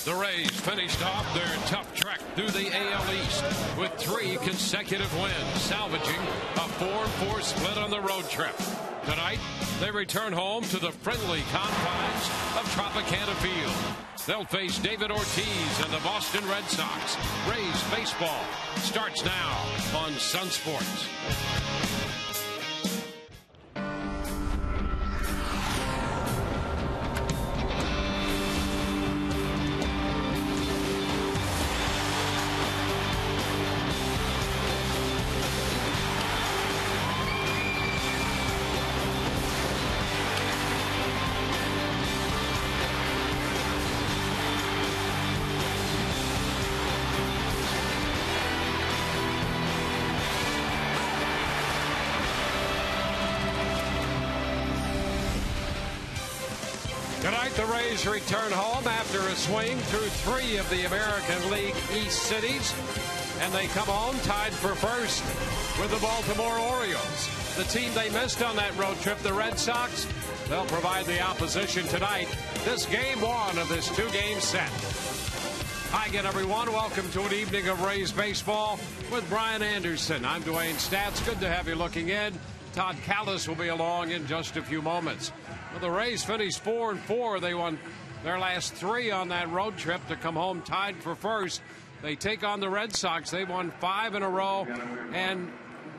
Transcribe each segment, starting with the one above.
The Rays finished off their tough trek through the AL East with 3 consecutive wins, salvaging a 4-4 split on the road trip. Tonight, they return home to the friendly confines of Tropicana Field. They'll face David Ortiz and the Boston Red Sox. Rays baseball starts now on Sun Sports. Tonight, the Rays return home after a swing through 3 of the American League East cities, and they come home tied for first with the Baltimore Orioles. The team they missed on that road trip, the Red Sox, they'll provide the opposition tonight. This game 1 of this 2-game set. Hi again, everyone. Welcome to an evening of Rays baseball with Brian Anderson. I'm Dwayne Stats. Good to have you looking in. Todd Callis will be along in just a few moments. Well, the Rays finished 4-4. They won their last 3 on that road trip to come home tied for first. They take on the Red Sox. They won 5 in a row, and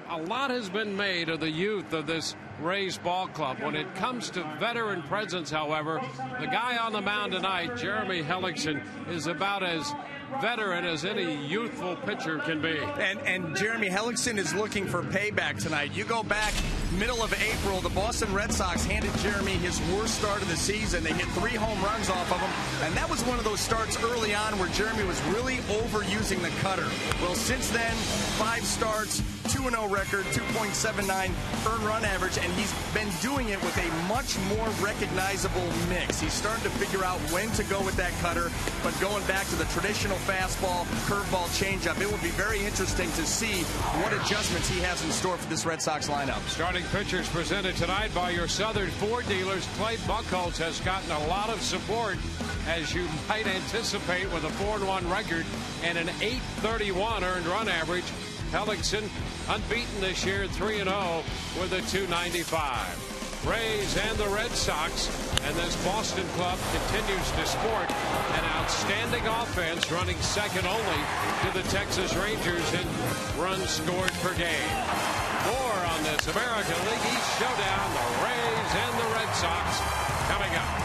a lot has been made of the youth of this Rays ball club. When it comes to veteran presence, however, the guy on the mound tonight, Jeremy Hellickson, is about as veteran as any youthful pitcher can be. And Jeremy Hellickson is looking for payback tonight. You go back middle of April, the Boston Red Sox handed Jeremy his worst start of the season. They hit 3 home runs off of him, and that was one of those starts early on where Jeremy was really overusing the cutter. Well, since then, 5 starts, 2-0 record, 2.79 earned run average, and he's been doing it with a much more recognizable mix. He's starting to figure out when to go with that cutter, but going back to the traditional fastball, curveball, changeup, it will be very interesting to see what adjustments he has in store for this Red Sox lineup. Starting pitchers presented tonight by your Southern Ford dealers. Clay Buchholz has gotten a lot of support, as you might anticipate, with a 4-1 record and an 8.31 earned run average. Hellickson unbeaten this year, 3-0 with a 2.95. Rays and the Red Sox, and this Boston club continues to sport an outstanding offense, running second only to the Texas Rangers in runs scored per game. More on this American League East showdown, the Rays and the Red Sox, coming up.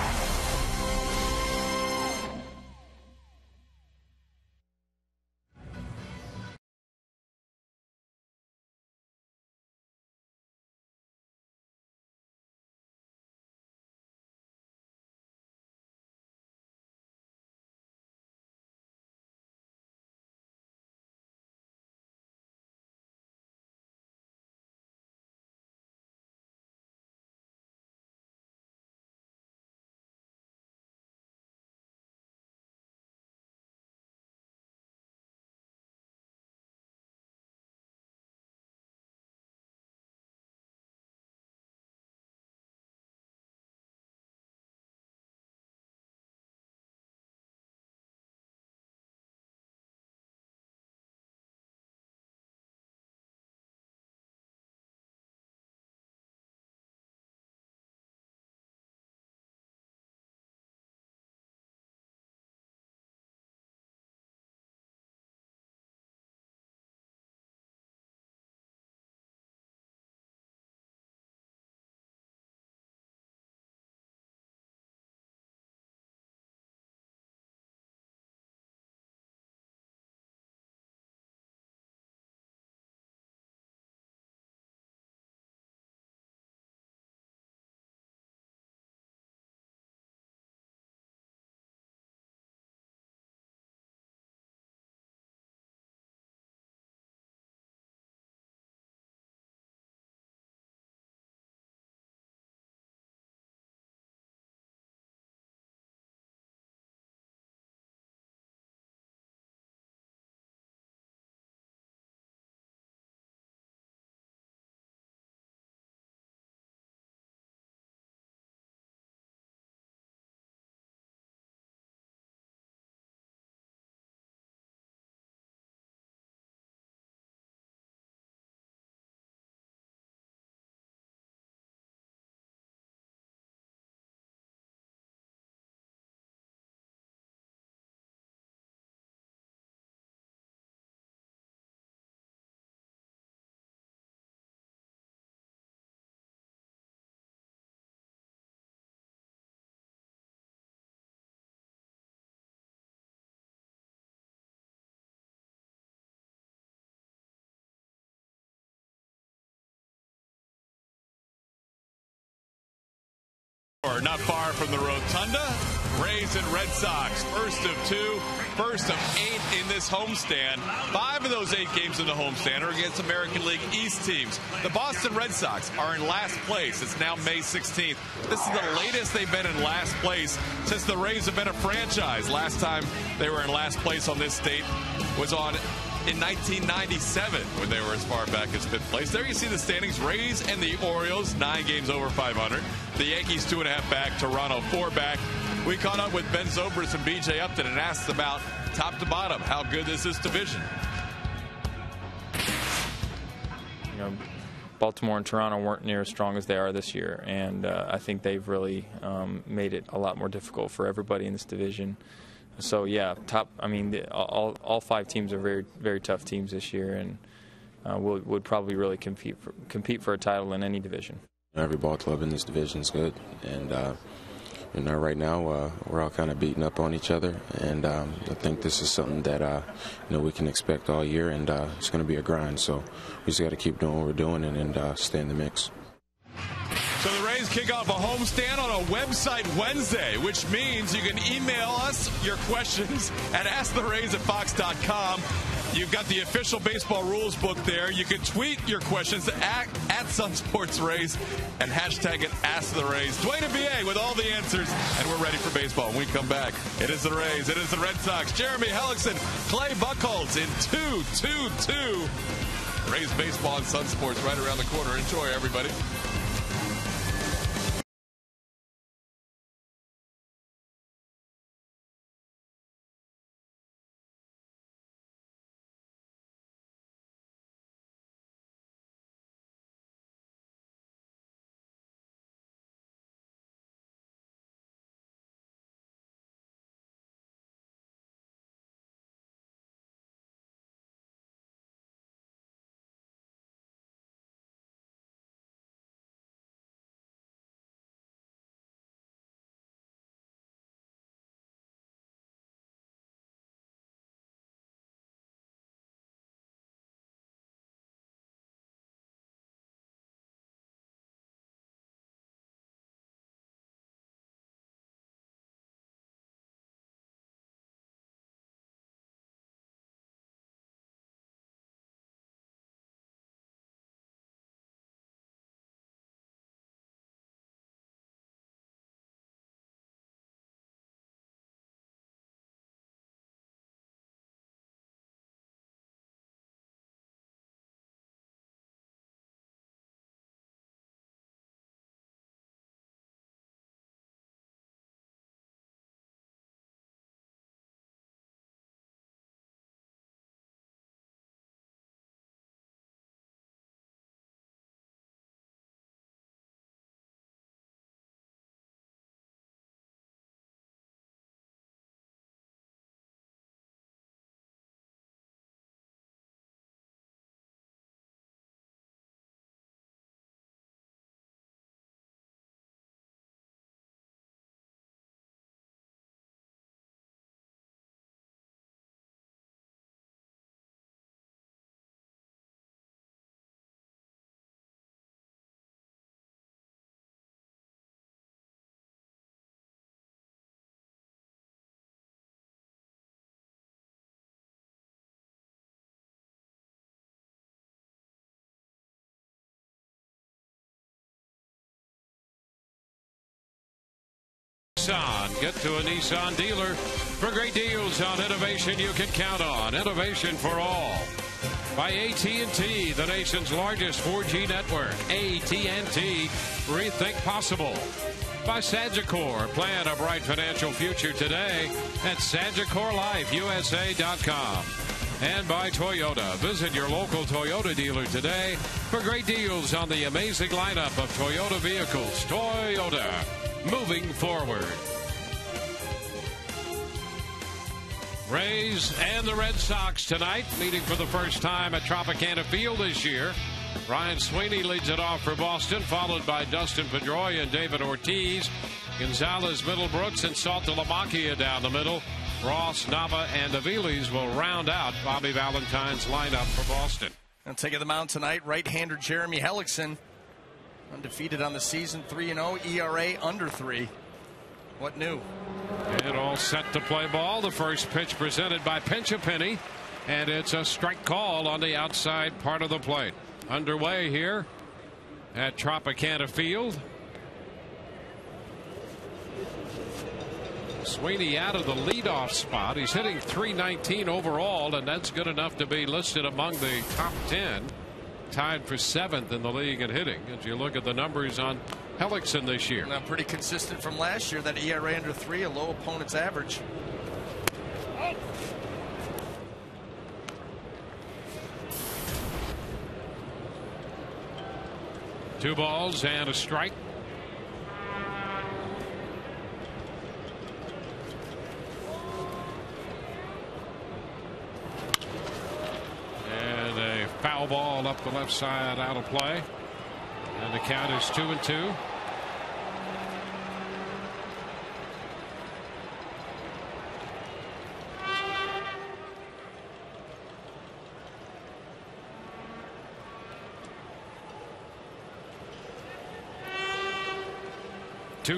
Not far from the Rotunda. Rays and Red Sox, first of 2, first of 8 in this homestand. 5 of those 8 games in the homestand are against American League East teams. The Boston Red Sox are in last place. It's now May 16th. This is the latest they've been in last place since the Rays have been a franchise. Last time they were in last place on this date was in 1997 when they were as far back as 5th place. There you see the standings. Rays and the Orioles, 9 games over 500. The Yankees 2.5 back. Toronto 4 back. We caught up with Ben Zobrist and BJ Upton and asked about top to bottom how good is this division. Baltimore and Toronto weren't near as strong as they are this year, and I think they've really made it a lot more difficult for everybody in this division. So yeah, all 5 teams are very, very tough teams this year, and would probably really compete for a title in any division. Every ball club in this division is good, and right now we're all kind of beating up on each other, and I think this is something that we can expect all year, and it's going to be a grind. So we just got to keep doing what we're doing and stay in the mix. So the Rays kick off a homestand on a website Wednesday, which means you can email us your questions at AskTheRays@Fox.com. You've got the official baseball rules book there. You can tweet your questions at SunSportsRays and hashtag it AskTheRays. Dwayne and BA with all the answers, and we're ready for baseball. When we come back, it is the Rays, it is the Red Sox. Jeremy Hellickson, Clay Buchholz in 2-2-2. Rays baseball and Sun Sports right around the corner. Enjoy, everybody. Get to a Nissan dealer for great deals on innovation you can count on. Innovation for all. By AT&T, the nation's largest 4G network. AT&T, rethink possible. By Sagicor, plan a bright financial future today at SagicorLifeUSA.com. And by Toyota, visit your local Toyota dealer today for great deals on the amazing lineup of Toyota vehicles. Toyota, moving forward. Rays and the Red Sox tonight, meeting for the first time at Tropicana Field this year. Ryan Sweeney leads it off for Boston, followed by Dustin Pedroia and David Ortiz. Gonzalez, Middlebrooks, and Saltalamacchia down the middle. Ross, Nava, and Aviles will round out Bobby Valentine's lineup for Boston. And taking the mound tonight, right-hander Jeremy Hellickson. Undefeated on the season, 3-0, ERA under 3. What new? And all set to play ball. The first pitch presented by Pinch a Penny, and it's a strike call on the outside part of the plate. Underway here at Tropicana Field. Sweeney out of the leadoff spot. He's hitting .319 overall, and that's good enough to be listed among the top 10. Tied for 7th in the league in hitting. As you look at the numbers on Hellickson this year. Now, pretty consistent from last year. That ERA under 3, a low opponent's average. Two balls and a strike. And a foul ball up the left side, out of play. And the count is 2-2.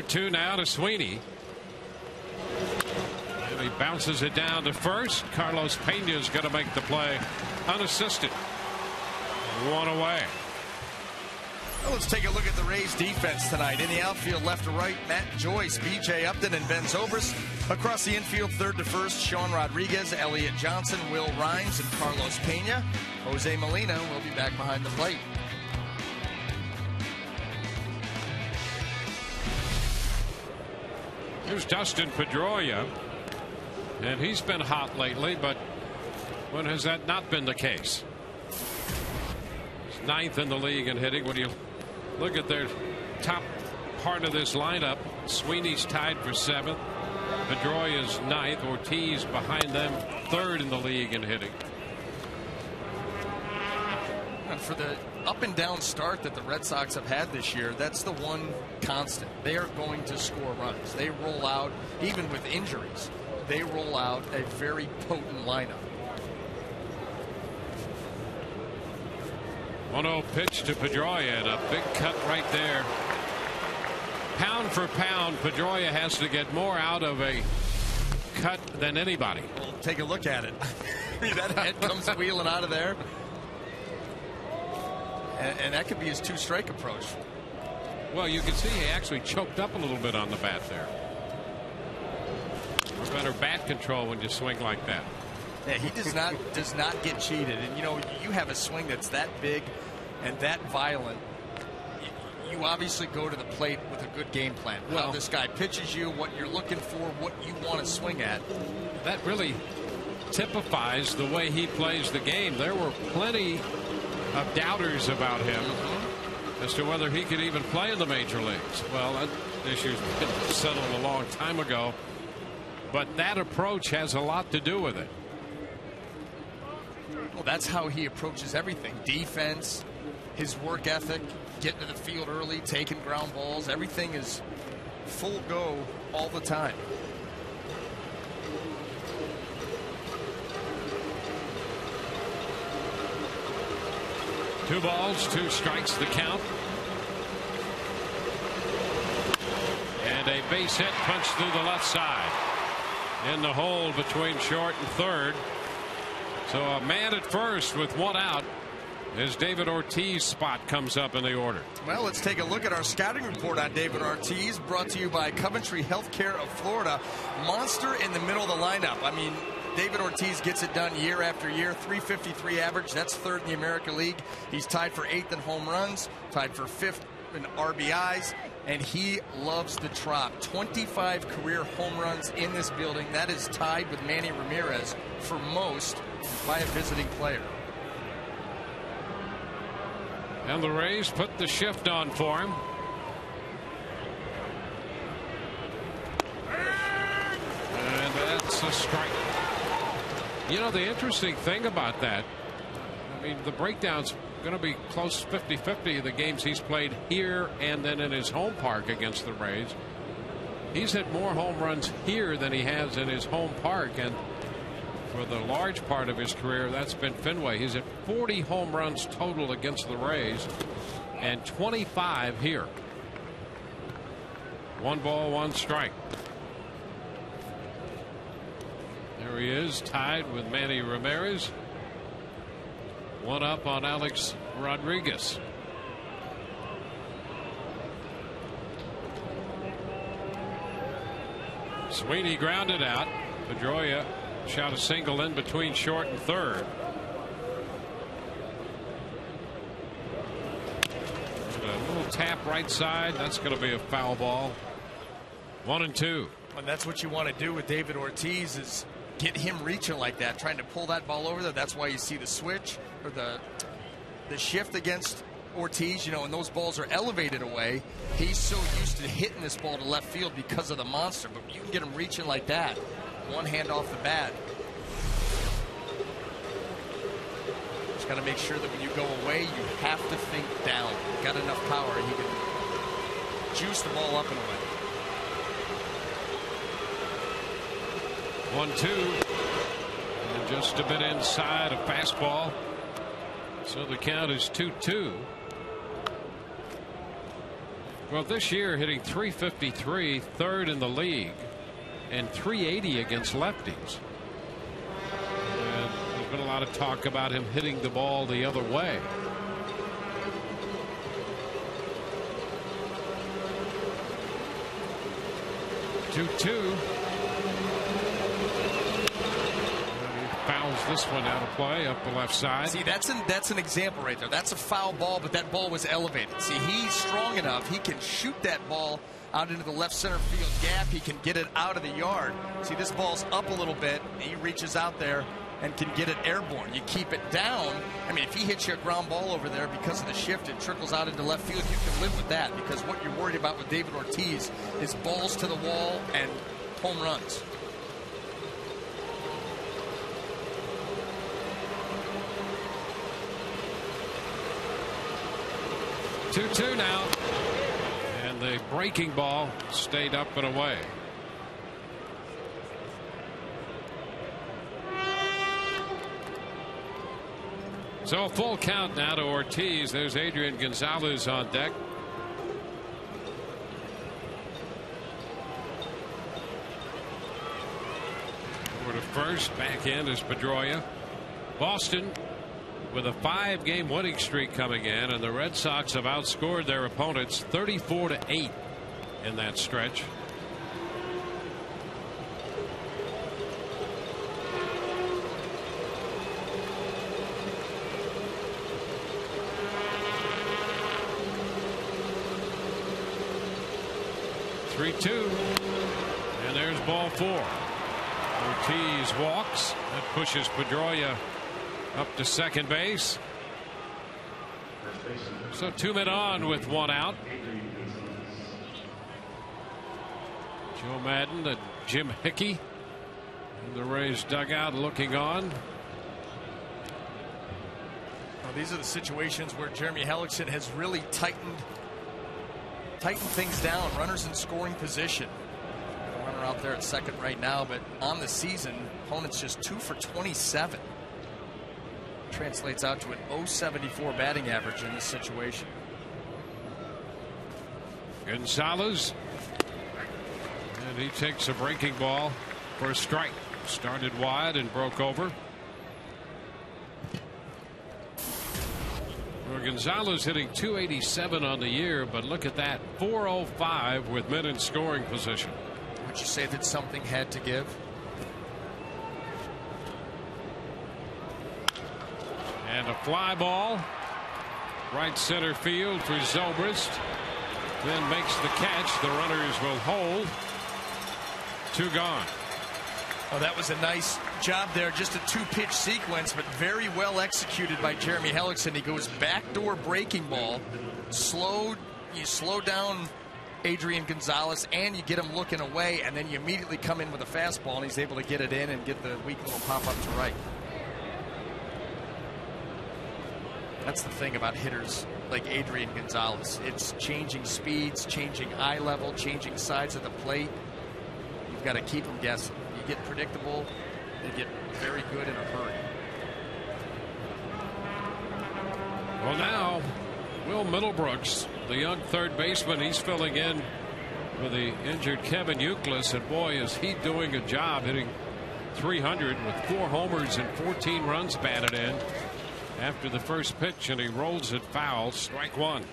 Two now to Sweeney. And he bounces it down to first. Carlos Pena is going to make the play unassisted. One away. Well, let's take a look at the Rays defense tonight. In the outfield, left to right, Matt Joyce, B.J. Upton, and Ben Zobrist. Across the infield, third to first, Sean Rodriguez, Elliot Johnson, Will Rhymes, and Carlos Pena. Jose Molina will be back behind the plate. Here's Dustin Pedroia, and he's been hot lately, but when has that not been the case? He's 9th in the league in hitting. When you look at their top part of this lineup, Sweeney's tied for 7th, Pedroia's 9th, Ortiz behind them 3rd in the league in hitting. And for the up and down start that the Red Sox have had this year, that's the one constant. They are going to score runs. They roll out, even with injuries, they roll out a very potent lineup. 1-0 pitch to Pedroia, and a big cut right there. Pound for pound, Pedroia has to get more out of a cut than anybody. Well, take a look at it. That head comes wheeling out of there. And that could be his 2-strike approach. Well, you can see he actually choked up a little bit on the bat there. Better bat control when you swing like that. Yeah, he does not get cheated. And you know, you have a swing that's that big and that violent. You obviously go to the plate with a good game plan. Well, how this guy pitches you, what you're looking for, what you want to swing at. That really typifies the way he plays the game. There were plenty of doubters about him as to whether he could even play in the major leagues. Well, that issue's been settled a long time ago, but that approach has a lot to do with it. Well, that's how he approaches everything. Defense, his work ethic, getting to the field early, taking ground balls. Everything is full go all the time. Two balls, 2 strikes, the count. And a base hit punched through the left side. In the hole between short and third. So a man at first with 1 out as David Ortiz's spot comes up in the order. Well, let's take a look at our scouting report on David Ortiz, brought to you by Coventry Healthcare of Florida. Monster in the middle of the lineup. I mean, David Ortiz gets it done year after year. .353 average. That's 3rd in the American League. He's tied for 8th in home runs, tied for 5th in RBIs, and he loves the Trop. 25 career home runs in this building. That is tied with Manny Ramirez for most by a visiting player. And the Rays put the shift on for him. And that's a strike. You know, the interesting thing about that, I mean, the breakdown's going to be close 50-50 the games he's played here and then in his home park against the Rays. He's hit more home runs here than he has in his home park, and for the large part of his career, that's been Fenway. He's hit 40 home runs total against the Rays. and 25 here. 1 ball, 1 strike. There he is, tied with Manny Ramirez. 1 up on Alex Rodriguez. Sweeney grounded out. Pedroia shot a single in between short and third. A little tap right side. That's going to be a foul ball. 1-2. And that's what you want to do with David Ortiz, is get him reaching like that, trying to pull that ball over there. That's why you see the switch or the shift against Ortiz, you know, and those balls are elevated away. He's so used to hitting this ball to left field because of the monster, but you can get him reaching like that, one hand off the bat. Just got to make sure that when you go away, you have to think down. You've got enough power, and he can juice the ball up and away. 1-2. And just a bit inside a fastball. So the count is 2-2. Well, this year hitting .353, third in the league, and .380 against lefties. And there's been a lot of talk about him hitting the ball the other way. Two. Fouls this one out of play up the left side. See, that's an example right there. That's a foul ball, but that ball was elevated. See, he's strong enough. He can shoot that ball out into the left center field gap. He can get it out of the yard. See, this ball's up a little bit, and he reaches out there and can get it airborne. You keep it down. I mean, if he hits you a ground ball over there because of the shift, it trickles out into left field, you can live with that, because what you're worried about with David Ortiz is balls to the wall and home runs. Two now, and the breaking ball stayed up and away. So a full count now to Ortiz. There's Adrian Gonzalez on deck. Over to first, back end is Pedroia. Boston with a 5-game winning streak coming in, and the Red Sox have outscored their opponents 34-8 in that stretch. Three-two, and there's ball 4. Ortiz walks. That pushes Pedroia up to second base. So 2 men on with 1 out. Joe Madden and Jim Hickey in the Rays dugout looking on. Well, these are the situations where Jeremy Hellickson has really tightened things down. Runners in scoring position. Runner out there at second right now, but on the season, opponents just 2 for 27. Translates out to an .074 batting average in this situation. Gonzalez, and he takes a breaking ball for a strike. Started wide and broke over. Well, Gonzalez hitting .287 on the year, but look at that, .405 with men in scoring position. Would you say that something had to give? And a fly ball, right center field for Zobrist. Then makes the catch. The runners will hold. 2 gone. Oh, that was a nice job there. Just a 2-pitch sequence, but very well executed by Jeremy Hellickson. He goes backdoor breaking ball. You slow down Adrian Gonzalez, and you get him looking away, and then you immediately come in with a fastball, and he's able to get it in and get the weak little pop up to right. That's the thing about hitters like Adrian Gonzalez. It's changing speeds, changing eye level, changing sides of the plate. You've got to keep them guessing. You get predictable, they get very good in a hurry. Well, now Will Middlebrooks, the young third baseman, he's filling in for the injured Kevin Youkilis, and boy, is he doing a job, hitting .300 with 4 homers and 14 runs batted in after the first pitch, and he rolls it foul. Strike one.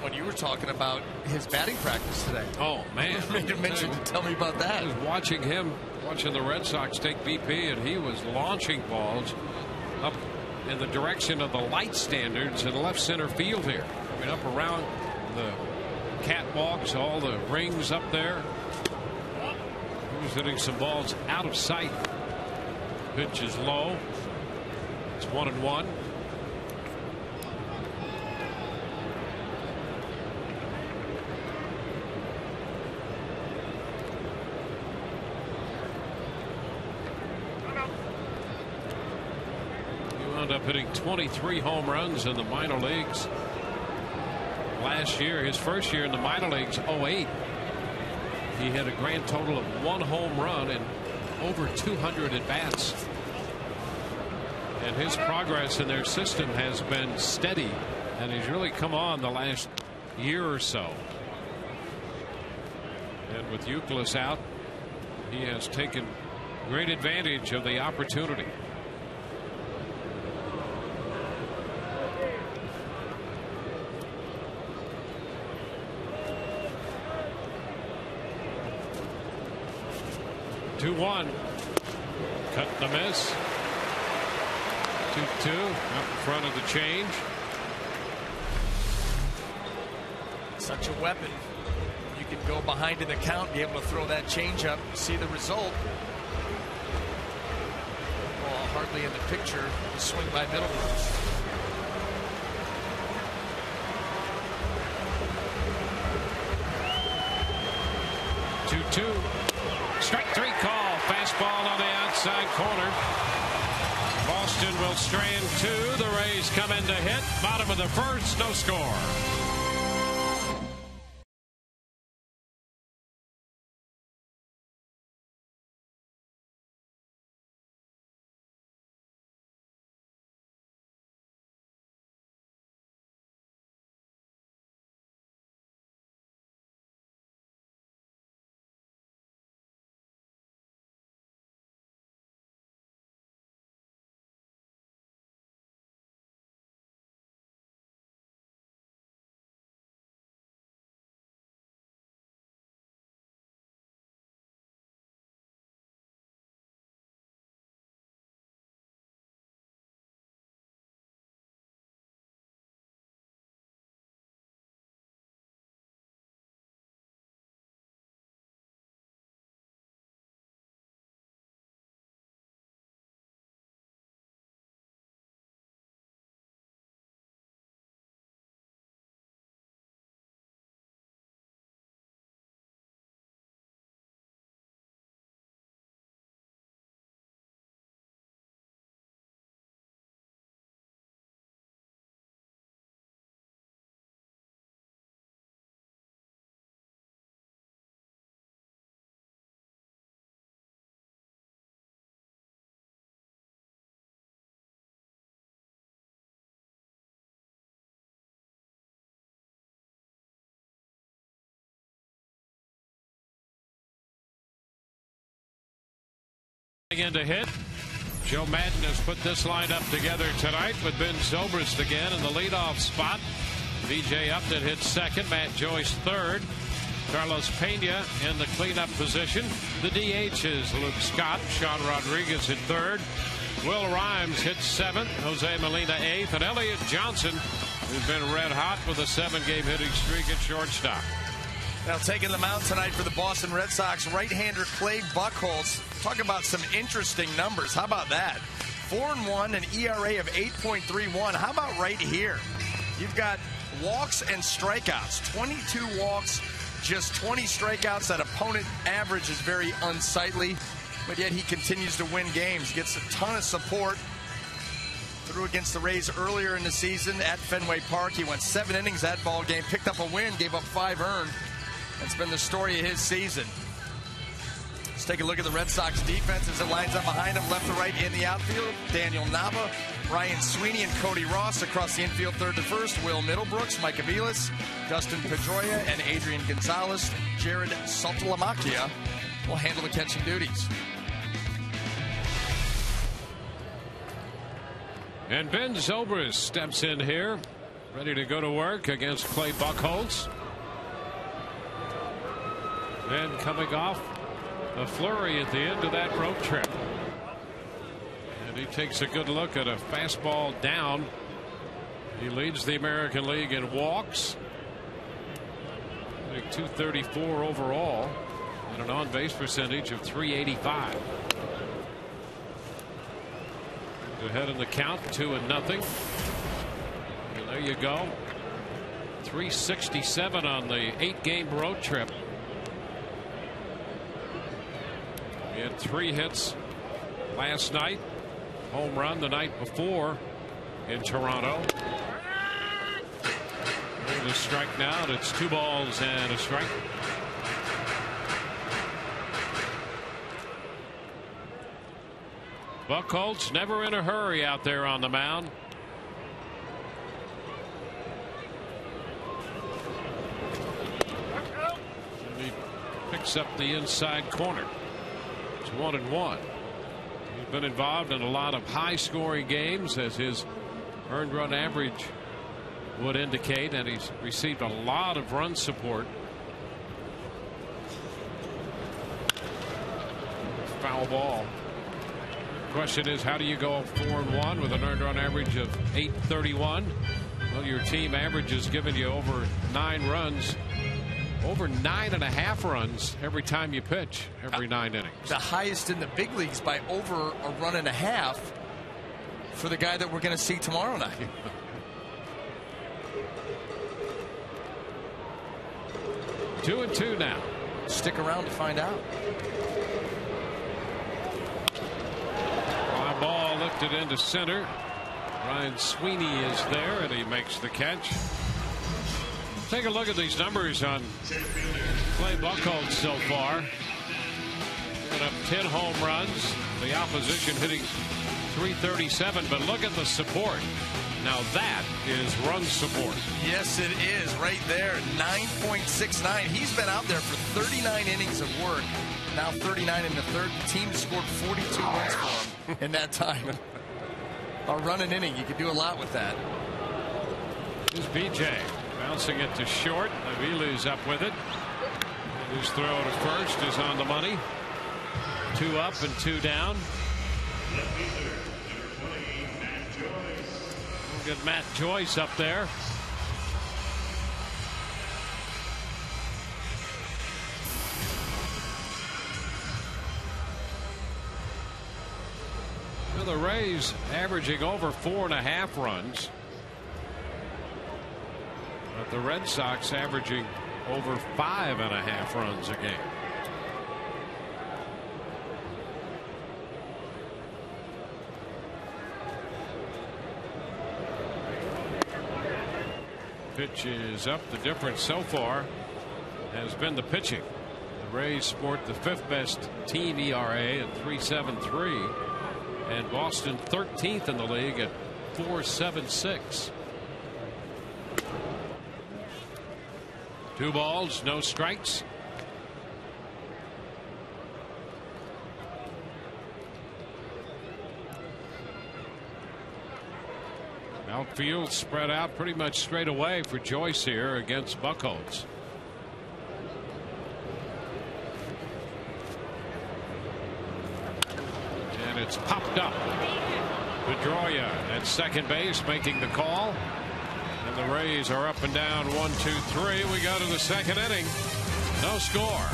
When you were talking about his batting practice today. Oh man, made a mention to tell me about that. I was watching the Red Sox take BP, and he was launching balls up in the direction of the light standards in left center field here. I mean, up around the catwalks, all the rings up there. He was hitting some balls out of sight. Pitch is low. It's 1-1. Up hitting 23 home runs in the minor leagues last year. His first year in the minor leagues, 08, he had a grand total of 1 home run and over 200 at bats, and his progress in their system has been steady, and he's really come on the last year or so. And with Youkilis out, he has taken great advantage of the opportunity. Two-1. Cut the miss. 2-2 up in front of the change. Such a weapon. You can go behind in the count, be able to throw that change up, see the result. Ball hardly in the picture. The swing by Middlebrooks. Strike 3 call. Fastball on the outside corner. Boston will strand 2. The Rays come in to hit. Bottom of the first. No score. In to hit. Joe Madden has put this lineup together tonight with Ben Zobrist again in the leadoff spot. VJ Upton hits second. Matt Joyce third. Carlos Pena in the cleanup position. The DH is Luke Scott. Sean Rodriguez at third. Will Rhymes hits seventh. Jose Molina eighth. And Elliott Johnson, who's been red hot with a 7-game hitting streak at shortstop. Now taking the mound tonight for the Boston Red Sox, right-hander Clay Buchholz. Talk about some interesting numbers. How about that? 4-1, an ERA of 8.31. How about right here? You've got walks and strikeouts. 22 walks, just 20 strikeouts. That opponent average is very unsightly, but yet he continues to win games. Gets a ton of support. Threw against the Rays earlier in the season at Fenway Park. He went 7 innings that ball game, picked up a win, gave up 5 earned. That's been the story of his season. take a look at the Red Sox defense as it lines up behind them, left to right in the outfield. Daniel Nava, Ryan Sweeney, and Cody Ross across the infield, third to first. Will Middlebrooks, Mike Aviles, Dustin Pedroia, and Adrian Gonzalez. Jared Saltalamacchia will handle the catching duties. And Ben Zobrist steps in here, ready to go to work against Clay Buchholz. And coming off a flurry at the end of that road trip. And he takes a good look at a fastball down. He leads the American League in walks. I think 234 overall and an on-base percentage of .385. Ahead in the count, 2-0. And there you go. 367 on the 8-game road trip. He had 3 hits last night. Home run the night before in Toronto. The strike now. It's 2 balls and a strike. Buchholz never in a hurry out there on the mound. And he picks up the inside corner. It's 1-1. He's been involved in a lot of high-scoring games, as his earned run average would indicate, and he's received a lot of run support. Foul ball. Question is, how do you go 4-1 with an earned run average of .831? Well, your team average has given you over 9 runs, over 9.5 runs every time you pitch, every 9 innings. The highest in the big leagues by over a run and a half for the guy that we're going to see tomorrow night. 2-2 now. Stick around to find out. Ball lifted into center. Ryan Sweeney is there, and he makes the catch. Take a look at these numbers on Clay Buchholz so far. Giving up 10 home runs. The opposition hitting .337, but look at the support. Now that is run support. Yes, it is right there. 9.69. He's been out there for 39 innings of work. Now 39 in the third. The team scored 42 runs for him in that time. A run an inning, you can do a lot with that. Here's BJ bouncing it to short. Aviles up with it. His throw to first is on the money. 2 up and 2 down. We'll get Matt Joyce up there. The Rays averaging over 4.5 runs, but the Red Sox averaging over 5.5 runs a game. Pitch is up. The difference so far has been the pitching. The Rays sport the 5th best team ERA at .373. And Boston 13th in the league at .476. 2 balls, no strikes. Outfield spread out pretty much straight away for Joyce here against Buchholz. It's popped up. Pedroia at second base making the call. And the Rays are up and down 1-2-3. We go to the second inning. No score.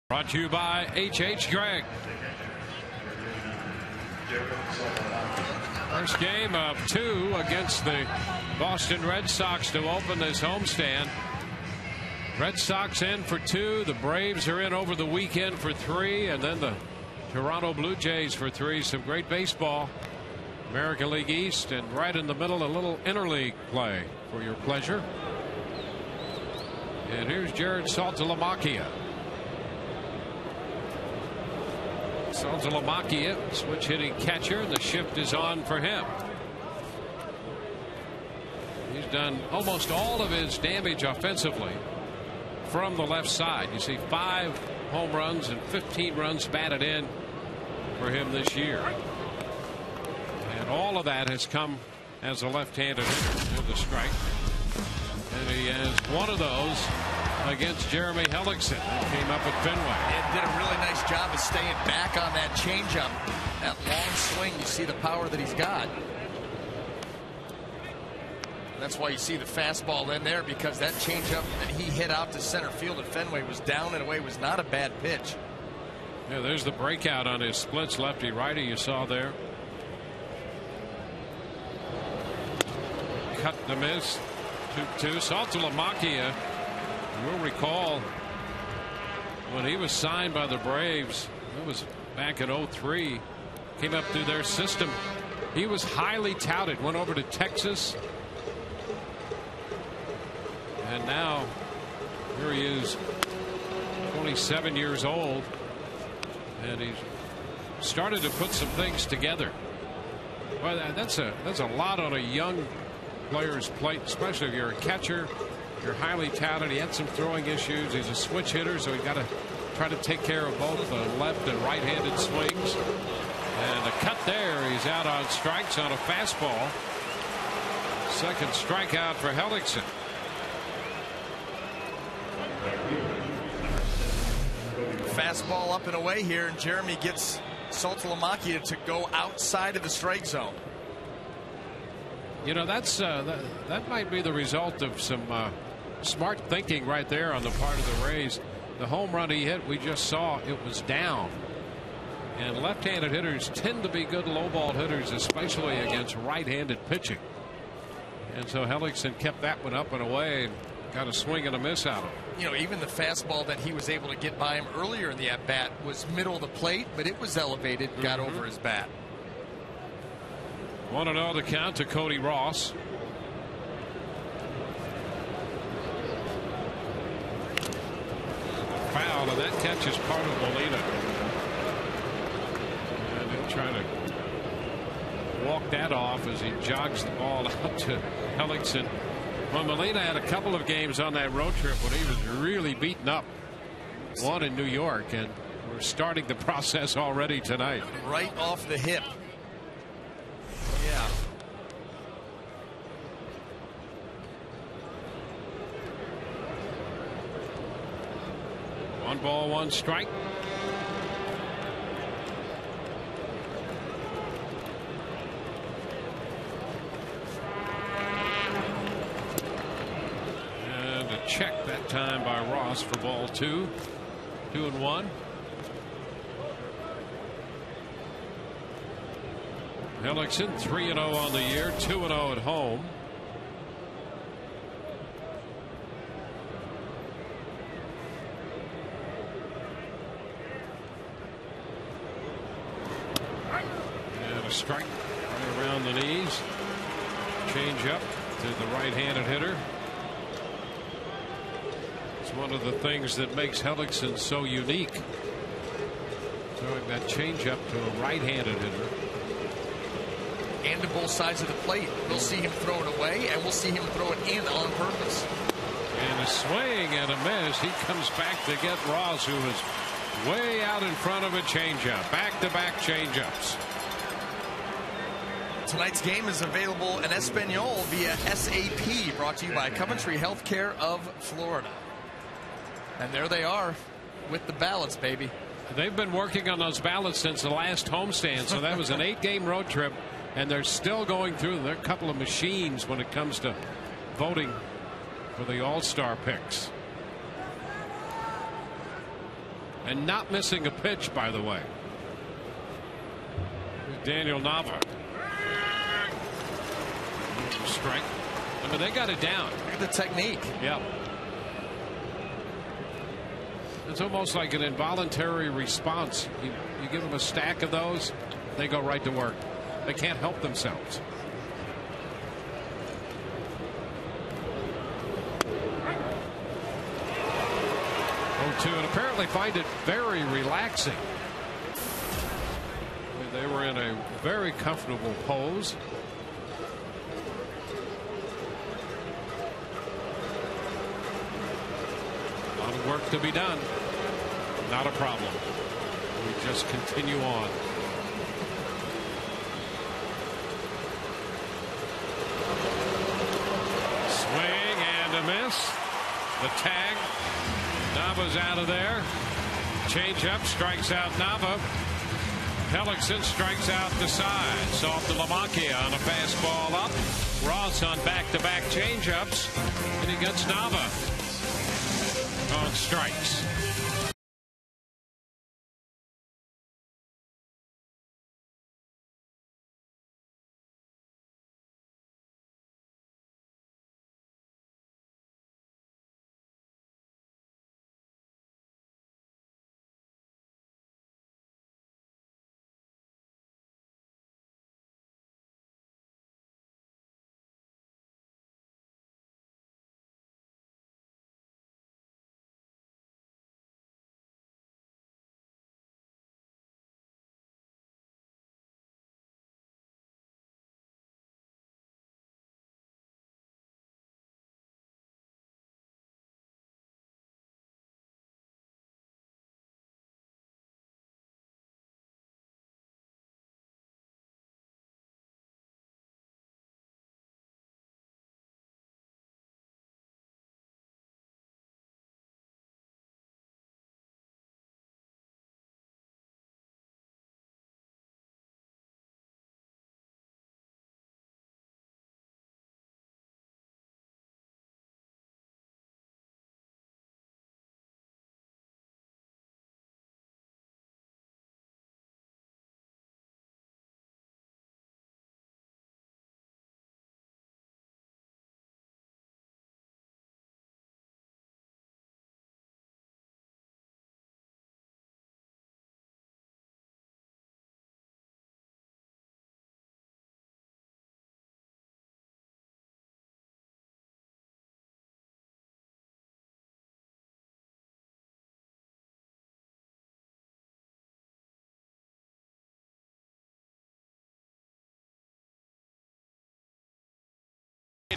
Brought to you by H.H. Gregg. First game of 2 against the Boston Red Sox to open this homestand. Red Sox in for 2. The Braves are in over the weekend for 3. And then the Toronto Blue Jays for 3. Some great baseball. American League East, and right in the middle, a little interleague play for your pleasure. And here's Jared Saltalamacchia. Saltalamacchia, switch hitting catcher, and the shift is on for him. He's done almost all of his damage offensively from the left side. You see 5 home runs and 15 runs batted in for him this year. And all of that has come as a left-handed hitter. Here's the strike. And he has one of those against Jeremy Hellickson. That came up at Fenway. And did a really nice job of staying back on that changeup. That long swing, you see the power that he's got. That's why you see the fastball in there, because that changeup that he hit out to center field at Fenway was down and away, was not a bad pitch. Yeah, there's the breakout on his splits lefty-righty you saw there. Cut the miss. 2-2. Saltalamacchia, you'll recall when he was signed by the Braves, it was back in 03, came up through their system. He was highly touted, went over to Texas, and now here he is, 27 years old, and he's started to put some things together. Well, that's a lot on a young player's plate, especially if you're a catcher. You're highly touted. He had some throwing issues. He's a switch hitter, so he's got to try to take care of both the left and right-handed swings. And a cut there. He's out on strikes on a fastball. Second strikeout for Hellickson. Fastball up and away here, and Jeremy gets Saltalamacchia to go outside of the strike zone. You know, that's that might be the result of some smart thinking right there on the part of the Rays. The home run he hit, we just saw, it was down. And left-handed hitters tend to be good low-ball hitters, especially against right-handed pitching. And so Hellickson kept that one up and away and got a swing and a miss out of it. You know, even the fastball that he was able to get by him earlier in the at-bat was middle of the plate, but it was elevated, got over his bat. 1-0 the count to Cody Ross. Foul, and that catch is part of Molina. And he'll try to walk that off as he jogs the ball out to Hellickson. Well, Molina had a couple of games on that road trip when he was really beaten up. One in New York, and we're starting the process already tonight. Right off the hip. Yeah. One ball, one strike. And a check that time by Ross for ball 2. 2-1. Hellickson 3-0 on the year, 2-0 at home. And a strike right around the knees. Change up to the right-handed hitter. It's one of the things that makes Hellickson so unique. Throwing that change up to a right-handed hitter. And to both sides of the plate. We'll see him throw it away, and we'll see him throw it in on purpose. And a swing and a miss. He comes back to get Ross, who was way out in front of a changeup. Back-to-back changeups. Tonight's game is available in Espanol via SAP, brought to you by Coventry Healthcare of Florida. And there they are with the ballots, baby. They've been working on those ballots since the last homestand, so that was an 8-game road trip. And they're still going through. There are a couple of machines when it comes to voting for the All-Star picks. and not missing a pitch, by the way. Daniel Nava. Strike. I mean, they got it down. Look at the technique. Yeah. It's almost like an involuntary response. You give them a stack of those, they go right to work. They can't help themselves. And apparently find it very relaxing. They were in a very comfortable pose. A lot of work to be done. Not a problem. We just continue on. Swing and a miss. The tag. Nava's out of there. Change-up strikes out Nava. Hellickson strikes out the side. Soft to Lamacchia on a fastball up. Ross on back-to-back change-ups. And he gets Nava on strikes.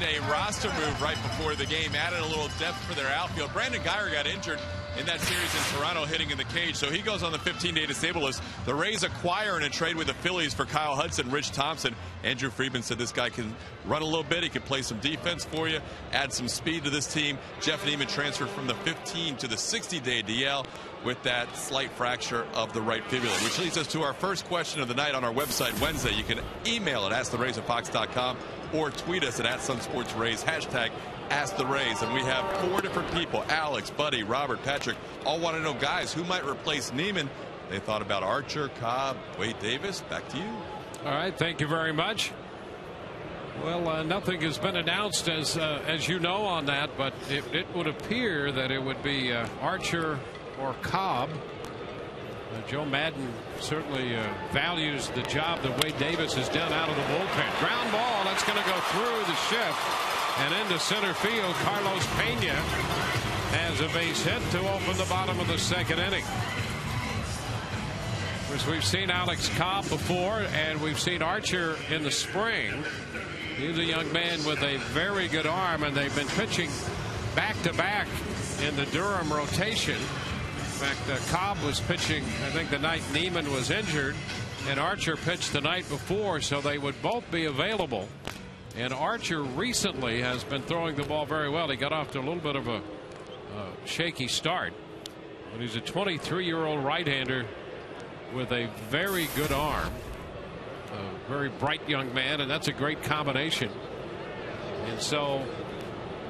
A roster move right before the game, added a little depth for their outfield. Brandon Guyer got injured in that series in Toronto, hitting in the cage, so he goes on the 15-day disabled list. The Rays acquire in a trade with the Phillies for Kyle Hudson, Rich Thompson. Andrew Friedman said this guy can run a little bit, he can play some defense for you, add some speed to this team. Jeff Neiman transferred from the 15 to the 60-day DL with that slight fracture of the right fibula, which leads us to our first question of the night on our website Wednesday. You can email it, asktherays@fox.com, or tweet us at @SunSportsRays, hashtag #AskTheRays. And we have 4 different people, Alex, Buddy, Robert, Patrick, all want to know, guys, who might replace Neiman? They thought about Archer, Cobb, Wade Davis. Back to you. All right, thank you very much. Well, nothing has been announced, as you know, on that, but it would appear that it would be Archer or Cobb. Joe Madden certainly values the job that Wade Davis has done out of the bullpen. Ground ball, that's going to go through the shift and into center field. Carlos Pena has a base hit to open the bottom of the second inning. Of course, we've seen Alex Cobb before, and we've seen Archer in the spring. He's a young man with a very good arm, and they've been pitching back-to-back in the Durham rotation. In fact, Cobb was pitching, I think, the night Neiman was injured, and Archer pitched the night before, so they would both be available. And Archer recently has been throwing the ball very well. He got off to a little bit of a shaky start, but he's a 23-year-old right-hander with a very good arm, a very bright young man, and that's a great combination. And so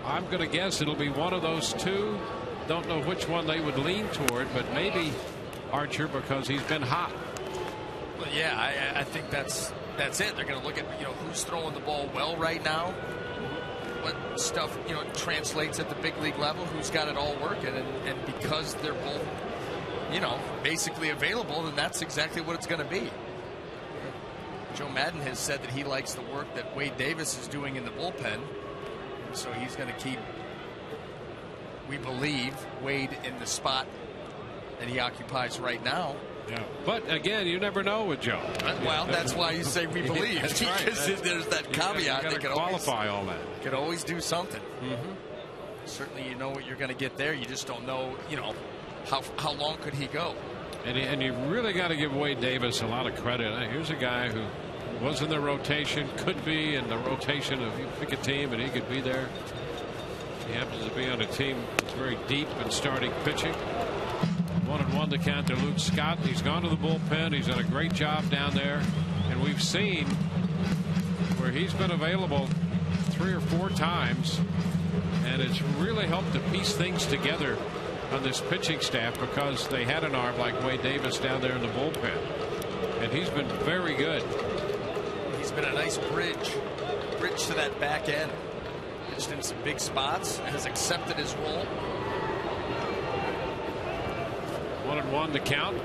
I'm going to guess it'll be one of those two. Don't know which one they would lean toward, but maybe Archer because he's been hot. Well, yeah, I think that's it. They're going to look at who's throwing the ball well right now, what stuff translates at the big league level, who's got it all working, and because they're both basically available, then that's exactly what it's going to be. Joe Madden has said that he likes the work that Wade Davis is doing in the bullpen, so he's going to keep, we believe, Wade in the spot that he occupies right now. Yeah, but again, you never know with Joe. Well, that's why you say we believe. That's right. Because there's that caveat. They can qualify all that. Could always do something. Certainly, you know what you're going to get there. You just don't know. How long could he go? And you really got to give Wade Davis a lot of credit. Here's a guy who was in the rotation, could be in the rotation if you pick a team and he could be there. He happens to be on a team that's very deep in starting pitching. 1-1 to count to Luke Scott. He's gone to the bullpen. He's done a great job down there. And we've seen where he's been available 3 or 4 times. And it's really helped to piece things together on this pitching staff because they had an arm like Wade Davis down there in the bullpen. And he's been very good. He's been a nice bridge to that back end. Pitched in some big spots and has accepted his role. 1-1 to count.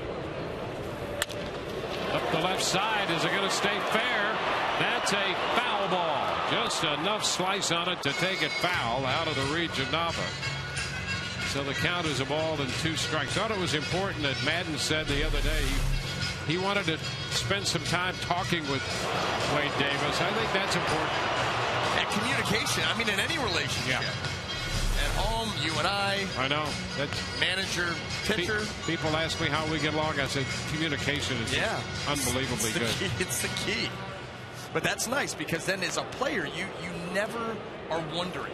Up the left side. Is it going to stay fair? That's a foul ball. Just enough slice on it to take it foul out of the reach of Nava. So the count is a ball and 2 strikes. Thought it was important that Madden said the other day he wanted to spend some time talking with Wade Davis. I think that's important. And communication. I mean, in any relationship. Yeah. At home, you and I know. That's manager, pitcher. People ask me how we get along. I said communication is unbelievably good. It's the key. But that's nice because then as a player, you never are wondering.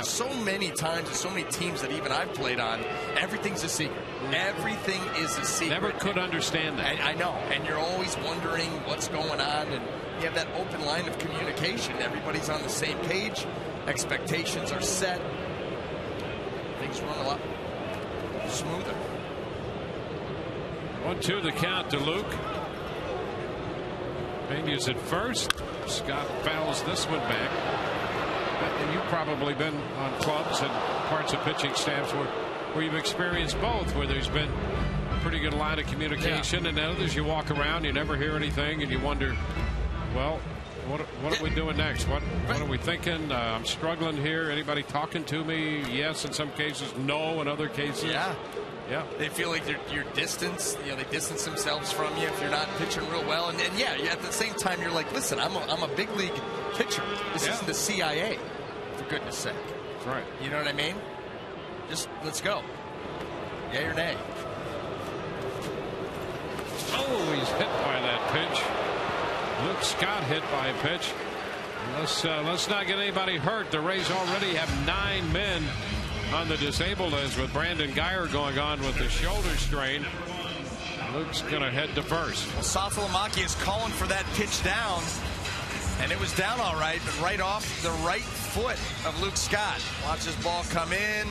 So many times and so many teams that even I've played on, everything's a secret. Everything is a secret. Never could understand that. I know. And you're always wondering what's going on. And you have that open line of communication. Everybody's on the same page. Expectations are set. Things run a lot smoother. 1-2 the count to Luke. Pena's at first. Scott fouls this one back. And you've probably been on clubs and parts of pitching staffs where you've experienced both, where there's been a pretty good line of communication, and others you walk around, you never hear anything, and you wonder, well, what are we doing next? What are we thinking? I'm struggling here. Anybody talking to me? Yes, in some cases. No, in other cases. Yeah. They feel like you're distanced. They distance themselves from you if you're not pitching real well. And at the same time, you're like, listen, I'm a big league pitcher. This isn't the CIA, for goodness sake. That's right. You know what I mean? Just let's go. Yay or nay? Oh, he's hit by that pitch. Luke Scott hit by a pitch. Let's not get anybody hurt. The Rays already have 9 men on the disabled list with Brandon Geyer going on with the shoulder strain. Luke's going to head to first. Well, Satolamaki is calling for that pitch down, and it was down all right, but right off the right foot of Luke Scott. Watch his ball come in.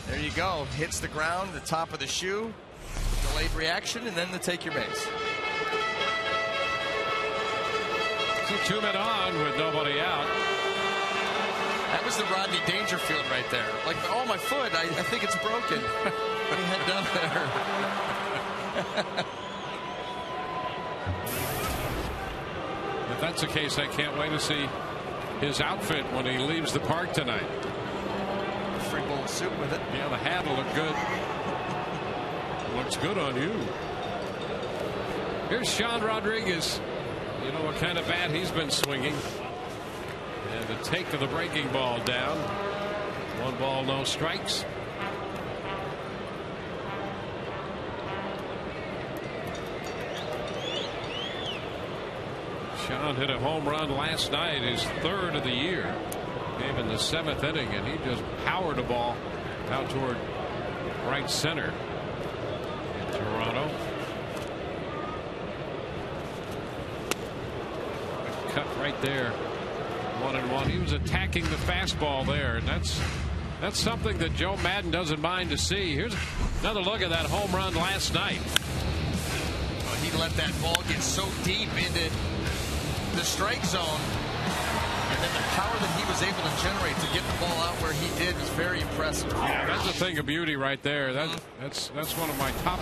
There you go. Hits the ground, the top of the shoe. Delayed reaction, and then the take your base. So 2 men on with nobody out. That was the Rodney Dangerfield right there. Like, oh, my foot, I think it's broken. What he had done there. If that's the case, I can't wait to see his outfit when he leaves the park tonight. Free bowl of soup with it. Yeah, the hat will look good. Looks good on you. Here's Sean Rodriguez. You know what kind of bat he's been swinging. And the take of the breaking ball down. 1 ball, no strikes. Sean hit a home run last night, his 3rd of the year. Came in the 7th inning, and he just powered a ball out toward right center in Toronto. Cut right there. 1-1. He was attacking the fastball there, and that's That's something that Joe Madden doesn't mind to see. Here's another look at that home run last night. Well, he let that ball get so deep into the strike zone, and then the power that he was able to generate to get the ball out where he did was very impressive. Yeah, that's a thing of beauty right there. That's one of my top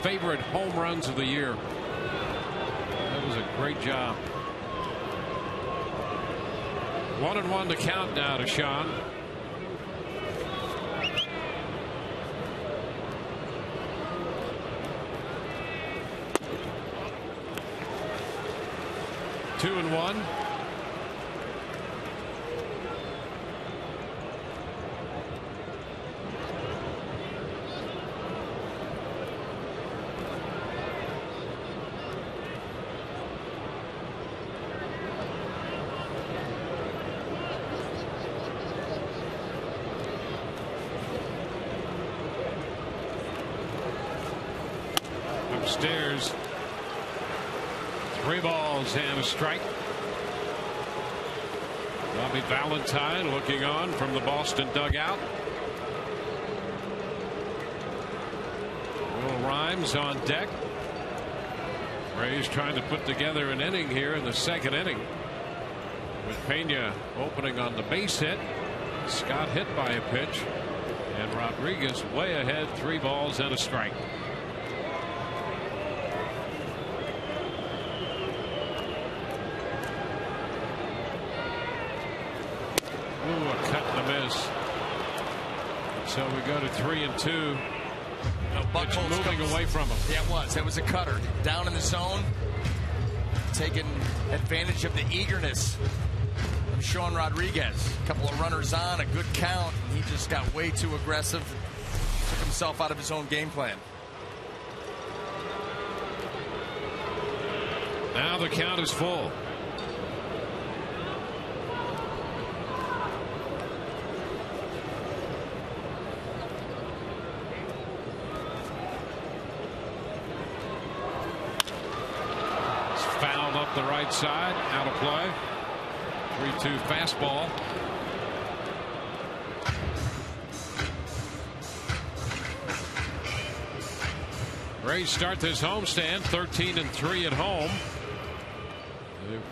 favorite home runs of the year. That was a great job. 1-1 to count now to Sean. Two and one. Upstairs. 3 balls and a strike. Bobby Valentine looking on from the Boston dugout. Will Rhymes on deck. Rays trying to put together an inning here in the second inning, with Pena opening on the base hit. Scott hit by a pitch, and Rodriguez way ahead, 3 balls and a strike. Ooh, a cut and a miss. So we go to 3-2. It's moving away from him. Yeah, it was. It was a cutter down in the zone, taking advantage of the eagerness of Sean Rodriguez. A couple of runners on, a good count, and he just got way too aggressive, took himself out of his own game plan. Now the count is full. Fouled up the right side, out of play. 3-2 fastball. Rays start this homestand 13-3 at home. They've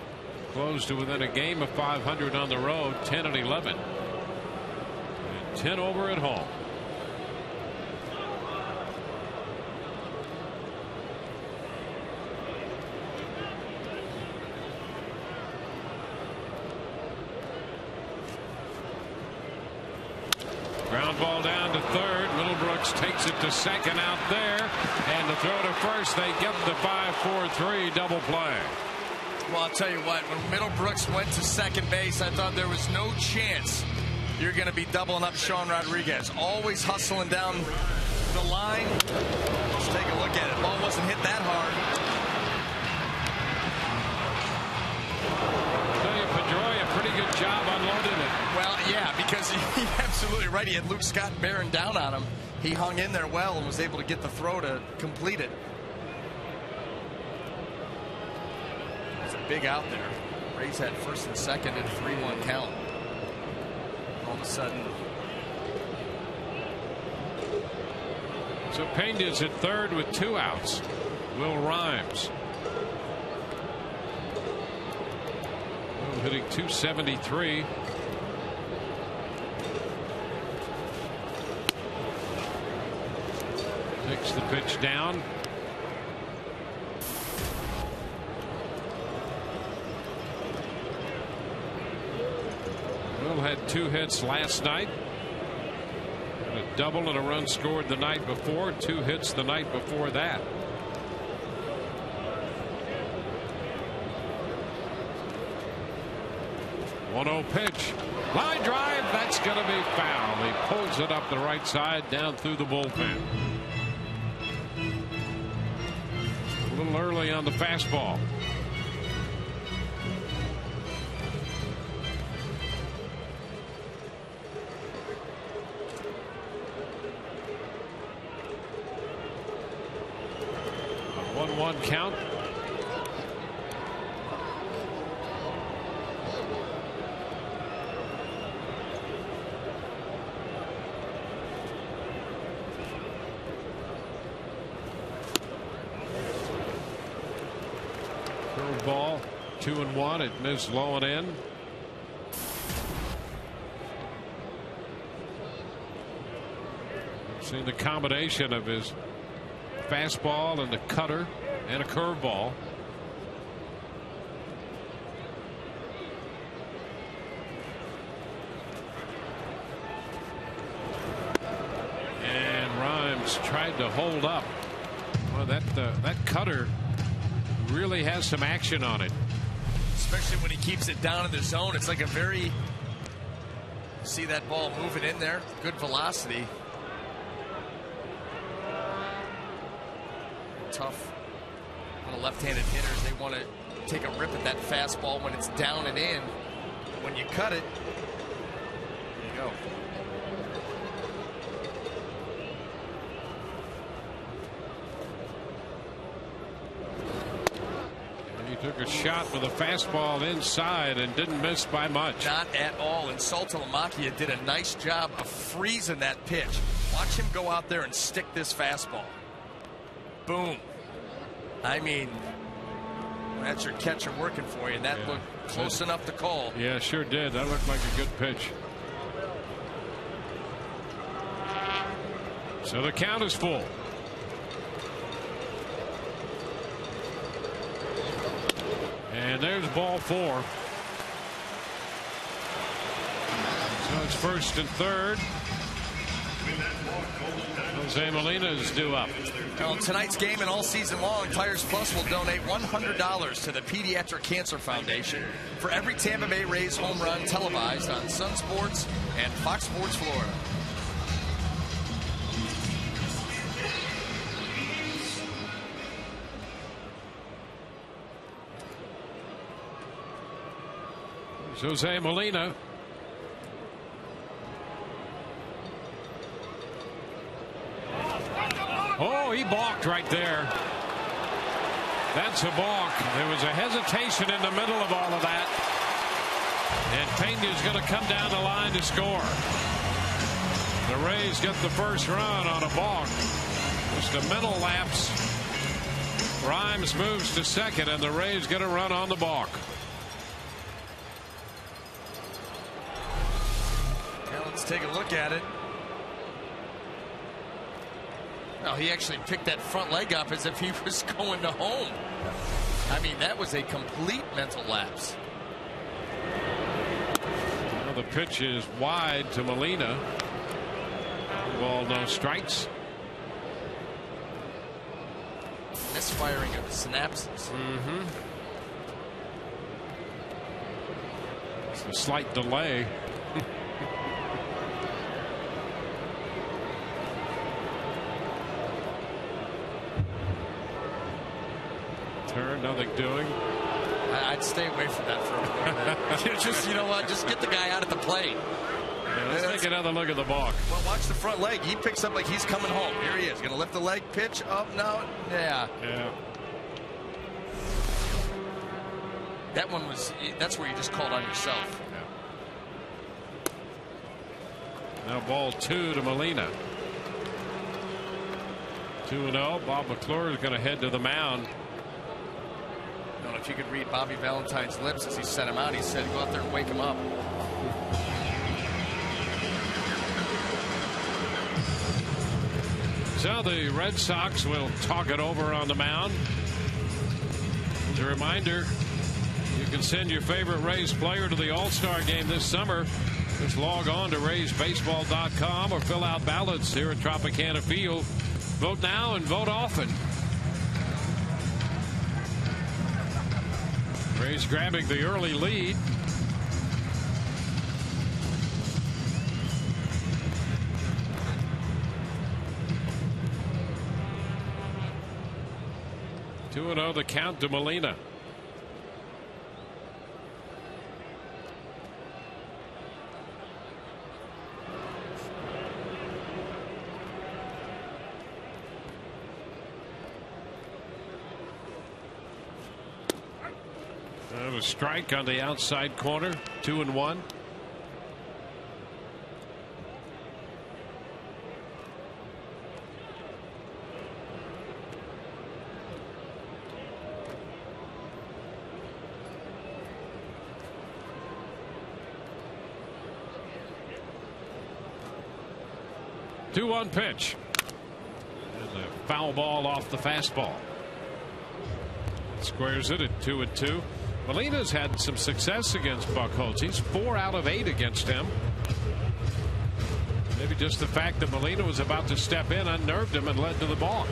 closed to within a game of 500 on the road, 10-11, and 10 over at home. Ground ball down to third. Middlebrooks takes it to second out there, and the throw to first. They get the 5-4-3 double play. Well, I'll tell you what, when Middlebrooks went to second base, I thought there was no chance you're going to be doubling up Sean Rodriguez. Always hustling down the line. Let's take a look at it. Ball wasn't hit that hard. I'll tell you, Pedroia, a pretty good job unloading it. Well, yeah, because he's absolutely right. He had Luke Scott bearing down on him. He hung in there well and was able to get the throw to complete it. It's a big out there. Rays had first and second in a 3-1 count. All of a sudden. So Pena's at third with 2 outs. Will Rhymes. Will hitting .273. Takes the pitch down. Will had 2 hits last night. A double and a run scored the night before. 2 hits the night before that. One-0 pitch. Line drive. That's going to be foul. He pulls it up the right side down through the bullpen. A little early on the fastball. A 1-1 count. Curveball, 2-1. It missed low and in. Seen the combination of his fastball and the cutter and a curveball. And Rhymes tried to hold up. Well, that cutter really has some action on it. Especially when he keeps it down in the zone. It's like a very... See that ball moving in there? Good velocity. Tough. A lot of left-handed hitters, they want to take a rip at that fastball when it's down and in. When you cut it, there you go. He took a shot with a fastball inside and didn't miss by much. Not at all. And Saltalamacchia did a nice job of freezing that pitch. Watch him go out there and stick this fastball. Boom. I mean, that's your catcher working for you, and that looked close enough to call. Yeah, sure did. That looked like a good pitch. So the count is full. And there's ball 4. So it's first and third. Jose Molina is due up. Well, tonight's game and all season long, Tires Plus will donate $100 to the Pediatric Cancer Foundation for every Tampa Bay Rays home run televised on Sun Sports and Fox Sports Florida. Jose Molina. Oh, he balked right there. That's a balk. There was a hesitation in the middle of all of that. And Pena's going to come down the line to score. The Rays get the first run on a balk. Just a mental lapse. Rhymes moves to second, and the Rays get a run on the balk. Now let's take a look at it. Oh, he actually picked that front leg up as if he was going to home. I mean, that was a complete mental lapse. Well, the pitch is wide to Molina. Ball, no strikes. Misfiring of the synapses. It's a slight delay. Turn, nothing doing. I'd stay away from that for a minute. Just, you know what? Just get the guy out at the plate. Yeah, let's take another look at the balk. Well, watch the front leg. He picks up like he's coming home. Here he is. Going to lift the leg, pitch up now. Yeah. That one was, that's where you just called on yourself. Now ball 2 to Molina. 2-0. Bob McClure is going to head to the mound. I don't know if you could read Bobby Valentine's lips as he sent him out. He said, go out there and wake him up. So the Red Sox will talk it over on the mound. As a reminder, you can send your favorite Rays player to the All-Star game this summer. Just log on to RaysBaseball.com or fill out ballots here at Tropicana Field. Vote now and vote often. Rays grabbing the early lead. Two 2-0 the count to Molina. A strike on the outside corner. 2-1. 2-1 pitch. And a foul ball off the fastball. Squares it at 2-2. Molina's had some success against Buchholz. He's 4 out of 8 against him. Maybe just the fact that Molina was about to step in unnerved him and led to the balk.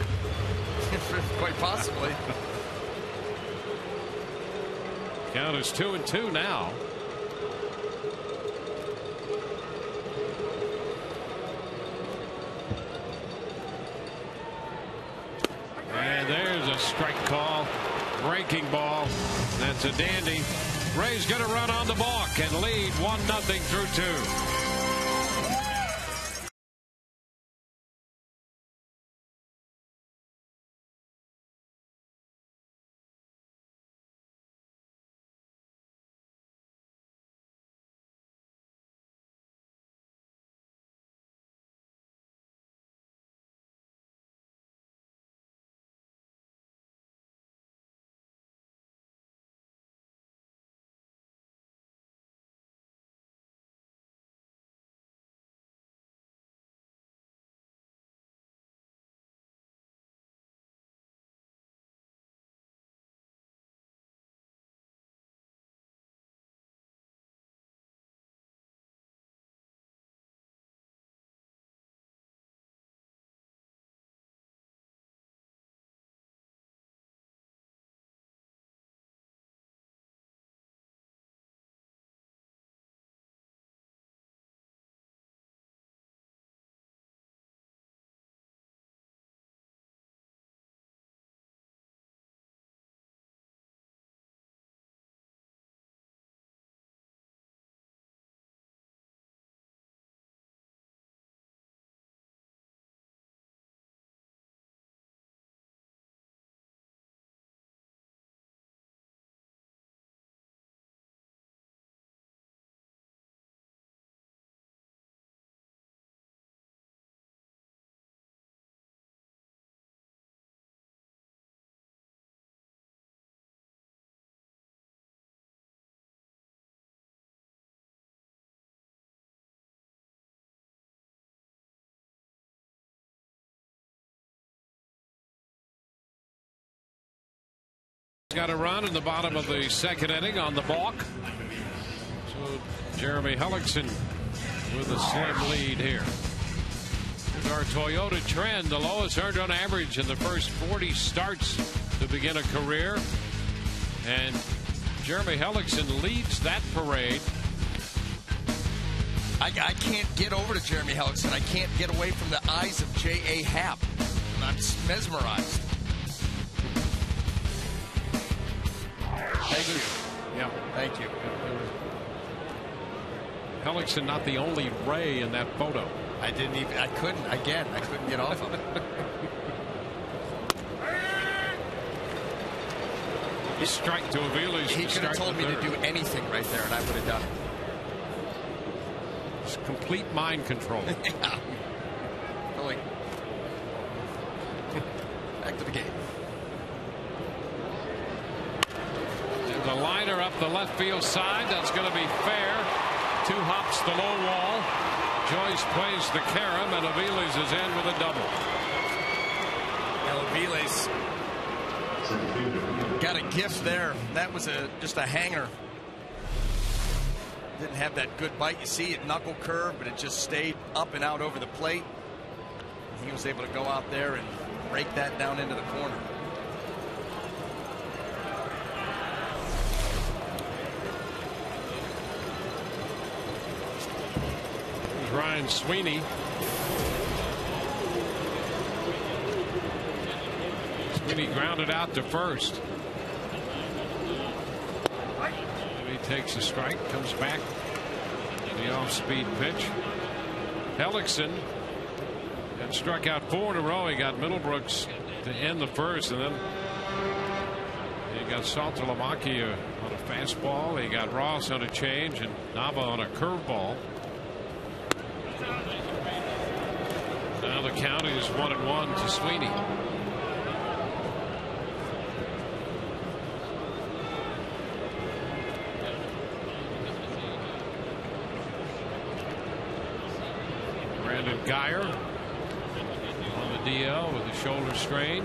Quite possibly. Count is 2-2 now. And there's a strike call. Breaking ball. That's a dandy. Ray's going to run on the balk and lead 1-0 through 2. Got a run in the bottom of the second inning on the balk. So Jeremy Hellickson with a slim lead here. Here's our Toyota trend, the lowest earned run average in the first 40 starts to begin a career. And Jeremy Hellickson leads that parade. I can't get over to Jeremy Hellickson. I can't get away from the eyes of J.A. Happ. I'm mesmerized. Thank you. Yeah. Thank you. Hellickson not the only Ray in that photo. I couldn't get off of it. He strike to Aviles. He could have told me to do anything right there, and I would have done it. It's complete mind control. Yeah. Going back to the game. The liner up the left field side. That's going to be fair. 2 hops the low wall. Joyce plays the carom, and Aviles is in with a double. Aviles got a gift there. That was just a hanger. Didn't have that good bite. You see it knuckle curve, but it just stayed up and out over the plate. He was able to go out there and break that down into the corner. Ryan Sweeney. Sweeney grounded out to first. And he takes a strike, comes back. The off-speed pitch. Hellickson had struck out 4 in a row. He got Middlebrooks to end the first, and then he got Saltalamacchia on a fastball. He got Ross on a change and Nava on a curveball. Now the count is 1-1 to Sweeney. Brandon Geyer DL with a shoulder strain.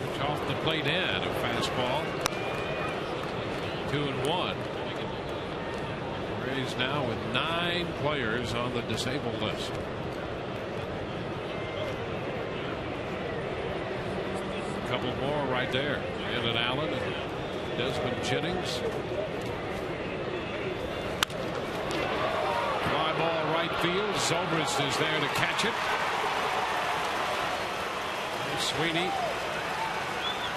Pitch off the plate in, a fastball. 2-1. Rays now with 9 players on the disabled list. A couple more right there. Brandon Allen and Desmond Jennings. Fly ball right field. Zobrist is there to catch it. Sweeney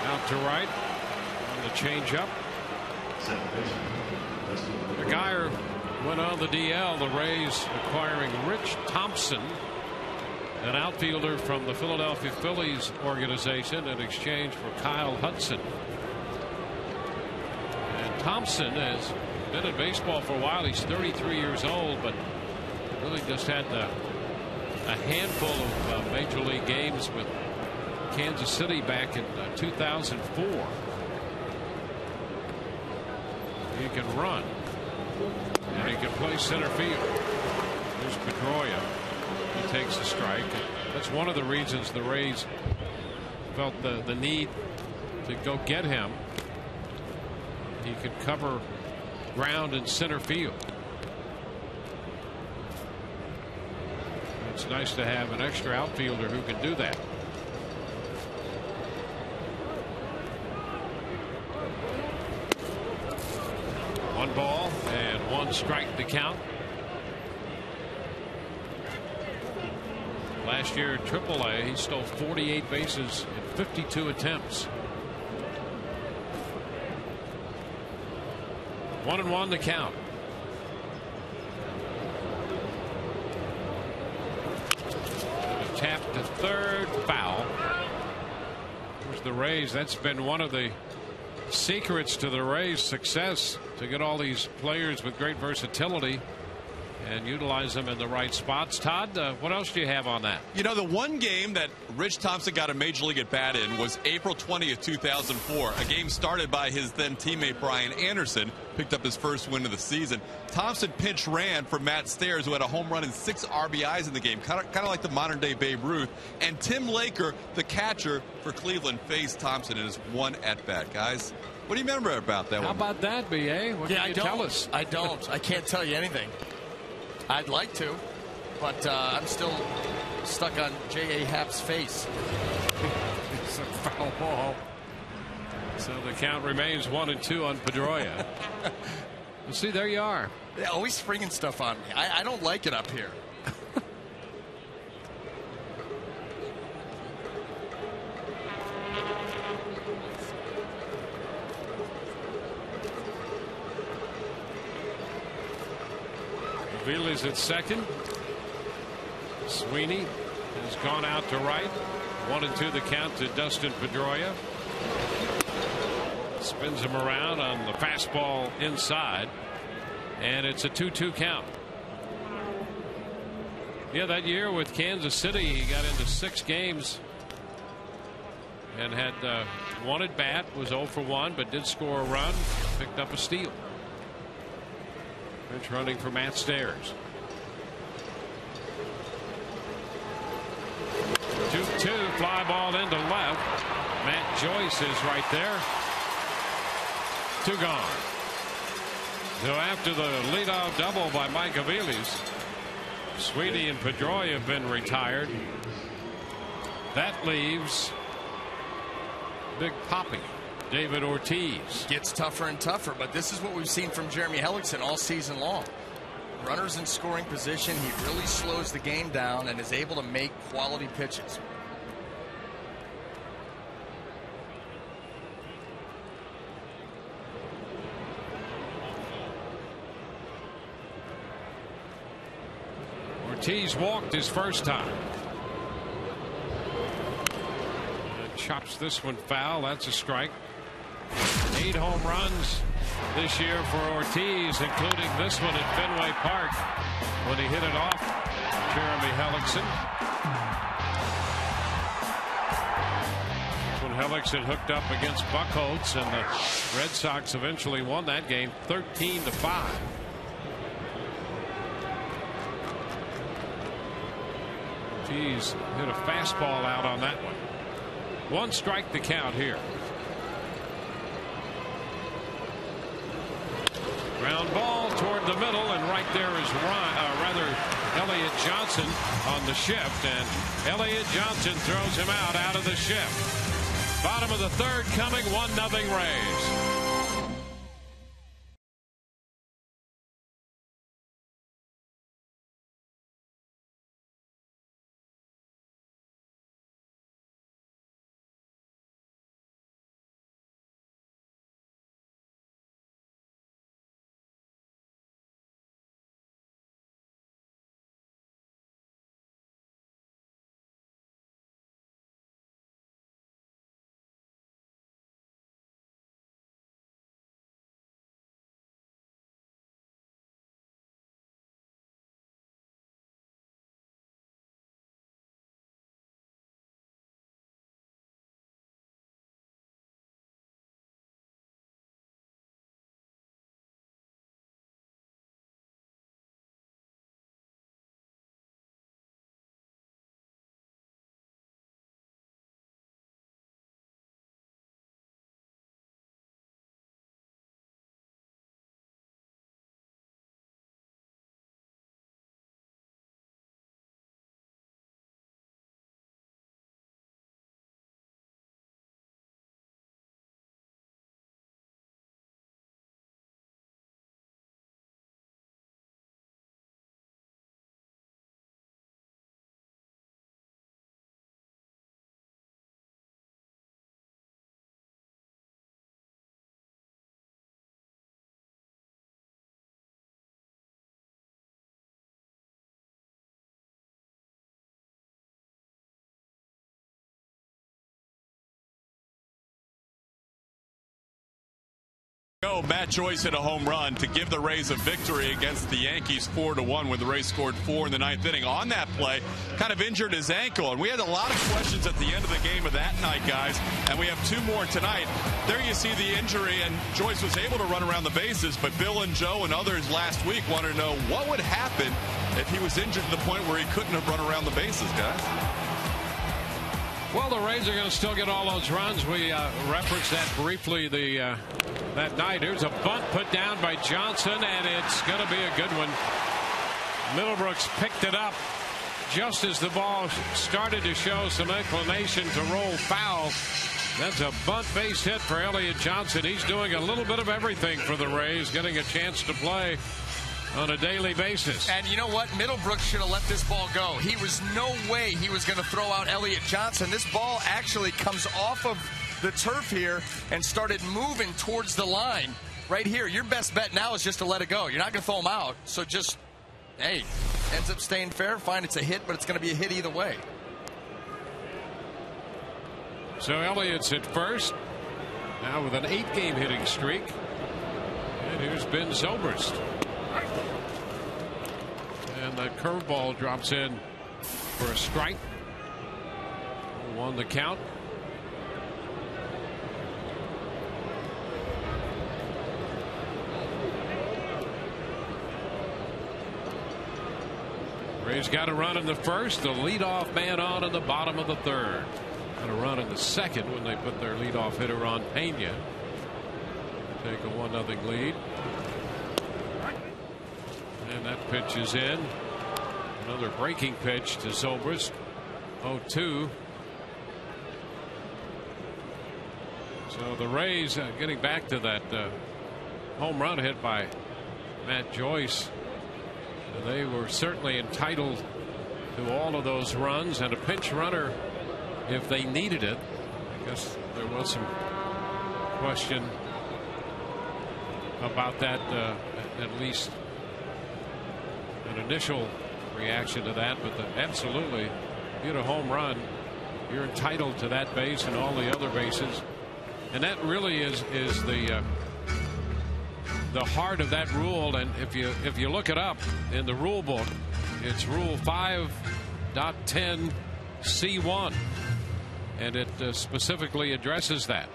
out to right on the changeup. The Geyer went on the DL. The Rays acquiring Rich Thompson, an outfielder from the Philadelphia Phillies organization, in exchange for Kyle Hudson. And Thompson has been in baseball for a while. He's 33 years old, but really just had a handful of major league games with Kansas City back in 2004. He can run, and he can play center field. There's Pedroia. He takes a strike. That's one of the reasons the Rays felt the need to go get him. He could cover ground in center field. It's nice to have an extra outfielder who can do that. One ball and 1 strike to count. Last year at AAA, he stole 48 bases in 52 attempts. 1-1 to count. Tap to third, foul. There's the Rays. That's been one of the secrets to the Rays' success, to get all these players with great versatility and utilize them in the right spots. Todd, what else do you have on that? You know, the one game that Rich Thompson got a major league at bat in was April 20th, 2004. A game started by his then teammate Brian Anderson. Picked up his first win of the season. Thompson pinch ran for Matt Stairs, who had a home run and 6 RBIs in the game, kind of like the modern day Babe Ruth. And Tim Laker, the catcher for Cleveland, faced Thompson in his one at bat. Guys, what do you remember about that one? How about that, BA? What can you tell us? I don't. I can't tell you anything. I'd like to, but I'm still stuck on J.A. Happ's face. It's a foul ball. So the count remains 1-2 on Pedroia. Well, see, there you are. They're always springing stuff on me. I don't like it up here. Ville's at second. Sweeney has gone out to right. 1-2 the count to Dustin Pedroia. Spins him around on the fastball inside, and it's a 2-2 count. Yeah, that year with Kansas City, he got into 6 games and had 1 at bat, was 0 for 1, but did score a run, picked up a steal. Pitch running for Matt Stairs. 2-2, fly ball into left. Matt Joyce is right there. 2 gone. So after the leadoff double by Mike Aviles, Sweeney and Pedroia have been retired. That leaves Big Poppy, David Ortiz. Gets tougher and tougher, but this is what we've seen from Jeremy Hellickson all season long. Runners in scoring position, he really slows the game down and is able to make quality pitches. Ortiz walked his first time. And chops this one foul. That's a strike. 8 home runs this year for Ortiz, including this one at Fenway Park when he hit it off Jeremy Hellickson. When Hellickson hooked up against Buchholz, and the Red Sox eventually won that game 13-5. He's hit a fastball out on that one. 1 strike the count here. Ground ball toward the middle, and right there is Elliott Johnson on the shift, and Elliott Johnson throws him out of the shift. Bottom of the 3rd coming, 1-0 Rays. Matt Joyce hit a home run to give the Rays a victory against the Yankees 4-1 when the Rays scored 4 in the 9th inning. On that play, kind of injured his ankle, and we had a lot of questions at the end of the game of that night, guys, and we have 2 more tonight. There you see the injury, and Joyce was able to run around the bases, but Bill and Joe and others last week wanted to know what would happen if he was injured to the point where he couldn't have run around the bases, guys. Well, the Rays are going to still get all those runs. We referenced that briefly that night. Here's a bunt put down by Johnson, and it's going to be a good one. Middlebrooks picked it up just as the ball started to show some inclination to roll foul. That's a bunt base hit for Elliott Johnson. He's doing a little bit of everything for the Rays, getting a chance to play on a daily basis. And you know what? Middlebrooks should have let this ball go. He was no way he was going to throw out Elliott Johnson. This ball actually comes off of the turf here and started moving towards the line right here. Your best bet now is just to let it go. You're not going to throw him out. So just, hey, ends up staying fair. Fine, it's a hit, but it's going to be a hit either way. So Elliott's at first, now with an 8-game hitting streak. And here's Ben Zobrist. And the curveball drops in for a strike. 1 the count. Rays got a run in the first. The leadoff man on in the bottom of the 3rd. Got a run in the 2nd when they put their leadoff hitter on Pena. Take a 1-0 lead. And that pitch is in. Another breaking pitch to Zobrist. 0-2. So the Rays getting back to that home run hit by Matt Joyce. They were certainly entitled to all of those runs and a pinch runner if they needed it. I guess there was some question about that, at least an initial reaction to that, but absolutely, you get a home run, you're entitled to that base and all the other bases, and that really is the heart of that rule. And if you look it up in the rule book, it's Rule 5.10 C1, and it specifically addresses that.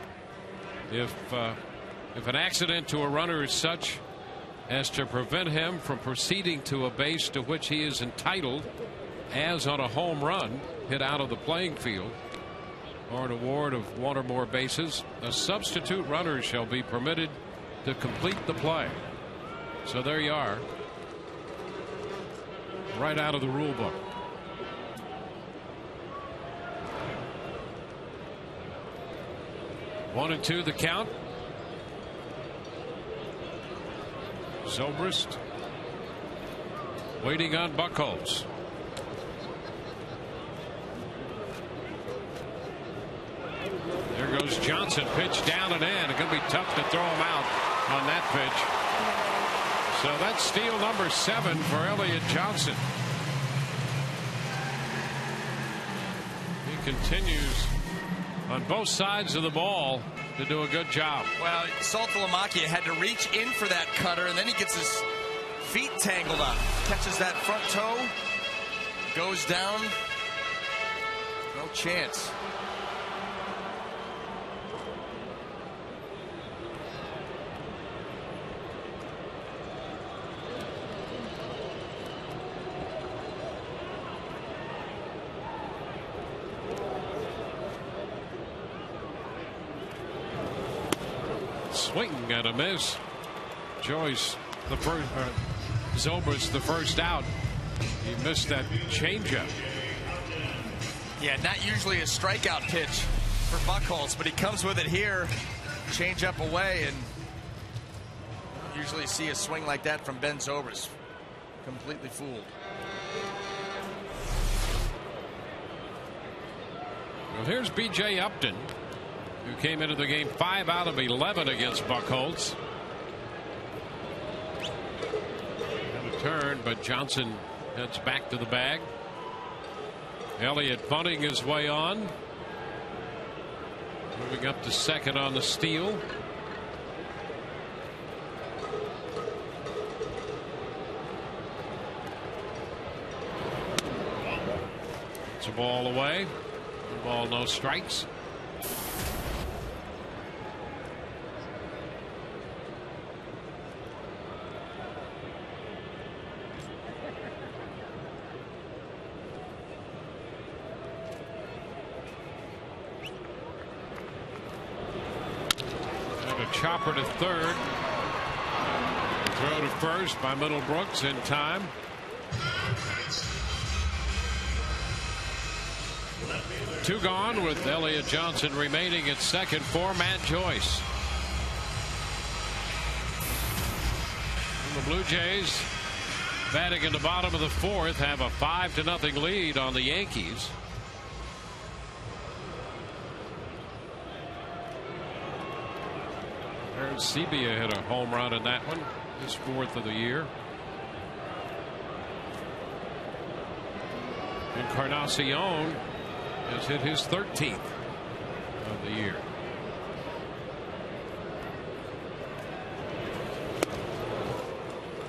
If an accident to a runner is such as to prevent him from proceeding to a base to which he is entitled, as on a home run hit out of the playing field or an award of 1 or more bases, a substitute runner shall be permitted to complete the play. So there you are, right out of the rule book. One and two the count. Zobrist waiting on Buchholz. There goes Johnson, pitch down and in. It's going to be tough to throw him out on that pitch. So that's steal number 7 for Elliott Johnson. He continues on both sides of the ball to do a good job. Well, Saltalamacchia had to reach in for that cutter, and then he gets his feet tangled up. Catches that front toe, goes down. No chance. Swing and a miss. Joyce the first, Zobrist the first out. He missed that changeup. Yeah, not usually a strikeout pitch for Buchholz, but he comes with it here. Changeup away, and you usually see a swing like that from Ben Zobrist. Completely fooled. Well, here's B.J. Upton, who came into the game 5 out of 11 against Buchholz. And a turn, but Johnson heads back to the bag. Elliott bunting his way on. Moving up to second on the steal. It's a ball away. No ball, no strikes. Chopper to third. Throw to first by Middlebrooks in time. Two gone with Elliott Johnson remaining at second for Matt Joyce. And the Blue Jays, batting in the bottom of the fourth, have a 5-0 lead on the Yankees. Sebia hit a home run in that one, his 4th of the year. Encarnacion has hit his 13th of the year.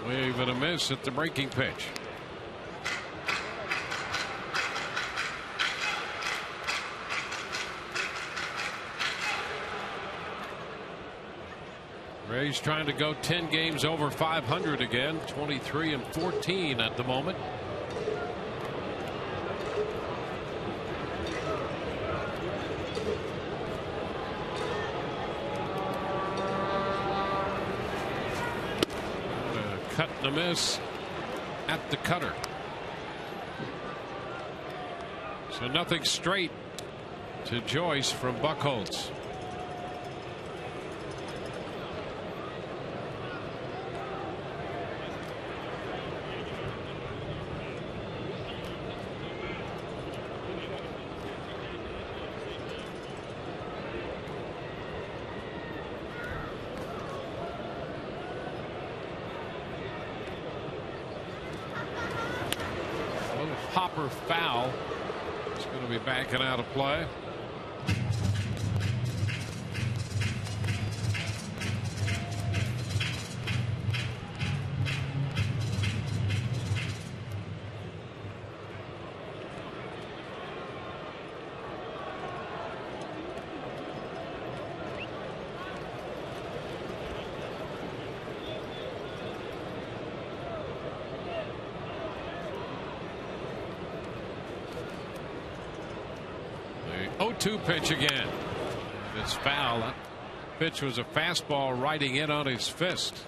Wave and a miss at the breaking pitch. Rays trying to go 10 games over 500 again, 23-14 at the moment. Cut and a miss at the cutter. So nothing straight to Joyce from Buchholz. Hopper foul. It's going to be backing out of play. 0-2 pitch again. It's foul. That pitch was a fastball riding in on his fist.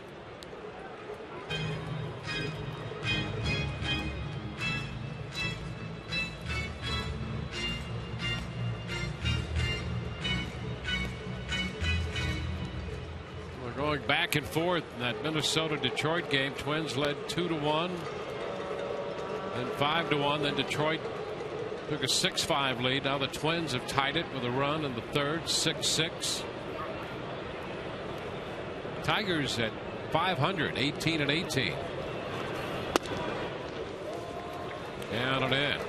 We're going back and forth in that Minnesota-Detroit game. Twins led 2-1, then 5-1. Then Detroit took a 6-5 lead. Now the Twins have tied it with a run in the third, 6-6. Tigers at 500, 18-18. Down and in. 1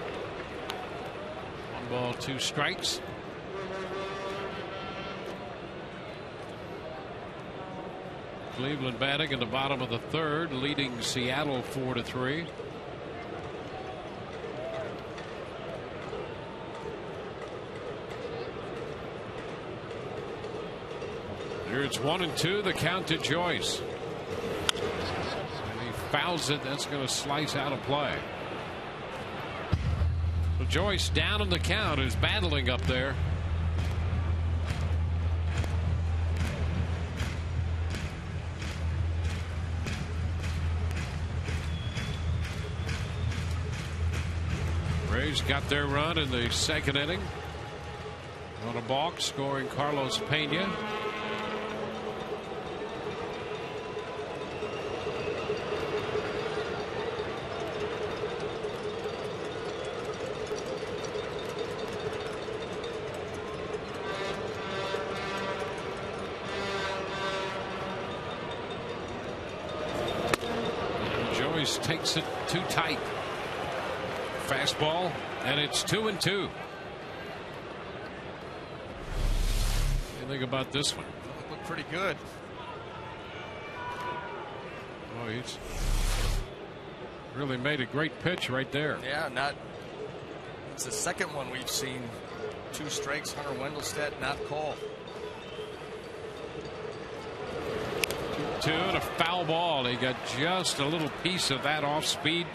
ball, 2 strikes. Cleveland batting in the bottom of the third, leading Seattle 4-3. Here it's 1-2, the count to Joyce. And he fouls it. That's going to slice out of play. So Joyce down in the count is battling up there. Rays got their run in the second inning. On a balk, scoring Carlos Pena. Joyce takes it too tight. Fastball, and it's 2-2. What do you think about this one? Looked pretty good. Oh, he's really made a great pitch right there. Yeah, it's the second one we've seen. 2 strikes, Hunter Wendelstedt not called. 2 and a foul ball. He got just a little piece of that off-speed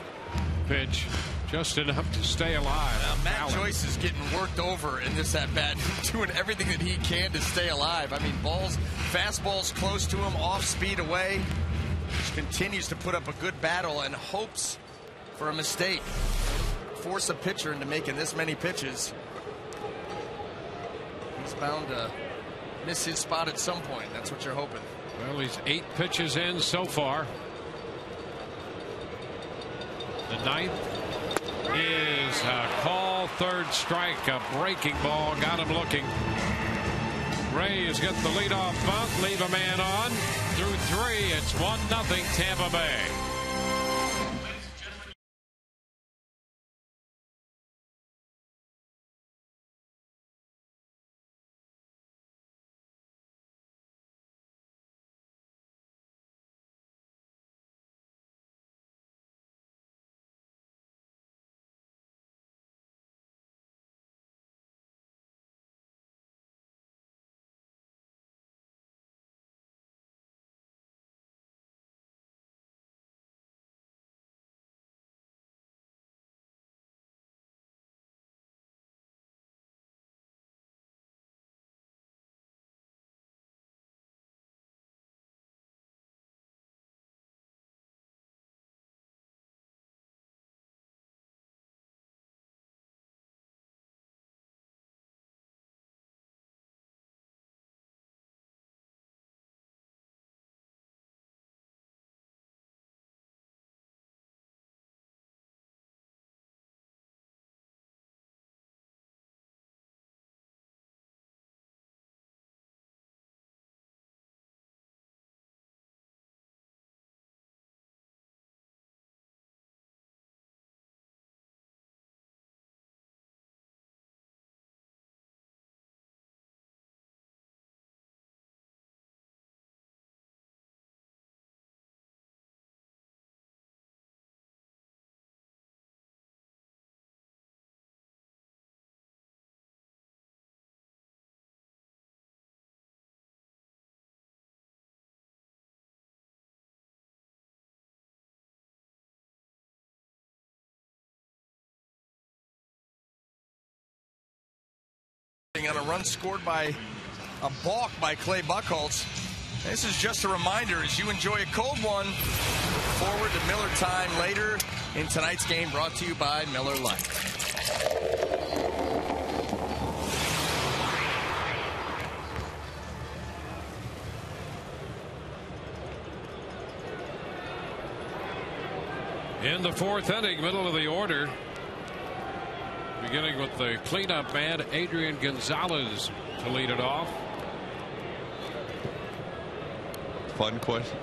pitch. Just enough to stay alive. Matt Joyce is getting worked over in this at bat, doing everything that he can to stay alive. I mean, fastballs close to him, off speed away. Just continues to put up a good battle and hopes for a mistake. Force a pitcher into making this many pitches. He's bound to miss his spot at some point. That's what you're hoping. Well, he's 8 pitches in so far. The ninth is a call, third strike, a breaking ball, got him looking. Rays get the leadoff bunt, leave a man on. Through 3, it's 1-0 Tampa Bay. inning on a run scored by a balk by Clay Buchholz. This is just a reminder as you enjoy a cold one. Look forward to Miller time later in tonight's game, brought to you by Miller Lite. In the fourth inning, middle of the order, beginning with the cleanup man, Adrian Gonzalez, to lead it off. Fun question.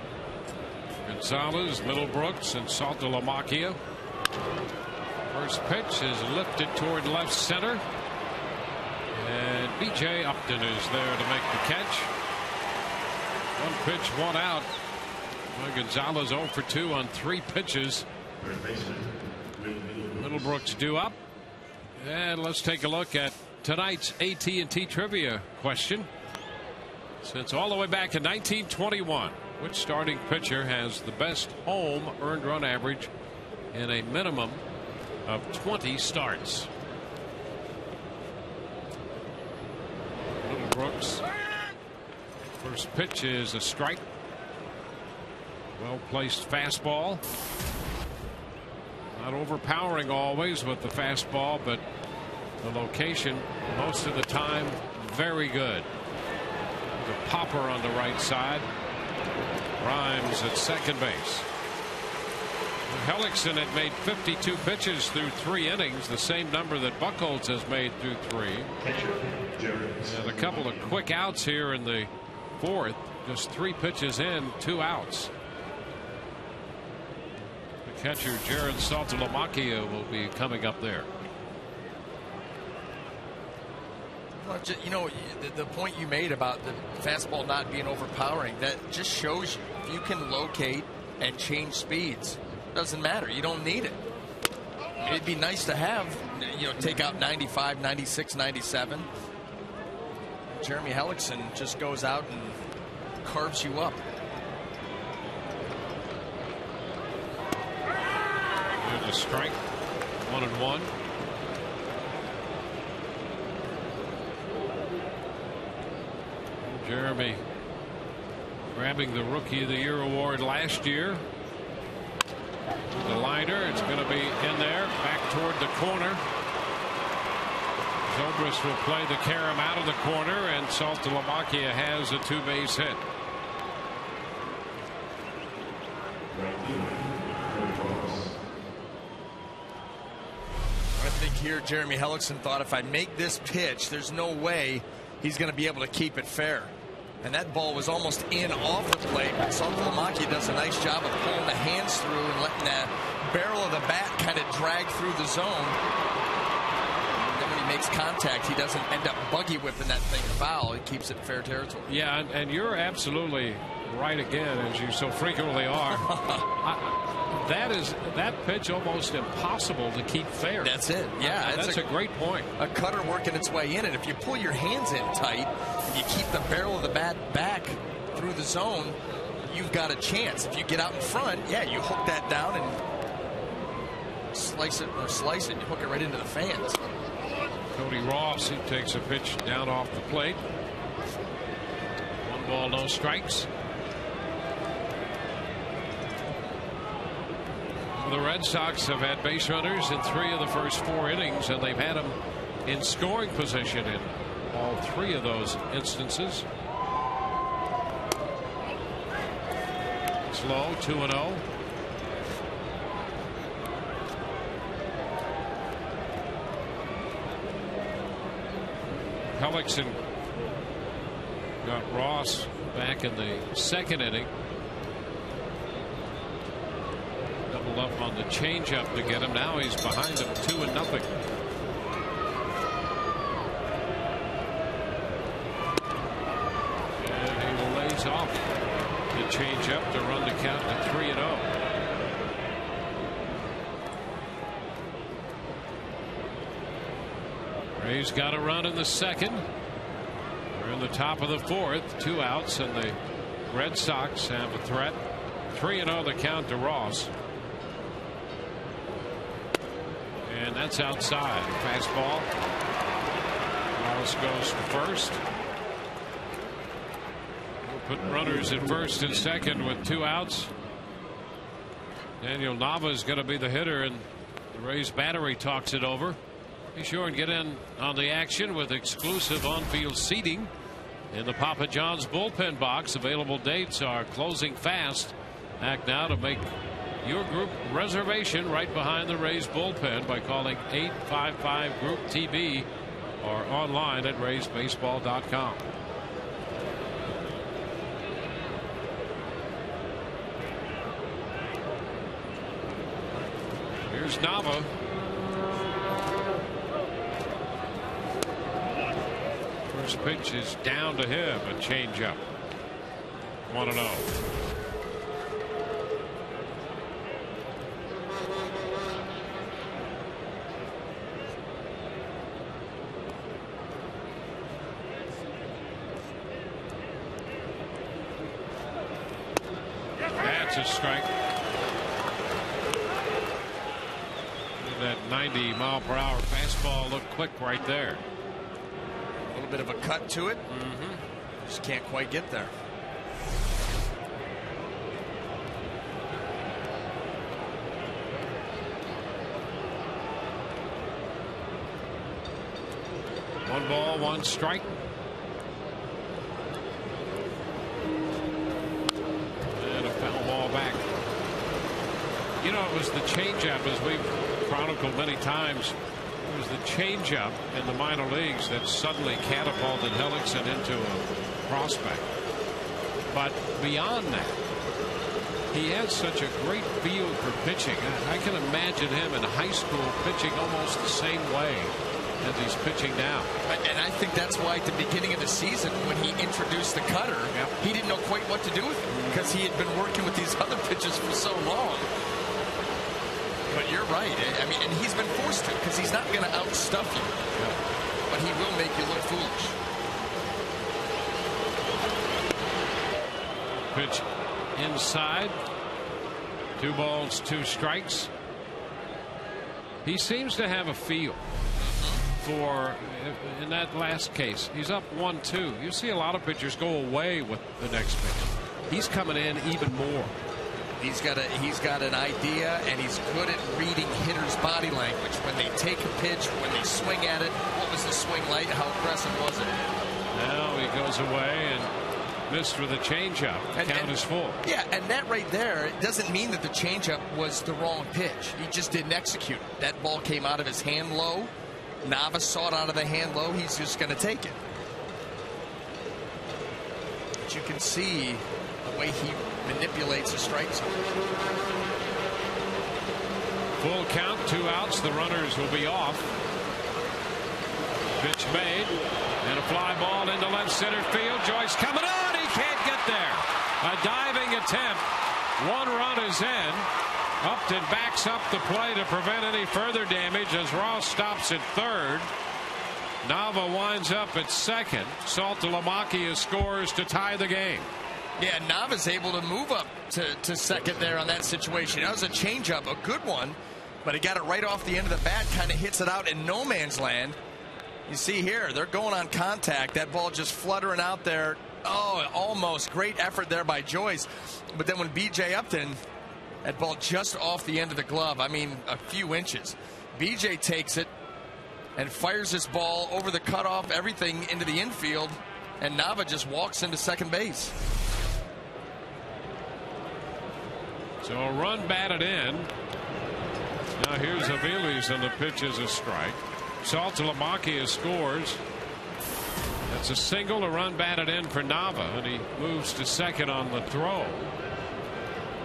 Gonzalez, Middlebrooks, and Saltalamacchia. First pitch is lifted toward left center. And B.J. Upton is there to make the catch. One pitch, one out. Well, Gonzalez 0 for 2 on 3 pitches. Middlebrooks due up. And let's take a look at tonight's AT&T trivia question. Since all the way back in 1921, which starting pitcher has the best home earned run average in a minimum of 20 starts? Middlebrooks. First pitch is a strike. Well placed fastball. Not overpowering always with the fastball, but the location most of the time very good. The popper on the right side. Rhymes at second base. Hellickson had made 52 pitches through 3 innings, the same number that Buchholz has made through 3. And a couple of quick outs here in the fourth. Just 3 pitches in, 2 outs. The catcher, Jared Saltalamacchia, will be coming up there. You know, the point you made about the fastball not being overpowering, that just shows you if you can locate and change speeds, doesn't matter. You don't need it. It'd be nice to have, you know, take out 95, 96, 97. Jeremy Hellickson just goes out and carves you up. There's a strike. 1-1. Jeremy grabbing the Rookie of the Year award last year. The liner, it's going to be in there, back toward the corner. Zobrist will play the carom out of the corner, and Saltalamacchia has a 2-base hit. I think here Jeremy Hellickson thought, if I make this pitch, there's no way he's going to be able to keep it fair. And that ball was almost in off the plate, but Saltalamacchia does a nice job of pulling the hands through and letting that barrel of the bat kind of drag through the zone. And then when he makes contact, he doesn't end up buggy whipping that thing foul. He keeps it in fair territory. Yeah, and you're absolutely right again, as you so frequently are. That pitch almost impossible to keep fair. That's it. Yeah, that's a great point. A cutter working its way in, and if you pull your hands in tight and you keep the barrel of the bat back through the zone, you've got a chance. If you get out in front, yeah, you hook that down and slice it, and you hook it right into the fans. Cody Ross, he takes a pitch down off the plate. 1 ball, no strikes. The Red Sox have had base runners in 3 of the first 4 innings, and they've had them in scoring position in all 3 of those instances. Slow, 2-0. Hellickson got Ross back in the 2nd inning. Doubled up on the changeup to get him. Now he's behind him 2-0. And he lays off the changeup to run the count to 3-0. Ray's got a run in the 2nd. We're in the top of the 4th. 2 outs, and the Red Sox have a threat. 3-0 the count to Ross. And that's outside. Fastball. Ross goes to first. We'll put runners at first and second with 2 outs. Daniel Nava is going to be the hitter, and the Rays battery talks it over. Be sure and get in on the action with exclusive on-field seating in the Papa John's bullpen box. Available dates are closing fast. Act now to make your group reservation right behind the Rays bullpen by calling 855-GROUP-TB or online at raysbaseball.com. Here's Nava. First pitch is down to him, a changeup. 1-0. That's a strike. That 90-mile-per-hour fastball looked quick right there. A little bit of a cut to it. Just can't quite get there. One ball, one strike. And a foul ball back. You know, it was the changeup, as we've chronicled many times. It was the changeup in the minor leagues that suddenly catapulted Hellickson into a prospect. But beyond that, he has such a great feel for pitching. I can imagine him in high school pitching almost the same way as he's pitching now. And I think that's why at the beginning of the season, when he introduced the cutter, he didn't know quite what to do with it because he had been working with these other pitches for so long. But you're right. I mean, and he's been forced to because he's not going to outstuff you. But he will make you look foolish. Pitch inside. 2 balls, 2 strikes. He seems to have a feel for, in that last case, he's up 1-2. You see a lot of pitchers go away with the next pitch. He's coming in even more. He's got an idea, and he's good at reading hitters' body language. When they take a pitch, when they swing at it, what was the swing like? How aggressive was it? Now he goes away and missed with a changeup. Count is full. Yeah, and that right there doesn't mean that the changeup was the wrong pitch. He just didn't execute it. That ball came out of his hand low. Nava saw it out of the hand low. He's just going to take it. But you can see the way he manipulates a strike zone. Full count, 2 outs. The runners will be off. Pitch made, and a fly ball into left center field. Joyce coming on. He can't get there. A diving attempt. 1 run is in. Upton backs up the play to prevent any further damage as Ross stops at third. Nava winds up at second. Saltalamacchia scores to tie the game. Yeah, Nava's able to move up to second there on that situation. That was a changeup, a good one, but he got it right off the end of the bat, kind of hits it out in no man's land. You see here, they're going on contact. That ball just fluttering out there. Oh, almost. Great effort there by Joyce. But then when B.J. Upton, that ball just off the end of the glove, I mean, a few inches. B.J. takes it and fires this ball over the cutoff, everything into the infield, and Nava just walks into second base. So a run batted in. Now here's Aviles, and the pitch is a strike. Saltalamacchia scores. That's a single, a run batted in for Nava, and he moves to second on the throw.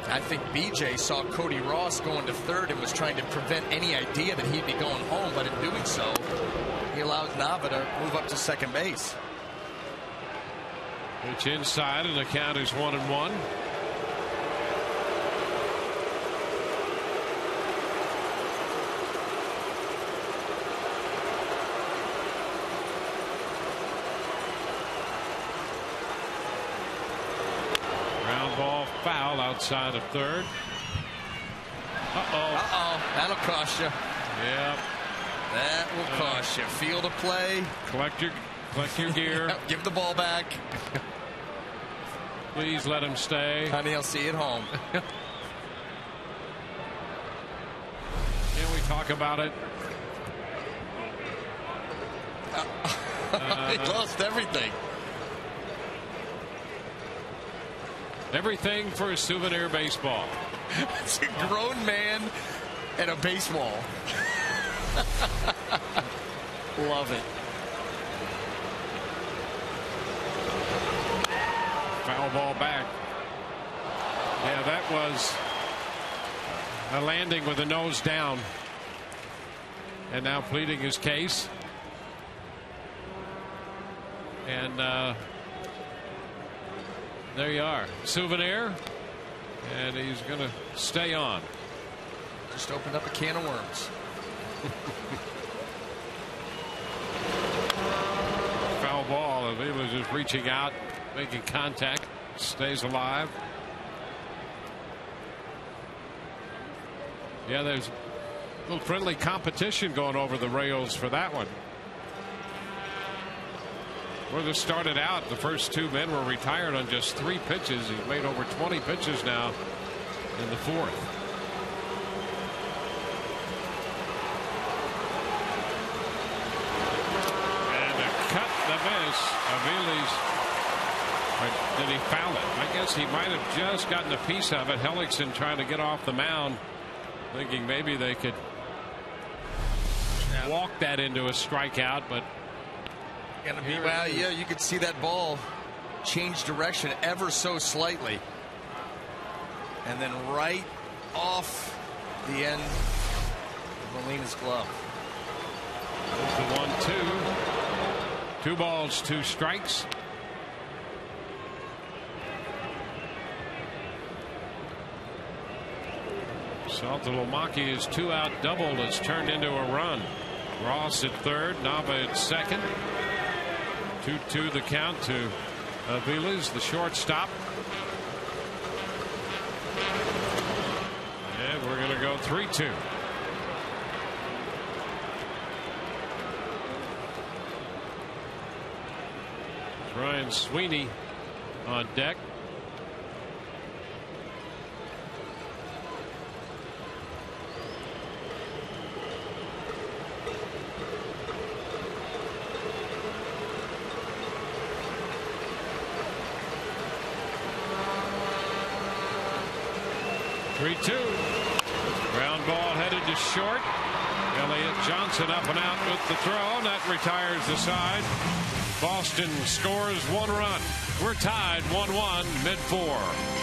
I think BJ saw Cody Ross going to third and was trying to prevent any idea that he'd be going home, but in doing so, he allows Nava to move up to second base. Pitch inside, and the count is 1-1. Ball foul outside of third. That'll cost you. Yeah, that will cost you. Field of play. Collect your Click your gear. Give the ball back. Please let him stay. Honey, I'll see you at home. Can we talk about it? He lost everything. Everything for a souvenir baseball. It's a grown man and a baseball. Love it. Foul ball back. Yeah, that was a landing with the nose down. And now pleading his case. And there you are. Souvenir. And he's going to stay on. Just opened up a can of worms. Foul ball. Avila's just reaching out, making contact. Stays alive. Yeah, there's a little friendly competition going over the rails for that one. Where this started out, the first two men were retired on just 3 pitches. He's made over 20 pitches now in the fourth. And a cut, the miss. Aviles, did he foul it? I guess he might have just gotten a piece of it. Hellickson trying to get off the mound, thinking maybe they could walk that into a strikeout, but well, yeah, you could see that ball change direction ever so slightly. And then right off the end of Molina's glove. The 1-2. 2 balls, 2 strikes. Saltalamacchia is 2-out double that's turned into a run. Ross at third, Nava at second. 2-2 the count to Aviles, the shortstop. And we're going to go 3-2. Ryan Sweeney on deck. Ground ball headed to short. Elliott Johnson up and out with the throw, and that retires the side. Boston scores 1 run. We're tied 1-1 mid-4.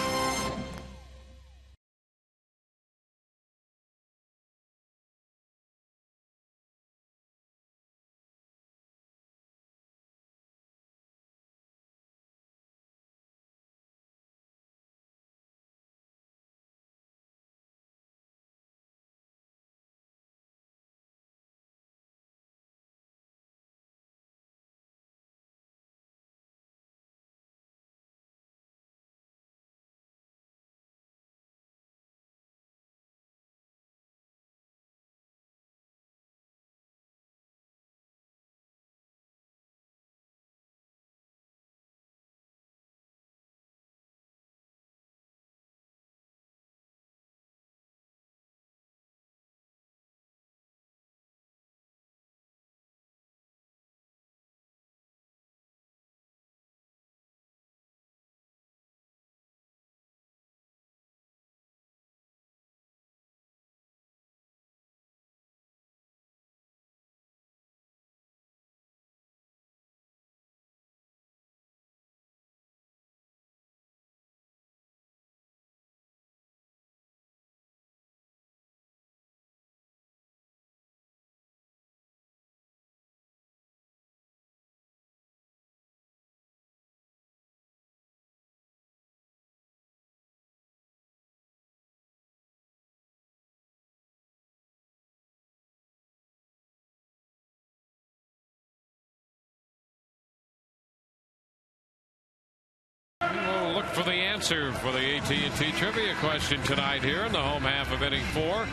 We'll look for the answer for the AT&T trivia question tonight here in the home half of inning 4.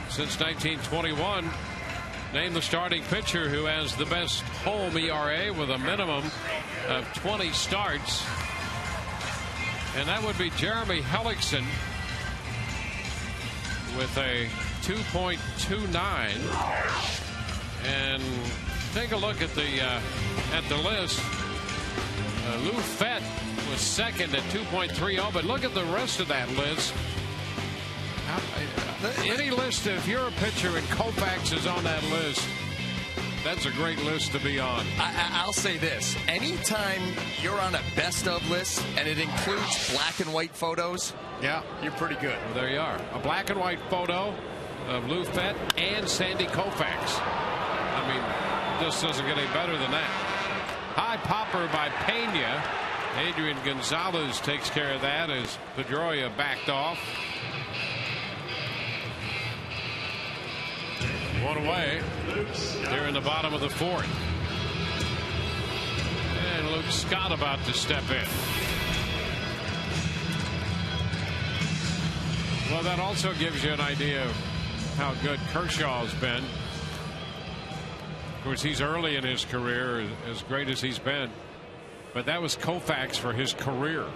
Since 1921, name the starting pitcher who has the best home ERA with a minimum of 20 starts. And that would be Jeremy Hellickson with a 2.29. And take a look at the list. Lou Fett was second at 2.30, but look at the rest of that list. Any list, if you're a pitcher and Koufax is on that list, that's a great list to be on. I'll say this. Anytime you're on a best of list and it includes black and white photos, yeah, you're pretty good. Well, there you are. A black and white photo of Lou Fett and Sandy Koufax. I mean, this doesn't get any better than that. High popper by Pena. Adrian Gonzalez takes care of that as Pedroia backed off. One away here in the bottom of the fourth. And Luke Scott about to step in. Well, that also gives you an idea of how good Kershaw's been. Of course, he's early in his career, as great as he's been. But that was Koufax for his career.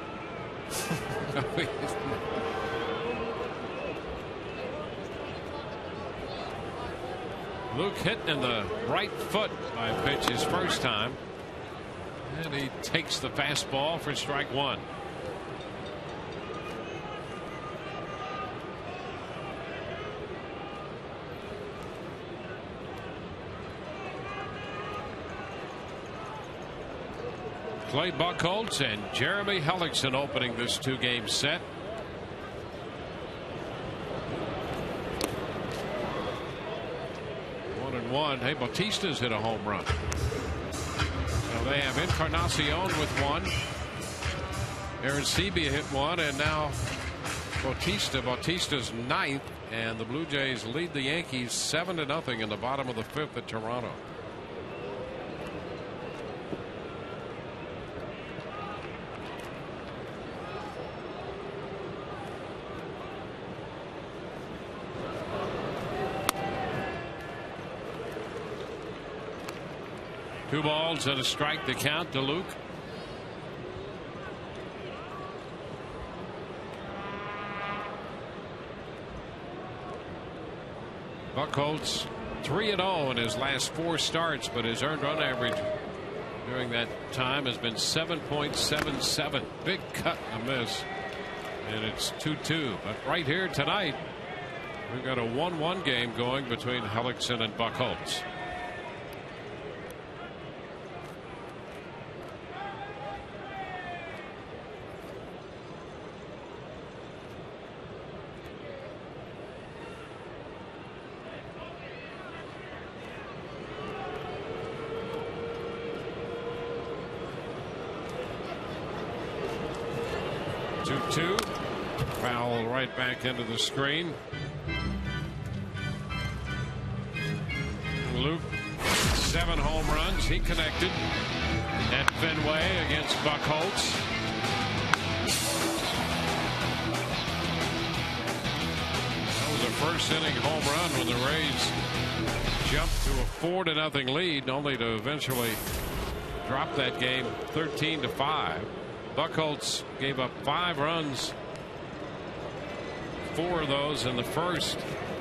Luke hit in the right foot by a pitch his first time. And he takes the fastball for strike one. Clay Buchholz and Jeremy Hellickson opening this two-game set. One. Hey, Bautista's hit a home run. So they have Encarnacion with one. Aaron Sebia hit one, and now Bautista's ninth, and the Blue Jays lead the Yankees 7-0 in the bottom of the fifth at Toronto. Two balls and a strike to count to Luke. Buchholz 3-0 in his last four starts, but his earned run average during that time has been 7.77. Big cut and a miss, and it's 2-2. But right here tonight, we've got a 1-1 game going between Hellickson and Buchholz. Foul right back into the screen. Luke, 7 home runs. He connected at Fenway against Buchholz. That was a first inning home run when the Rays jumped to a 4-0 lead, only to eventually drop that game 13-5. Buchholz gave up 5 runs, 4 of those in the first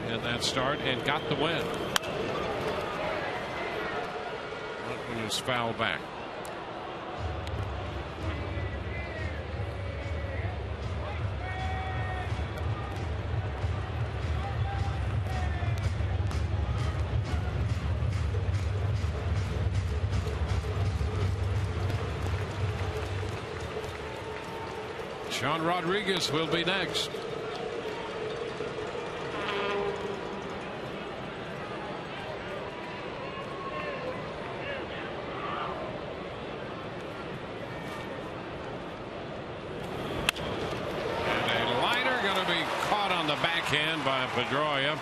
in that start, and got the win. That one was fouled back. Sean Rodriguez will be next. And a liner going to be caught on the backhand by Pedroia.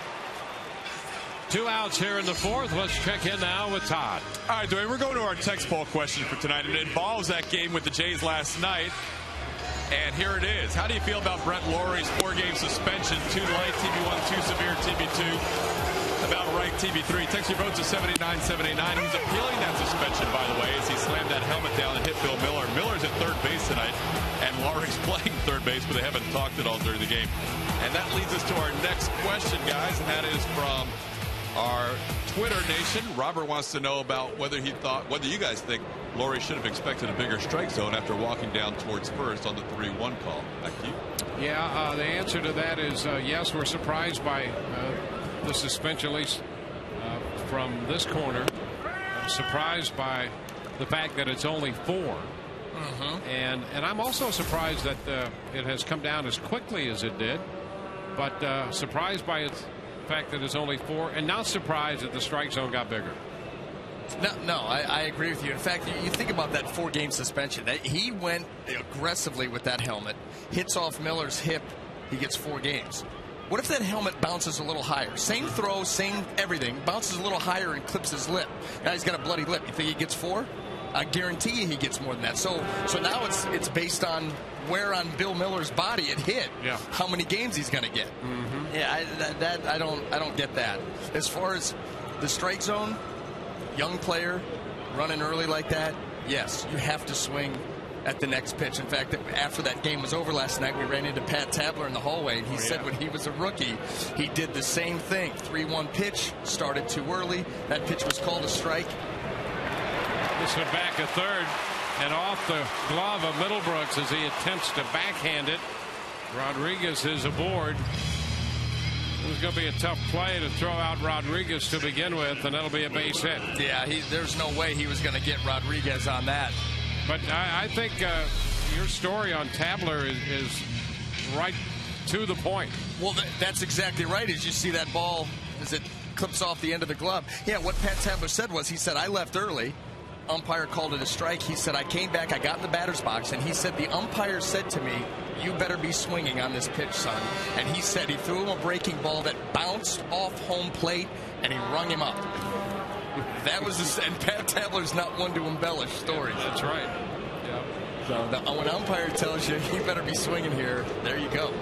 2 outs here in the fourth. Let's check in now with Todd. All right, Dwayne, we're going to our text poll question for tonight. It involves that game with the Jays last night. And here it is. How do you feel about Brent Lawrie's 4-game suspension? 2 light, TB1, 2 severe, TB2. About right, TB3. Text your votes to 78979. He's appealing that suspension, by the way, as he slammed that helmet down and hit Bill Miller. Miller's at third base tonight, and Laurie's playing third base, but they haven't talked at all during the game. And that leads us to our next question, guys, and that is from our Twitter nation. Robert wants to know about whether you guys think Laurie should have expected a bigger strike zone after walking down towards first on the 3-1 call. Back to you. Yeah, the answer to that is yes, we're surprised by the suspension, at least from this corner. I'm surprised by the fact that it's only 4. And I'm also surprised that it has come down as quickly as it did, but surprised by its fact that it's only 4, and not surprised that the strike zone got bigger. No, I agree with you. In fact, you think about that 4-game suspension. He went aggressively with that helmet, hits off Miller's hip, he gets 4 games. What if that helmet bounces a little higher? Same throw, same everything, bounces a little higher and clips his lip. Now he's got a bloody lip. You think he gets 4? I guarantee you he gets more than that. So now it's based on where on Bill Miller's body it hit. Yeah. How many games he's going to get. Yeah, I don't get that. As far as the strike zone, young player running early like that, yes, you have to swing at the next pitch. In fact, after that game was over last night, we ran into Pat Tabler in the hallway, and he said when he was a rookie, he did the same thing. 3-1 pitch, started too early. That pitch was called a strike. This one back at third, and off the glove of Middlebrooks as he attempts to backhand it. Rodriguez is aboard. It was going to be a tough play to throw out Rodriguez to begin with, and that'll be a base hit. Yeah, there's no way he was going to get Rodriguez on that. But I think your story on Tabler is right to the point. Well, that's exactly right. As you see that ball as it clips off the end of the glove. Yeah, what Pat Tabler said was, he said, I left early. Umpire called it a strike. He said, I came back, I got in the batter's box, and he said, the umpire said to me, you better be swinging on this pitch, son. And he said he threw him a breaking ball that bounced off home plate, and he rung him up. That was and Pat Tabler's not one to embellish stories. That's right. Yeah. So when an umpire tells you better be swinging here, there you go.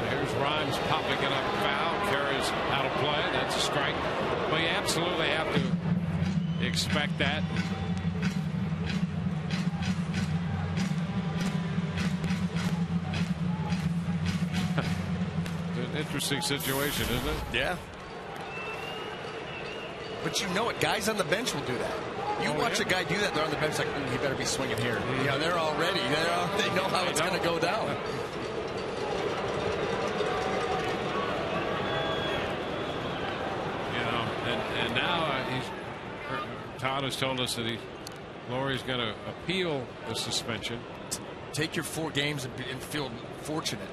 Here's Rhymes popping it up foul, carries out of play. That's a strike. Well, you absolutely have to expect that. It's an interesting situation, isn't it? Yeah. But you know it. Guys on the bench will do that. You watch a guy do that, they're on the bench like, he better be swinging here. Yeah, they're all ready. They know how it's going to go down. And now Todd has told us that Laurie's going to appeal the suspension. Take your 4 games and feel fortunate.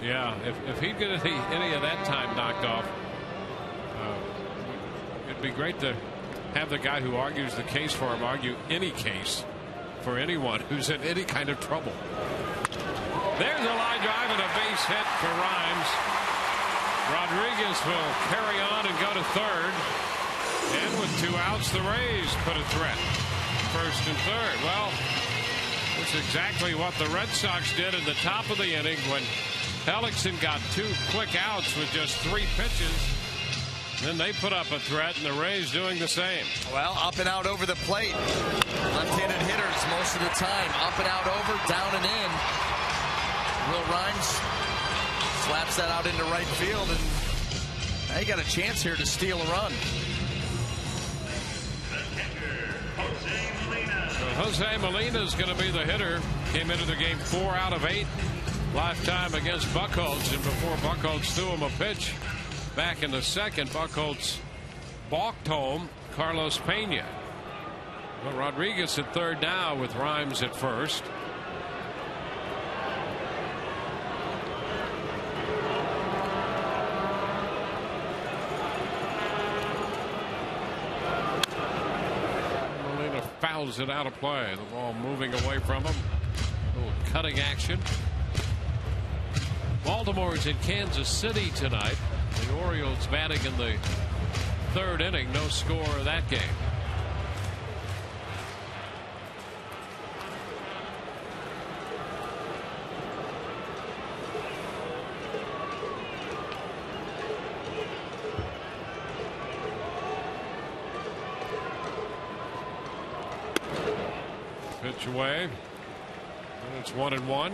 Yeah, if he'd get any of that time knocked off, it'd be great to have the guy who argues the case for him argue any case for anyone who's in any kind of trouble. There's a line drive and a base hit for Rhymes. Rodriguez will carry on and go to third. And with 2 outs, the Rays put a threat. First and third. Well, it's exactly what the Red Sox did in the top of the inning when Hellickson got 2 quick outs with just 3 pitches. Then they put up a threat, and the Rays doing the same. Well, up and out over the plate. Left-handed hitters most of the time. Up and out over, down and in. Will Rhymes slaps that out into right field, and they got a chance here to steal a run. So Jose Molina is going to be the hitter. Came into the game 4 out of 8 lifetime against Buchholz, and before Buchholz threw him a pitch back in the second, Buchholz balked home Carlos Pena. Well, Rodriguez at third now with Rhymes at first. Molina fouls it out of play. The ball moving away from him. A little cutting action. Baltimore's in Kansas City tonight. The Orioles batting in the 3rd inning. No score of that game. Pitch away. And it's 1-1.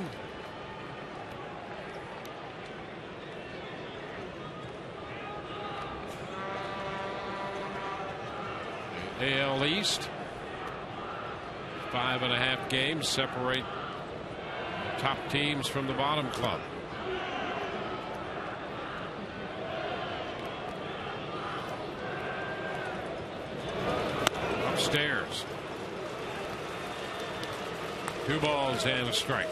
AL East. 5.5 games separate the top teams from the bottom club. Upstairs. 2 balls and a strike.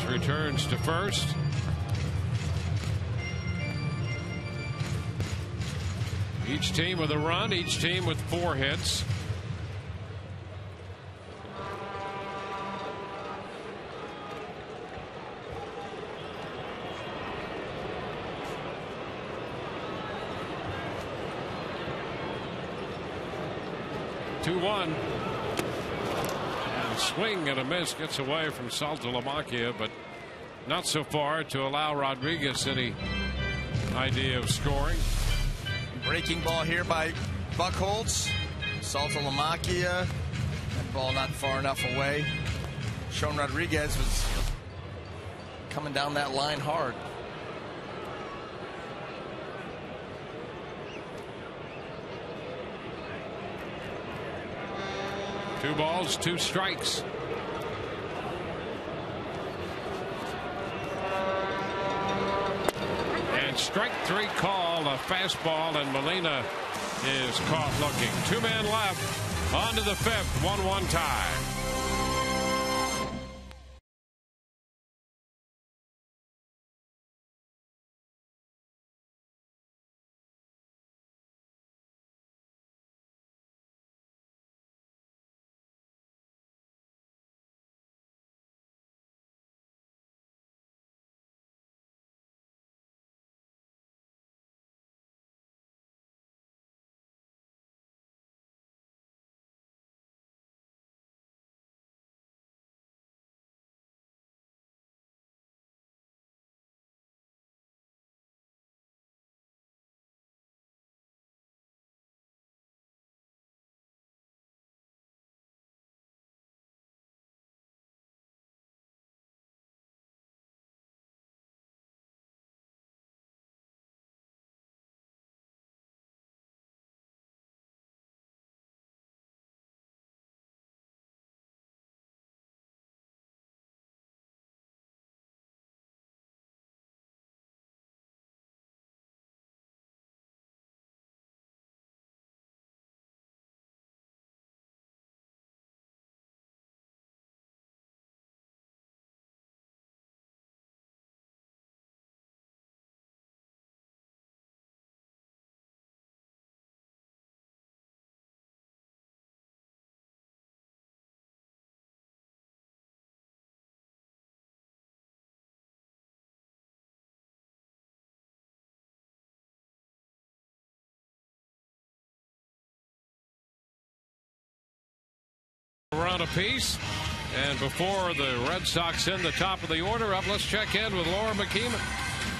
Returns to first. Each team with a run, each team with 4 hits. Two-one. Swing and a miss gets away from Saltalamacchia, but not so far to allow Rodriguez any idea of scoring. Breaking ball here by Buchholz. Saltalamacchia. That ball not far enough away. Sean Rodriguez was coming down that line hard. Two balls, 2 strikes. And strike 3 call, a fastball, and Molina is caught looking. 2 men left. On to the 5th, 1-1 tie. Run apiece, and before the Red Sox end the top of the order up, let's check in with Laura McKeeman.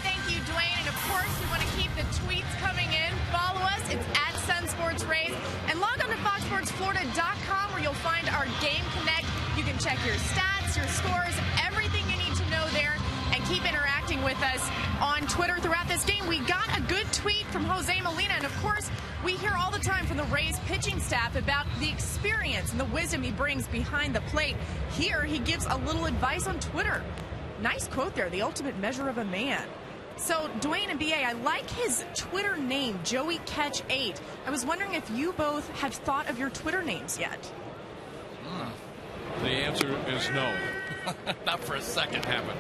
Thank you, Dwayne, and of course we want to keep the tweets coming in. Follow us, it's at Sun Sports Rays, and log on to FoxSportsFlorida.com where you'll find our Game Connect. You can check your stats, your scores, everything you need to know there, and keep interacting with us on Twitter throughout this game. We got a good tweet from Jose Molina, and of course we hear all the time from the Rays pitching staff about the experience and the wisdom he brings behind the plate. Here he gives a little advice on Twitter. Nice quote there, the ultimate measure of a man. So Dwayne and BA, I like his Twitter name, Joey Catch 8. I was wondering if you both have thought of your Twitter names yet. The answer is no. Not for a second. Haven't.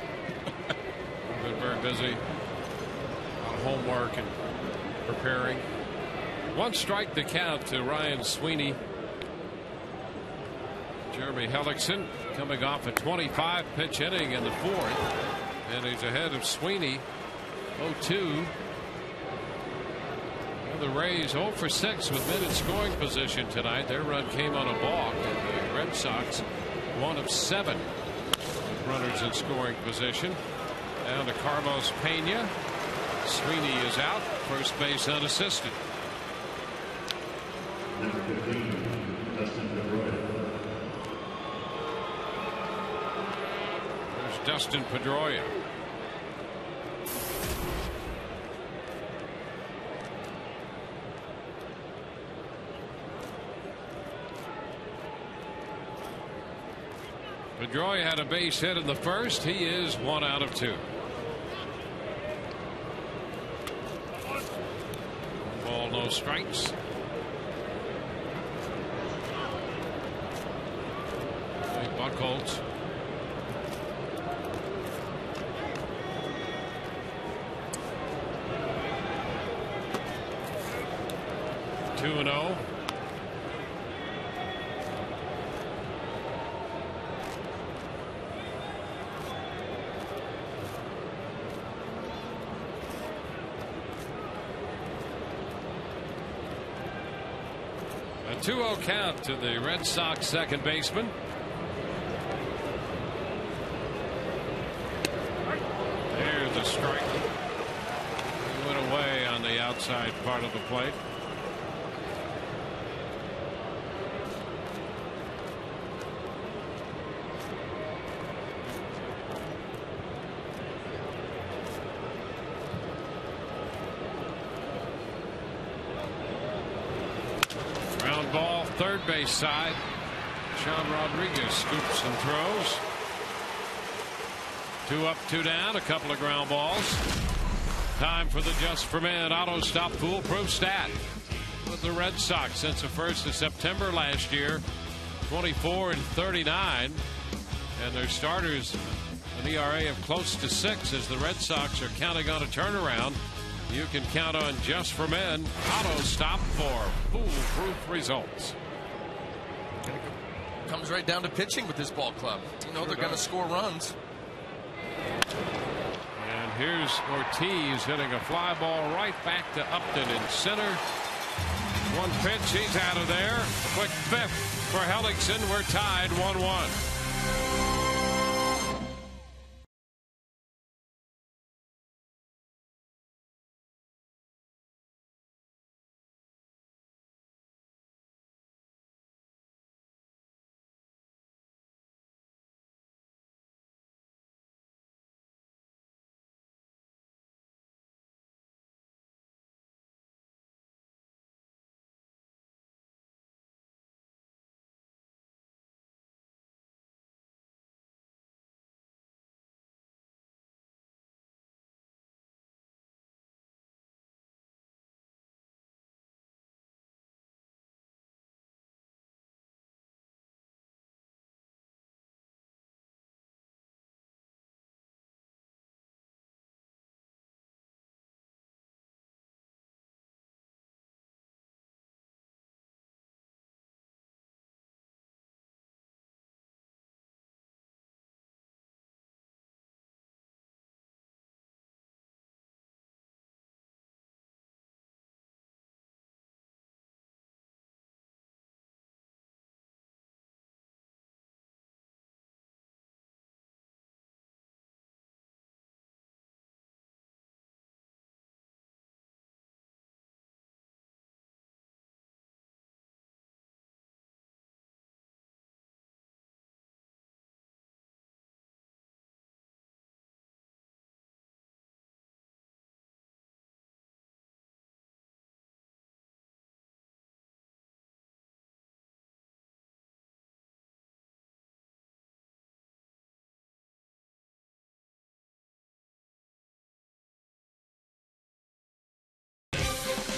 I've been very busy on homework and preparing. 1 strike to count to Ryan Sweeney. Jeremy Hellickson coming off a 25-pitch inning in the 4th, and he's ahead of Sweeney 0-2 The Rays 0 for 6 with men in scoring position tonight. Their run came on a balk, and the Red Sox 1 of 7 with runners in scoring position. Down to Carlos Pena. Sweeney is out, first base unassisted. Number 15, Dustin Pedroia. There's Dustin Pedroia. Pedroia had a base hit in the first. He is 1 out of 2. Ball, no strikes. Buchholz. Two and 0. A 2-0 count to the Red Sox second baseman. There's a strike. He went away on the outside part of the plate. Ball, third base side. Sean Rodriguez scoops and throws. 2 up, 2 down, a couple of ground balls. Time for the Just for Men auto stop foolproof stat with the Red Sox since the 1st of September last year. 24 and 39, and their starters an ERA of close to 6 as the Red Sox are counting on a turnaround. You can count on Just for Men auto stop for foolproof results. Comes right down to pitching with this ball club. You know, they're going to score runs. And here's Ortiz hitting a fly ball right back to Upton in center. One pitch, he's out of there. Quick fifth for Hellickson. We're tied 1-1.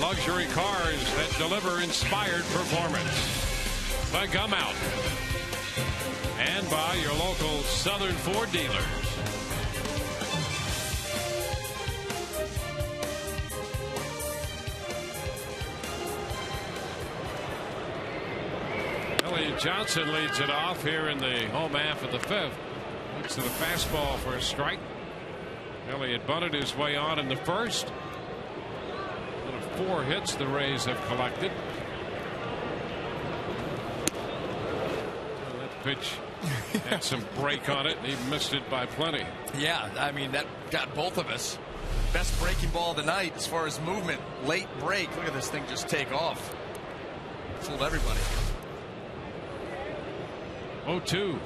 Luxury cars that deliver inspired performance. By Gum Out. And by your local Southern Ford dealers. Elliott Johnson leads it off here in the home half of the 5th. Looks to the fastball for a strike. Elliott bunted his way on in the first. 4 hits the Rays have collected. Well, that pitch had some break on it, and he missed it by plenty. Yeah, I mean, that got both of us. Best breaking ball of the night as far as movement. Late break. Look at this thing just take off. Fooled everybody. 0-2.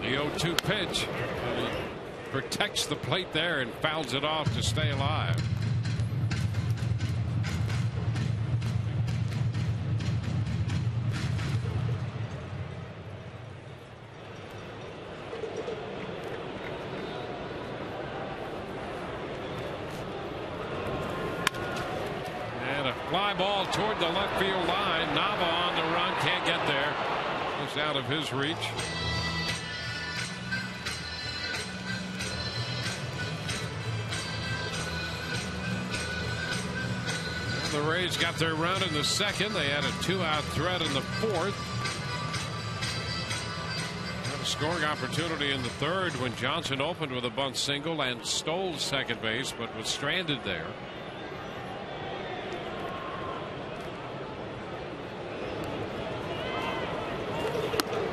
The 0-2 pitch. And he protects the plate there and fouls it off to stay alive. Fly ball toward the left field line. Nava on the run, can't get there. It's out of his reach. The Rays got their run in the second. They had a 2-out threat in the fourth. Had a scoring opportunity in the third when Johnson opened with a bunt single and stole second base, but was stranded there.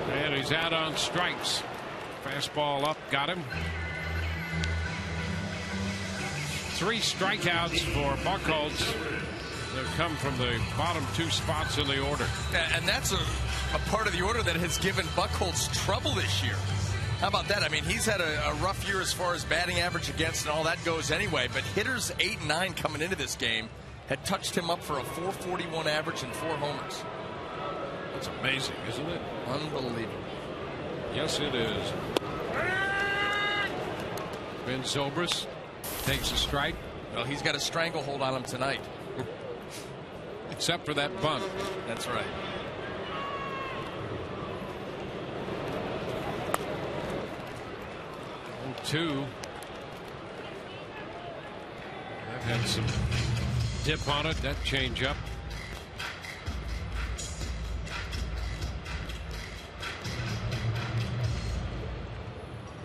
And he's out on strikes. Fastball up, got him. 3 strikeouts for Buchholz. They've come from the bottom 2 spots in the order. And that's a part of the order that has given Buchholz trouble this year. How about that? I mean, he's had a rough year as far as batting average against and all that goes anyway. But hitters 8 and 9 coming into this game had touched him up for a .441 average and 4 homers. That's amazing, isn't it? Unbelievable. Yes, it is. Ben Zobrist takes a strike. Well, he's got a stranglehold on him tonight. Except for that bunt. That's right. Two. That had some dip on it. That change up.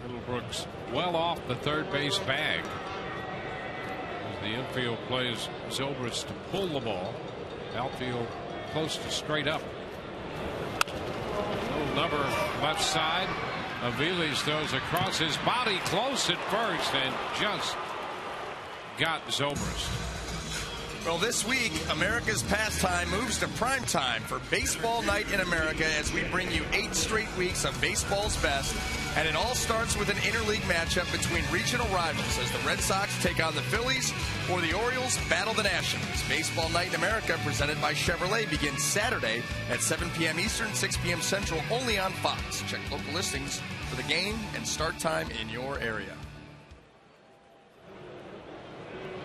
Middlebrooks well off the third base bag. As the infield plays Zobrist to pull the ball. Outfield close to straight up. Little number left side. Aviles throws across his body close at first and just got Zobrist. Well, this week, America's pastime moves to prime time for Baseball Night in America as we bring you 8 straight weeks of baseball's best. And it all starts with an interleague matchup between regional rivals as the Red Sox take on the Phillies or the Orioles battle the Nationals. Baseball Night in America, presented by Chevrolet, begins Saturday at 7 p.m. Eastern, 6 p.m. Central, only on Fox. Check local listings for the game and start time in your area.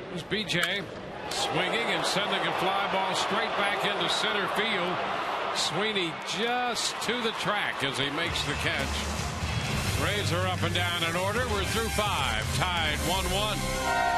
Here's BJ swinging and sending a fly ball straight back into center field. Sweeney just to the track as he makes the catch. Rays are up and down in order. We're through 5, tied 1-1.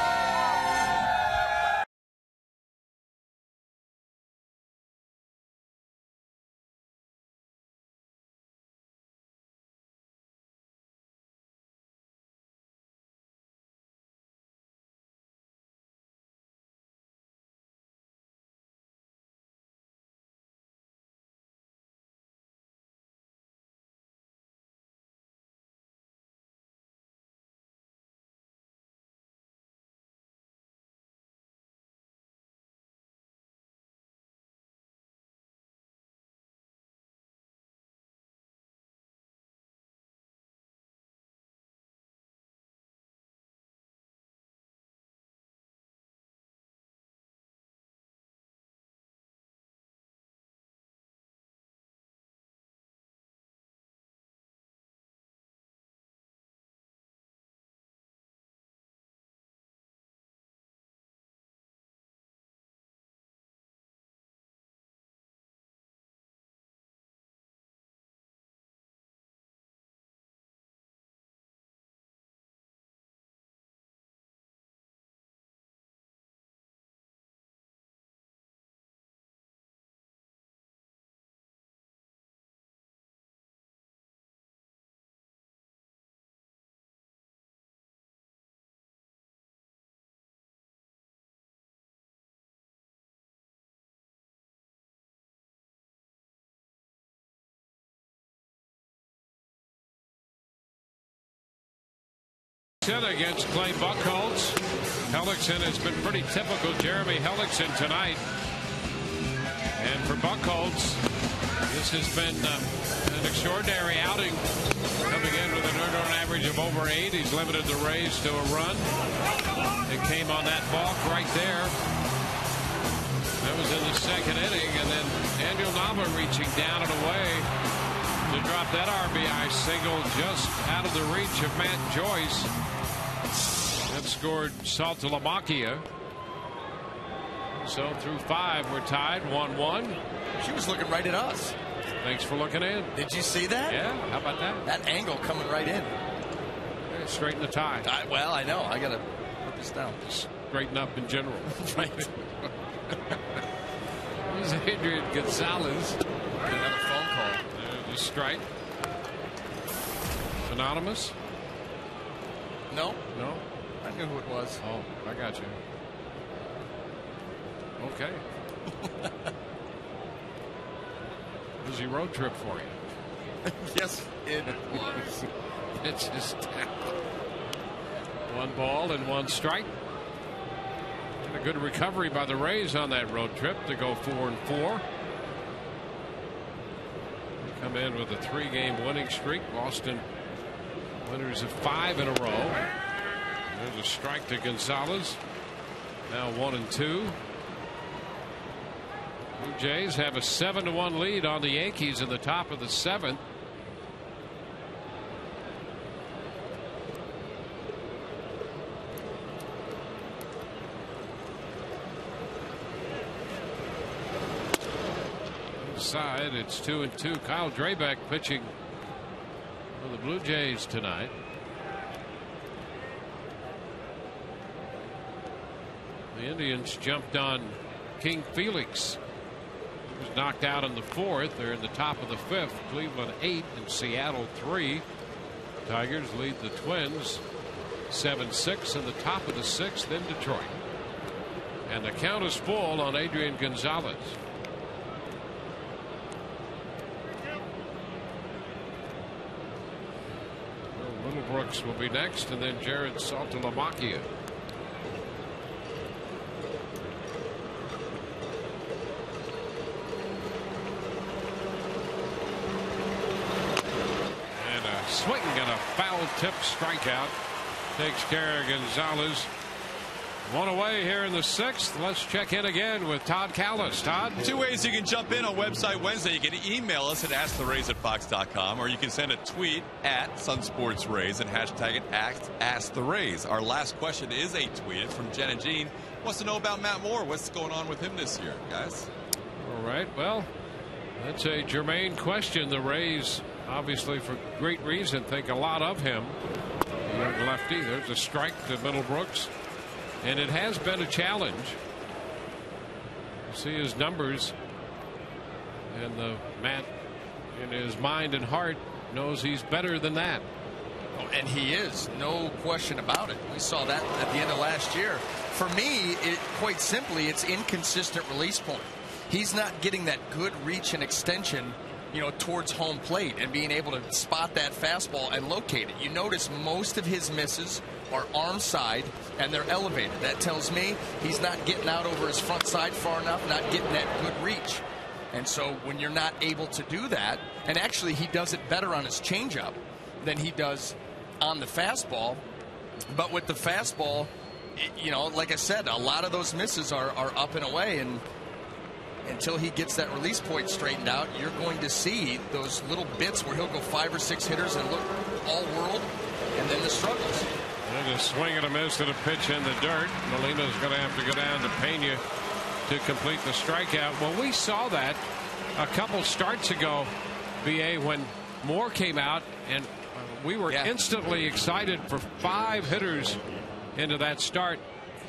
Hellickson against Clay Buchholz. Hellickson has been pretty typical Jeremy Hellickson tonight. And for Buchholz, this has been an extraordinary outing. Coming in with an earned run average of over 8. He's limited the Rays to a run. It came on that balk right there. That was in the second inning. And then Daniel Nava reaching down and away to drop that RBI single just out of the reach of Matt Joyce. That scored Saltalamacchia. So through 5, we're tied 1-1. She was looking right at us. Thanks for looking in. Did you see that? Yeah, how about that? That angle coming right in. Straighten the tie. Well, I know. I got to put this down. Straighten up in general. Right. Here's Adrian Gonzalez. Another phone call. There's a strike. Anonymous? No. No? I knew who it was. Oh, I got you. Okay. Busy road trip for you. Yes, it was. It's just 1 ball and 1 strike. And a good recovery by the Rays on that road trip to go 4-4. They come in with a 3-game winning streak. Boston winners of 5 in a row. There's a strike to Gonzalez. Now 1-2. Blue Jays have a 7-1 lead on the Yankees in the top of the 7th. Inside, it's 2-2. Kyle Drabek pitching for the Blue Jays tonight. The Indians jumped on King Felix. He was knocked out in the 4th. They're in the top of the 5th. Cleveland 8 and Seattle 3. Tigers lead the Twins 7-6 in the top of the 6th in Detroit. And the count is full on Adrian Gonzalez. Brooks will be next, and then Jared Saltalamacchia. And a swing and a foul tip strikeout takes care of Gonzalez. 1 away here in the 6th. Let's check in again with Todd Callis. Todd? 2 ways you can jump in on website Wednesday. You can email us at AskTheRays@Fox.com, or you can send a tweet at SunSportsRays and hashtag it AskTheRays. Our last question is a tweet. It's from Jen and Jean. Wants to know about Matt Moore. What's going on with him this year, guys? All right. Well, that's a germane question. The Rays, obviously for great reason, think a lot of him. Young lefty. There's a strike to Middlebrooks. And it has been a challenge. You see his numbers, and Matt, in his mind and heart, knows he's better than that. Oh, and he is, no question about it. We saw that at the end of last year. For me, quite simply, it's inconsistent release point. He's not getting that good reach and extension, towards home plate and being able to spot that fastball and locate it. You notice most of his misses are arm side and they're elevated. That tells me he's not getting out over his front side far enough, not getting that good reach. And so when you're not able to do that, and actually he does it better on his changeup than he does on the fastball. But with the fastball, like I said, a lot of those misses are up and away, and until he gets that release point straightened out, you're going to see those little bits where he'll go 5 or 6 hitters and look all world, and then the struggles. And a swing and a miss and a pitch in the dirt. Molina's going to have to go down to Pena to complete the strikeout. Well, we saw that a couple starts ago, BA, when Moore came out, and we were instantly excited for 5 hitters into that start.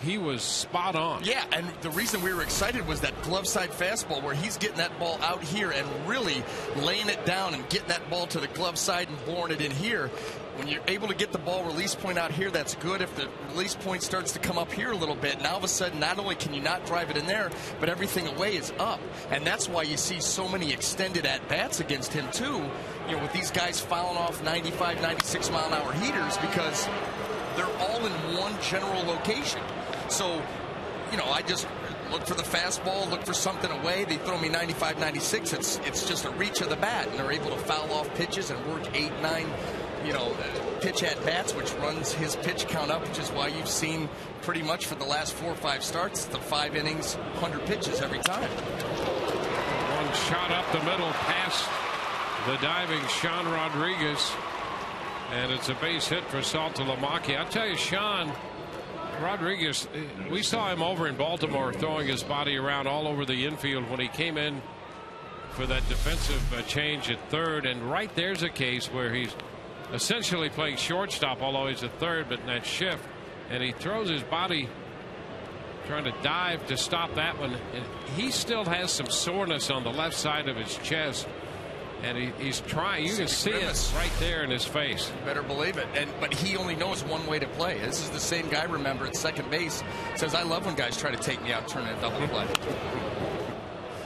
He was spot on. Yeah, and the reason we were excited was that glove side fastball where he's getting that ball out here and really laying it down and getting that ball to the glove side and boring it in here. When you're able to get the ball release point out here, that's good. If the release point starts to come up here a little bit, now all of a sudden not only can you not drive it in there, but everything away is up. And that's why you see so many extended at-bats against him too, with these guys fouling off 95, 96 mile an hour heaters, because they're all in one general location. So, you know, I just look for the fastball, look for something away. They throw me 95, 96. It's just a reach of the bat, and they're able to foul off pitches and work 8, 9, pitch at bats, which runs his pitch count up, which is why you've seen pretty much for the last 4 or 5 starts, the 5 innings, 100 pitches every time. One shot up the middle past the diving Sean Rodriguez, and it's a base hit for Saltalamacchia. I'll tell you, Sean Rodriguez, we saw him over in Baltimore throwing his body around all over the infield when he came in for that defensive change at third, and right there's a case where he's essentially playing shortstop, although he's a third, but in that shift, and he throws his body trying to dive to stop that one, and he still has some soreness on the left side of his chest, and he's trying. You can see it right there in his face. You better believe it. But he only knows one way to play. This is the same guy, remember, at second base, says, I love when guys try to take me out, turn it a double play.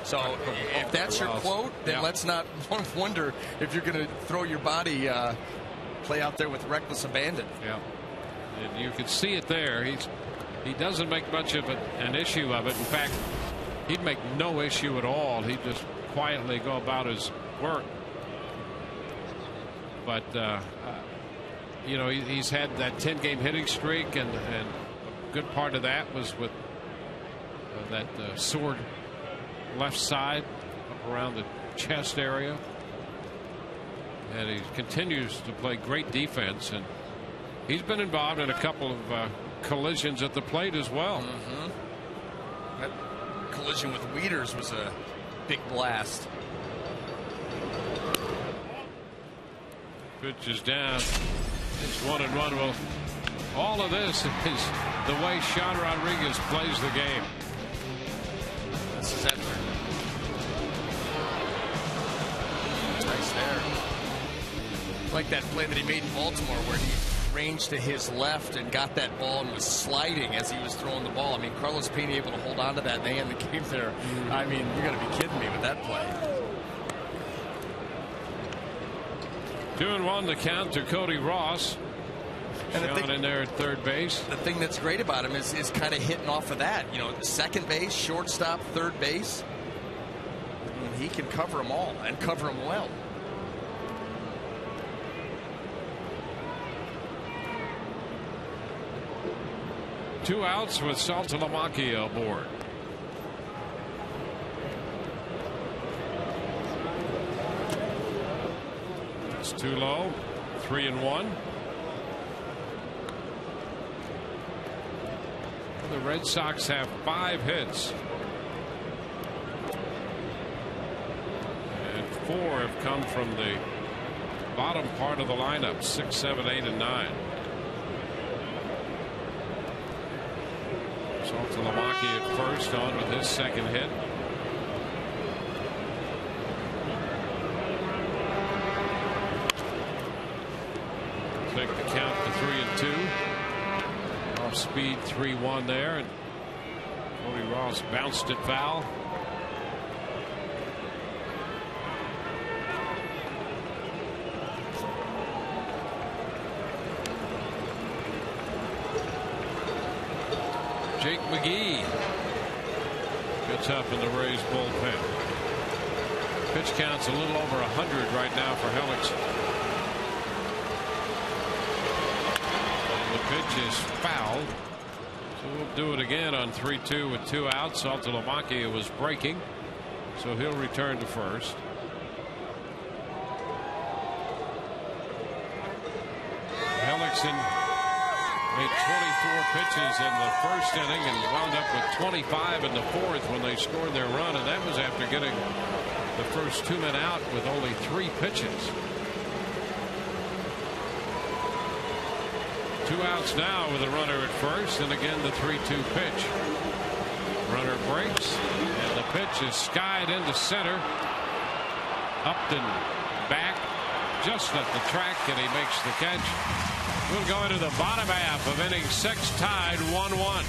So if that's your quote, then let's not wonder if you're going to throw your body, play out there with reckless abandon. Yeah, and you can see it there. He doesn't make much of an issue of it. In fact, he'd make no issue at all. He'd just quietly go about his work. But he's had that 10-game hitting streak, and a good part of that was with that sword left side up around the chest area, and he continues to play great defense, and he's been involved in a couple of collisions at the plate as well. That collision with Wieters was a big blast. Pitch is down. It's 1-1. Well, all of this is the way Sean Rodriguez plays the game. This is it. Nice there. Like that play that he made in Baltimore where he ranged to his left and got that ball and was sliding as he was throwing the ball. I mean, Carlos Pena able to hold on to that and they end the game there. I mean, you got to be kidding me with that play. 2-1 the count to Cody Ross. And Sean in there at third base. The thing that's great about him is kind of hitting off of that. You know, second base, shortstop, third base. I mean, he can cover them all and cover them well. Two outs with Saltalamacchia aboard. It's too low. 3-1. The Red Sox have 5 hits. And 4 have come from the bottom part of the lineup. 6, 7, 8, and 9. Saltalamacchia at first, on with his second hit. Take the count to 3-2. Off speed 3-1 there, and Cody Ross bounced it foul. Jake McGee gets up in the Rays bullpen. Pitch count's a little over 100 right now for Hellickson. The pitch is fouled, so we'll do it again on 3-2 with 2 outs. Saltalamacchia was breaking, so he'll return to first. Hellickson made 24 pitches in the first inning and wound up with 25 in the fourth when they scored their run, and that was after getting the first 2 men out with only 3 pitches. 2 outs now with a runner at first, and again the 3-2 pitch. Runner breaks, and the pitch is skied into center. Upton back just at the track, and he makes the catch. We'll go into the bottom half of inning 6, tied 1-1.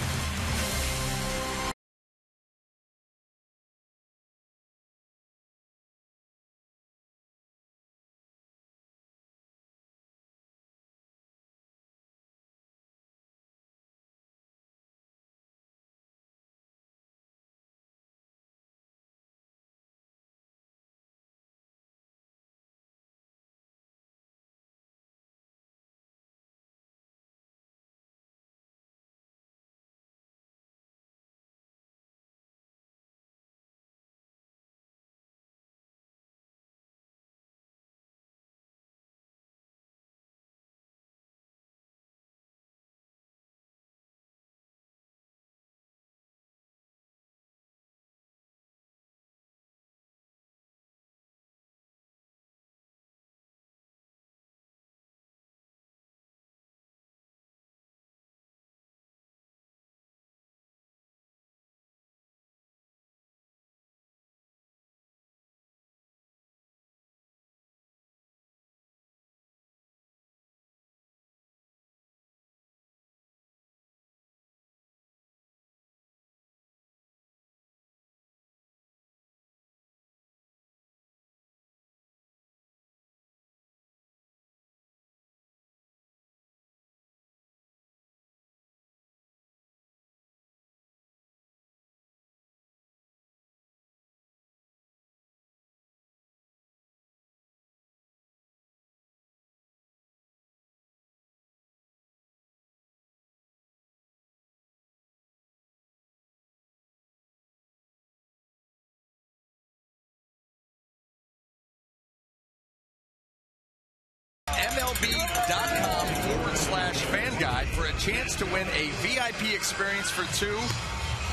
MLB.com/fan guide for a chance to win a VIP experience for 2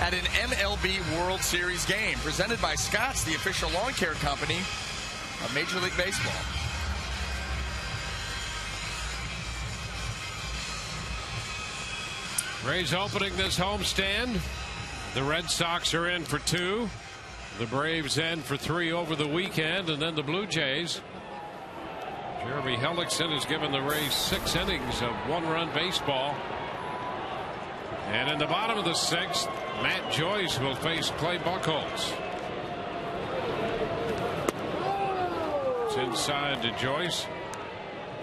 at an MLB World Series game. Presented by Scott's, the official lawn care company of Major League Baseball. Rays opening this homestand. The Red Sox are in for 2. The Braves in for 3 over the weekend, and then the Blue Jays. Jeremy Hellickson has given the Rays 6 innings of 1-run baseball. And in the bottom of the 6th, Matt Joyce will face Clay Buchholz. It's inside to Joyce.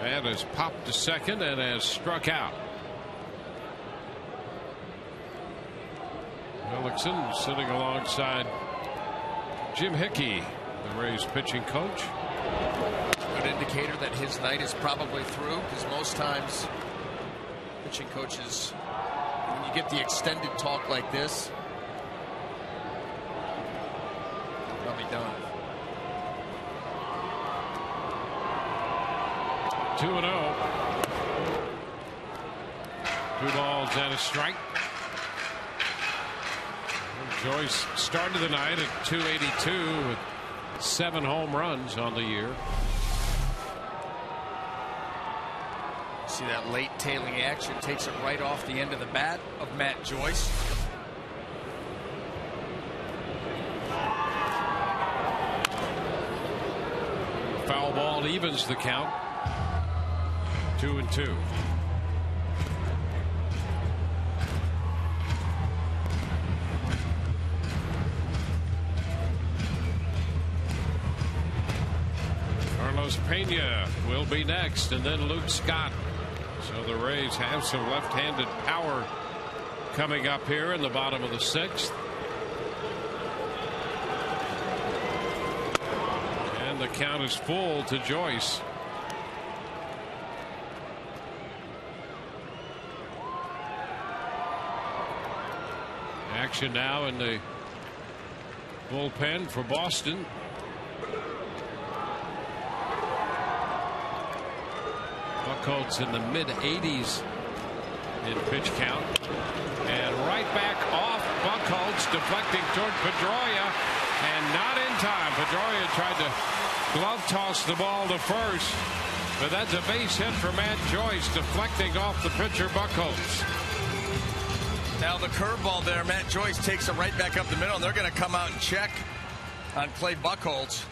Bat has popped to second and has struck out. Hellickson sitting alongside Jim Hickey, the Rays pitching coach. Good indicator that his night is probably through, because most times pitching coaches, when you get the extended talk like this, probably done. 2-0. 2 balls and a strike. Joyce started the night at .282 with 7 home runs on the year. See that late tailing action, takes it right off the end of the bat of Matt Joyce. Foul ball evens the count. 2-2. Carlos Pena will be next, and then Luke Scott. So the Rays have some left-handed power coming up here in the bottom of the 6th. And the count is full to Joyce. Action now in the bullpen for Boston. Buchholz in the mid-80s in pitch count. And right back off Buchholz, deflecting toward Pedroia, and not in time. Pedroia tried to glove toss the ball to first, but that's a base hit for Matt Joyce, deflecting off the pitcher Buchholz. Now the curveball there, Matt Joyce takes it right back up the middle, and they're going to come out and check on Clay Buchholz.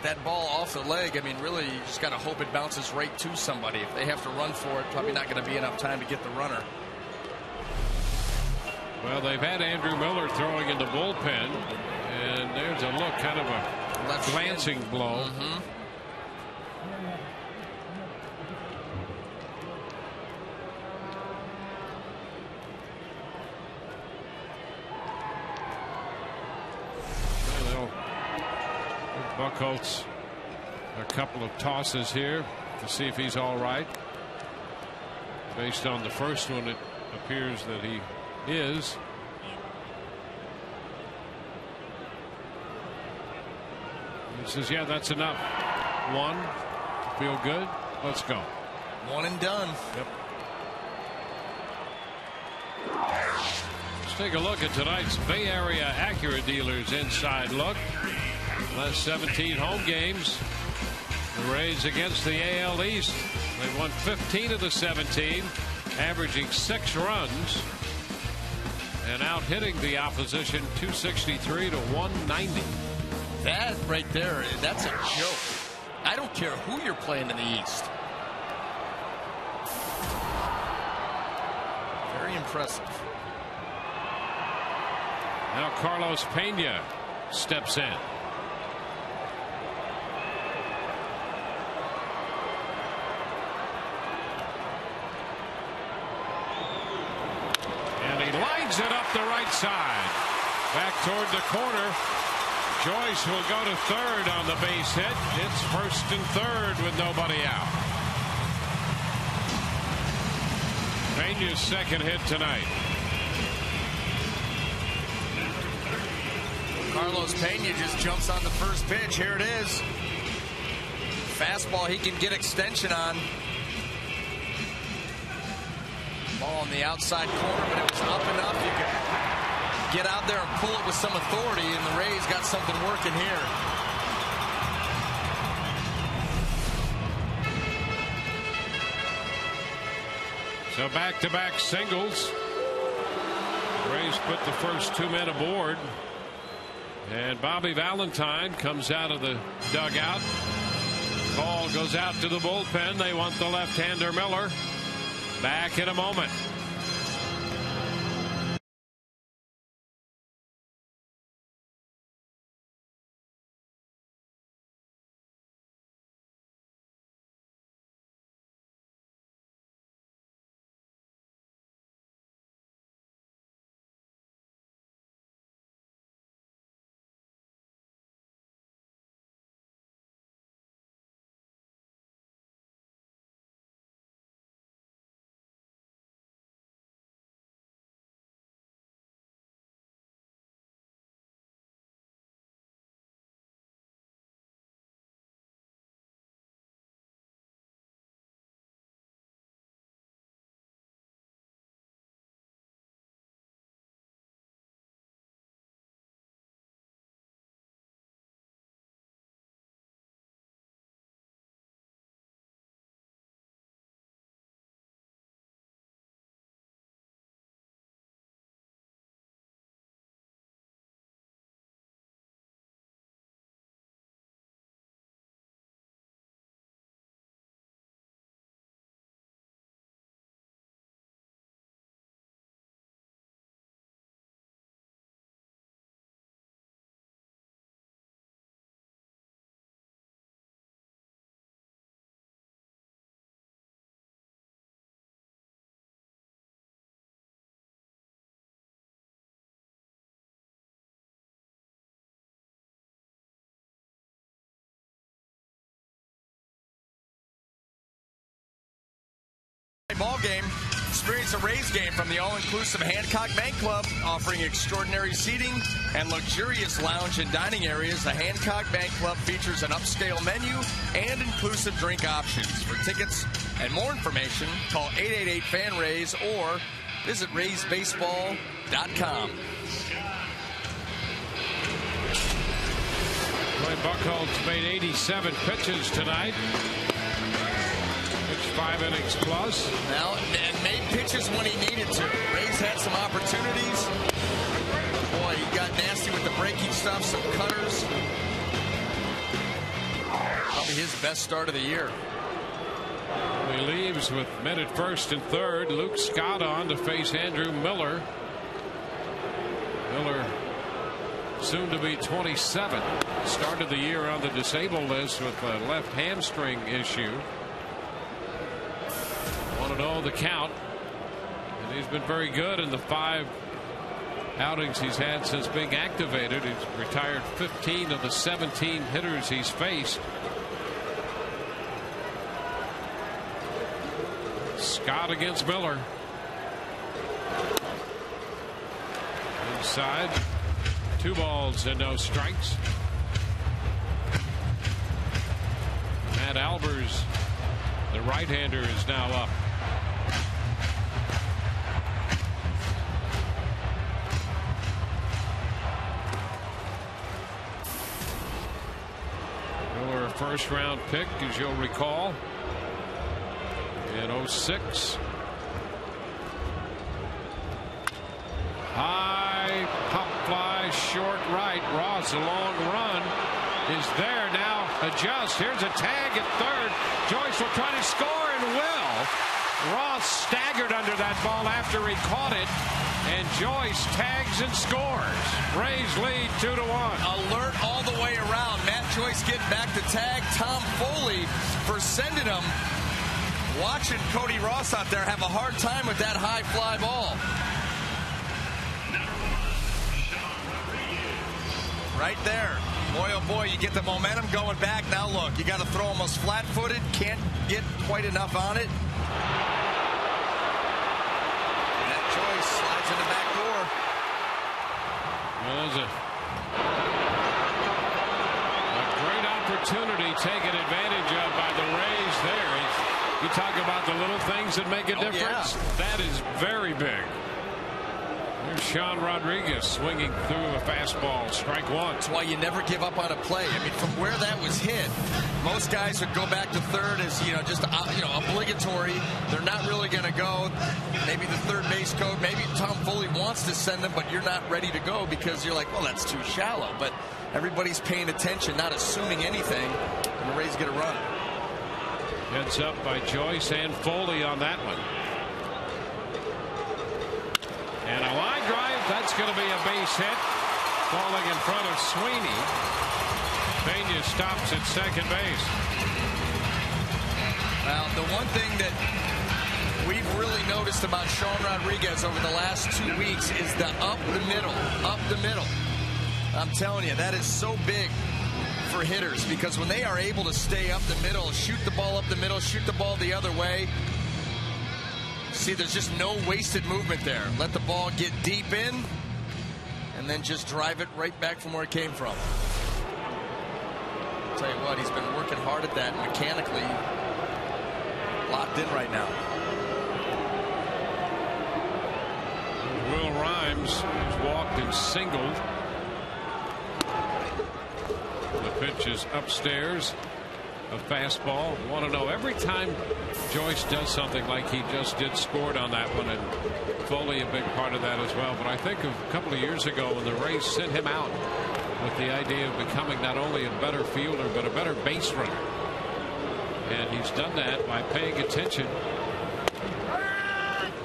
That ball off the leg, I mean, really, you just got to hope it bounces right to somebody. If they have to run for it, probably not going to be enough time to get the runner. Well, they've had Andrew Miller throwing in the bullpen, and there's a look, kind of a left glancing shin blow. Mm-hmm. Buchholz a couple of tosses here to see if he's all right. Based on the first one, it appears that he is. He says, yeah, that's enough. 1. Feel good. Let's go. 1 and done. Yep. Let's take a look at tonight's Bay Area Acura Dealers Inside Look. Last 17 home games, the Rays against the AL East. They won 15 of the 17, averaging 6 runs, and out hitting the opposition 263 to 190. That right there, that's a joke. I don't care who you're playing in the East. Very impressive. Now Carlos Pena steps in. Lines it up the right side. Back toward the corner. Joyce will go to third on the base hit. It's first and third with nobody out. Pena's second hit tonight. Carlos Pena just jumps on the first pitch. Here it is. fastball he can get extension on. Ball on the outside corner, but it was up enough. You could get out there and pull it with some authority, and the Rays got something working here. So back-to-back singles. Rays put the first 2 men aboard. And Bobby Valentine comes out of the dugout. Call goes out to the bullpen. They want the left-hander Miller. Back in a moment. Ball game. Experience a Rays game from the all-inclusive Hancock Bank Club, offering extraordinary seating and luxurious lounge and dining areas. The Hancock Bank Club features an upscale menu and inclusive drink options. For tickets and more information, call 888-FAN-RAYS or visit RaysBaseball.com. Roy Buchholz made 87 pitches tonight. 5 innings plus. Now, and made pitches when he needed to. Rays had some opportunities. Boy, he got nasty with the breaking stuff, some cutters. Probably his best start of the year. He leaves with men at first and third. Luke Scott on to face Andrew Miller. Miller, soon to be 27. Started the year on the disabled list with a left hamstring issue. 1-0 the count, and he's been very good in the 5 outings he's had since being activated. He's retired 15 of the 17 hitters he's faced. Scott against Miller. Inside, 2 balls and no strikes. Matt Albers, the right-hander, is now up. Miller, first-round pick, as you'll recall, in 06. High pop fly, short right. Ross, a long run, is there now. Adjust. Here's a tag at third. Joyce will try to score and will. Ross staggered under that ball after he caught it, and Joyce tags and scores. Rays lead 2-1. Alert all the way around. Matt Joyce getting back to tag. Tom Foley for sending him. Watching Cody Ross out there have a hard time with that high fly ball. Right there. Boy, oh boy, you get the momentum going back. Now look, you got to throw almost flat-footed. Can't get quite enough on it. That Joyce slides in the back door. Well, there's a great opportunity taken advantage of the little things that make a difference? Yeah. That is very big. Here's Sean Rodriguez swinging through a fastball, strike one. That's why you never give up on a play. I mean, from where that was hit, most guys would go back to third as, just, obligatory. They're not really going to go. Maybe the third base coach, maybe Tom Foley wants to send them, but you're not ready to go because you're like, well, that's too shallow. But everybody's paying attention, not assuming anything, and the Rays get a run. Heads up by Joyce and Foley on that one. And a line drive, that's going to be a base hit. Falling in front of Sweeney. Pena stops at second base. Well, the one thing that we've really noticed about Sean Rodriguez over the last 2 weeks is the up the middle. I'm telling you, that is so big for hitters because when they are able to stay up the middle, shoot the ball up the middle, shoot the ball the other way, see, there's just no wasted movement there. Let the ball get deep in and then just drive it right back from where it came from. I'll tell you what, he's been working hard at that, mechanically locked in right now. Will Rhymes has walked and singled. The pitch is upstairs. A fastball. Want to know, every time Joyce does something like he just did, scored on that one, and Foley a big part of that as well. But I think of a couple of years ago when the Rays sent him out with the idea of becoming not only a better fielder but a better base runner. And he's done that by paying attention.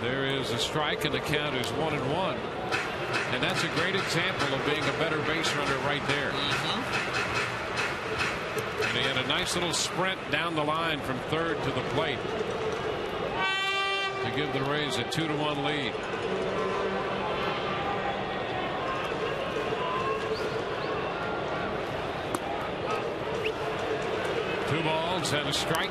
There is a strike and the count is 1-1. And that's a great example of being a better base runner right there. And he had a nice little sprint down the line from third to the plate to give the Rays a 2-1 lead. Two balls and a strike.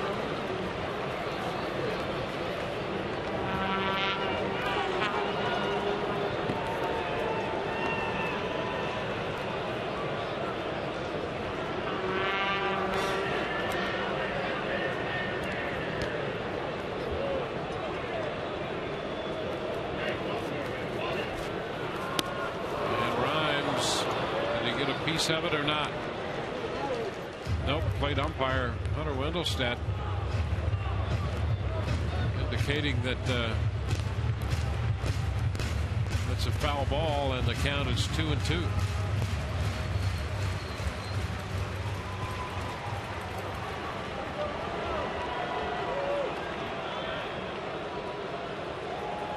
Of it or not? Nope. Plate umpire Hunter Wendelstedt indicating that that's a foul ball and the count is 2-2.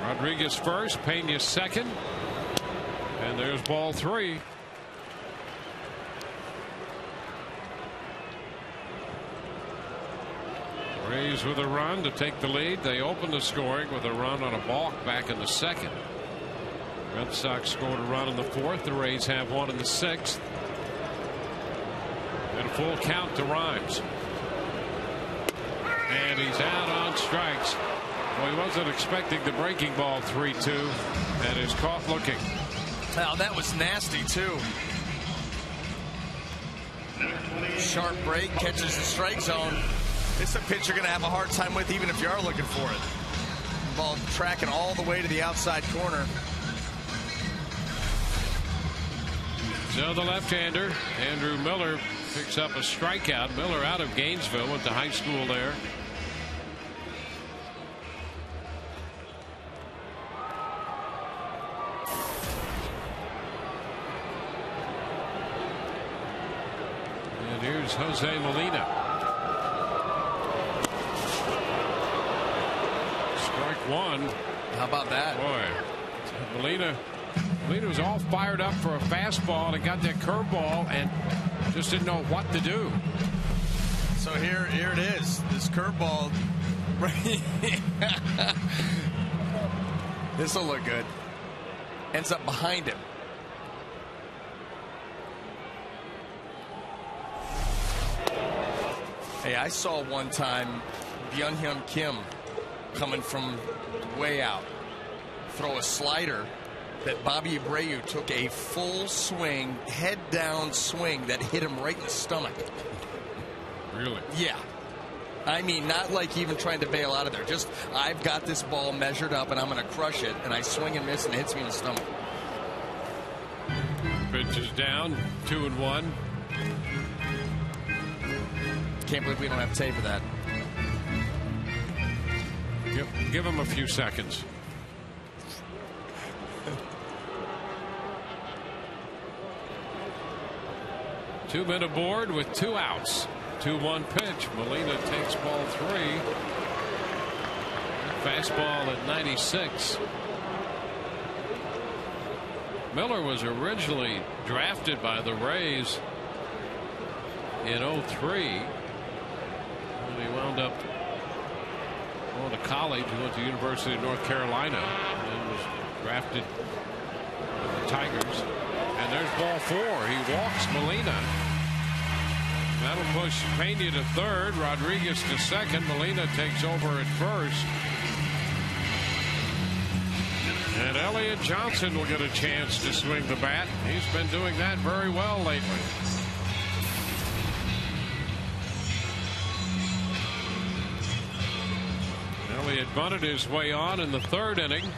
Rodriguez first, Pena second, and there's ball three. Rays with a run to take the lead. They opened the scoring with a run on a balk back in the second. Red Sox scored a run in the fourth. The Rays have one in the sixth. And a full count to Rhymes. And he's out on strikes. Well, he wasn't expecting the breaking ball 3-2 and is caught looking. Now that was nasty too. Sharp break, catches the strike zone. It's a pitch you're going to have a hard time with even if you are looking for it. Ball tracking all the way to the outside corner. So the left-hander, Andrew Miller, picks up a strikeout. Miller out of Gainesville, went to high school there. And here's Jose Molina. One. How about that? Boy, Molina was all fired up for a fastball and got that curveball and just didn't know what to do. So here it is. This curveball. This will look good. Ends up behind him. Hey, I saw one time Byung-Hyun Kim coming from way out throw a slider that Bobby Abreu took a full swing, head down swing that hit him right in the stomach. Really? Yeah. I mean, not like even trying to bail out of there. Just, I've got this ball measured up, and I'm going to crush it. And I swing and miss, and it hits me in the stomach. Pitch is down, 2-1. Can't believe we don't have tape of that. Give him a few seconds. Two men aboard with 2 outs. 2-1 pitch. Molina takes ball 3. Fastball at 96. Miller was originally drafted by the Rays in 03. And he wound up going to college. He went to the University of North Carolina and was drafted by the Tigers. And there's ball 4. He walks Molina. That'll push Pena to third, Rodriguez to second. Molina takes over at first. And Elliott Johnson will get a chance to swing the bat. He's been doing that very well lately. Elliott bunted his way on in the 3rd inning.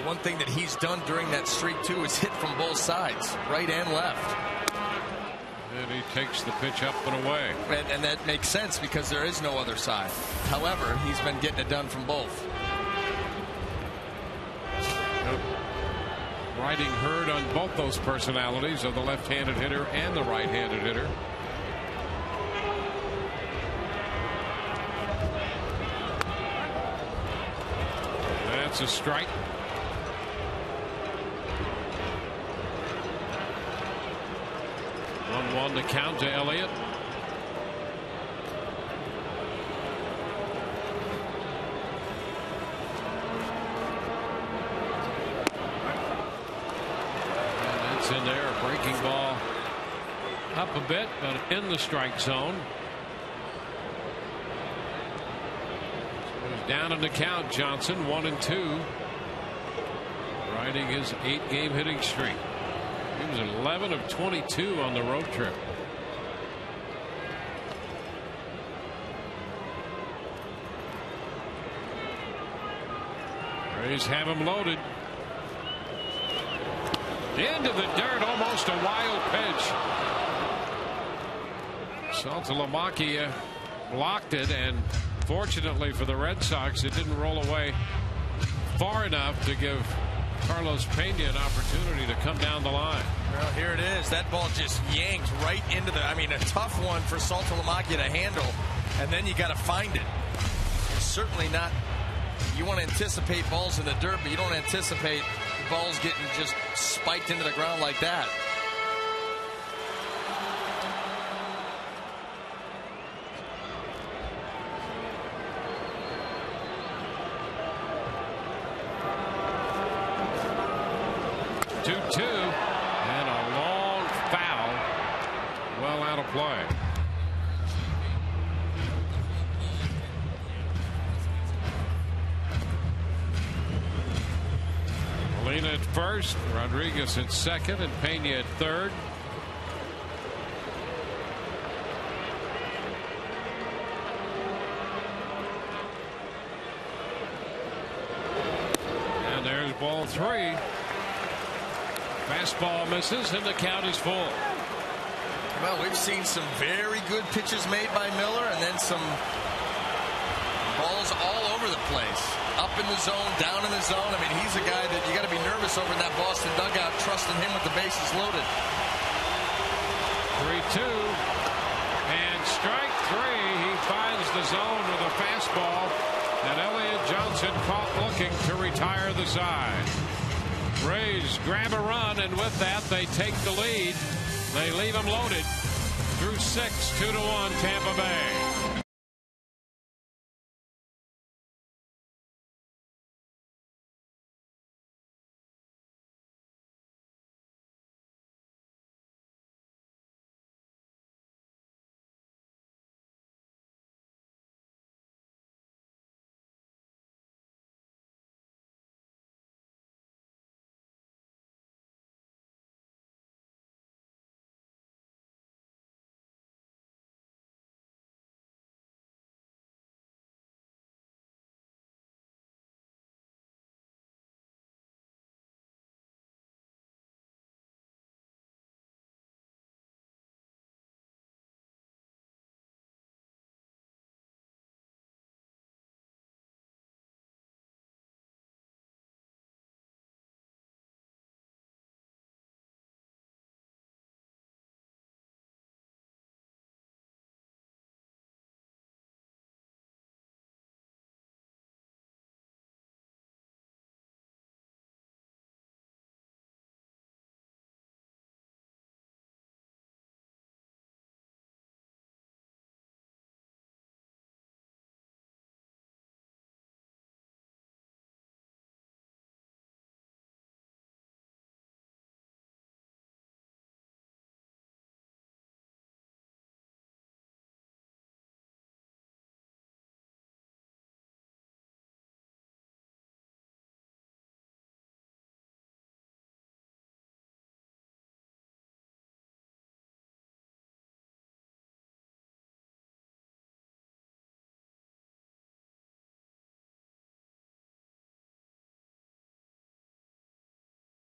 One thing that he's done during that streak too is hit from both sides, right and left. And he takes the pitch up and away. And that makes sense because there is no other side. However, he's been getting it done from both. Riding herd on both those personalities of the left-handed hitter and the right-handed hitter. That's a strike. 1-1 to count to Elliott. And it's in there, a breaking ball up a bit, but in the strike zone. So he's down in the count. Johnson 1-2, riding his 8-game hitting streak. He was 11 of 22 on the road trip. Rays have him loaded. Into the dirt, almost a wild pitch. Saltalamacchia blocked it, and fortunately for the Red Sox, it didn't roll away far enough to give Carlos Pena an opportunity to come down the line. Well, here it is. That ball just yanked right into the, I mean, a tough one for Saltalamacchia to handle, and then you got to find it. It's certainly not, you want to anticipate balls in the dirt, but you don't anticipate balls getting just spiked into the ground like that. And a long foul, well out of play. Molina at first, Rodriguez at second, and Pena at third. And there's ball 3. Fastball misses, and the count is full. Well, we've seen some very good pitches made by Miller, and then some balls all over the place. Up in the zone, down in the zone. I mean, he's a guy that you got to be nervous over in that Boston dugout, trusting him with the bases loaded. 3-2. And strike 3. He finds the zone with a fastball, and Elliott Johnson caught looking to retire the side. Rays grab a run, and with that, they take the lead. They leave them loaded through 6, 2-1 Tampa Bay.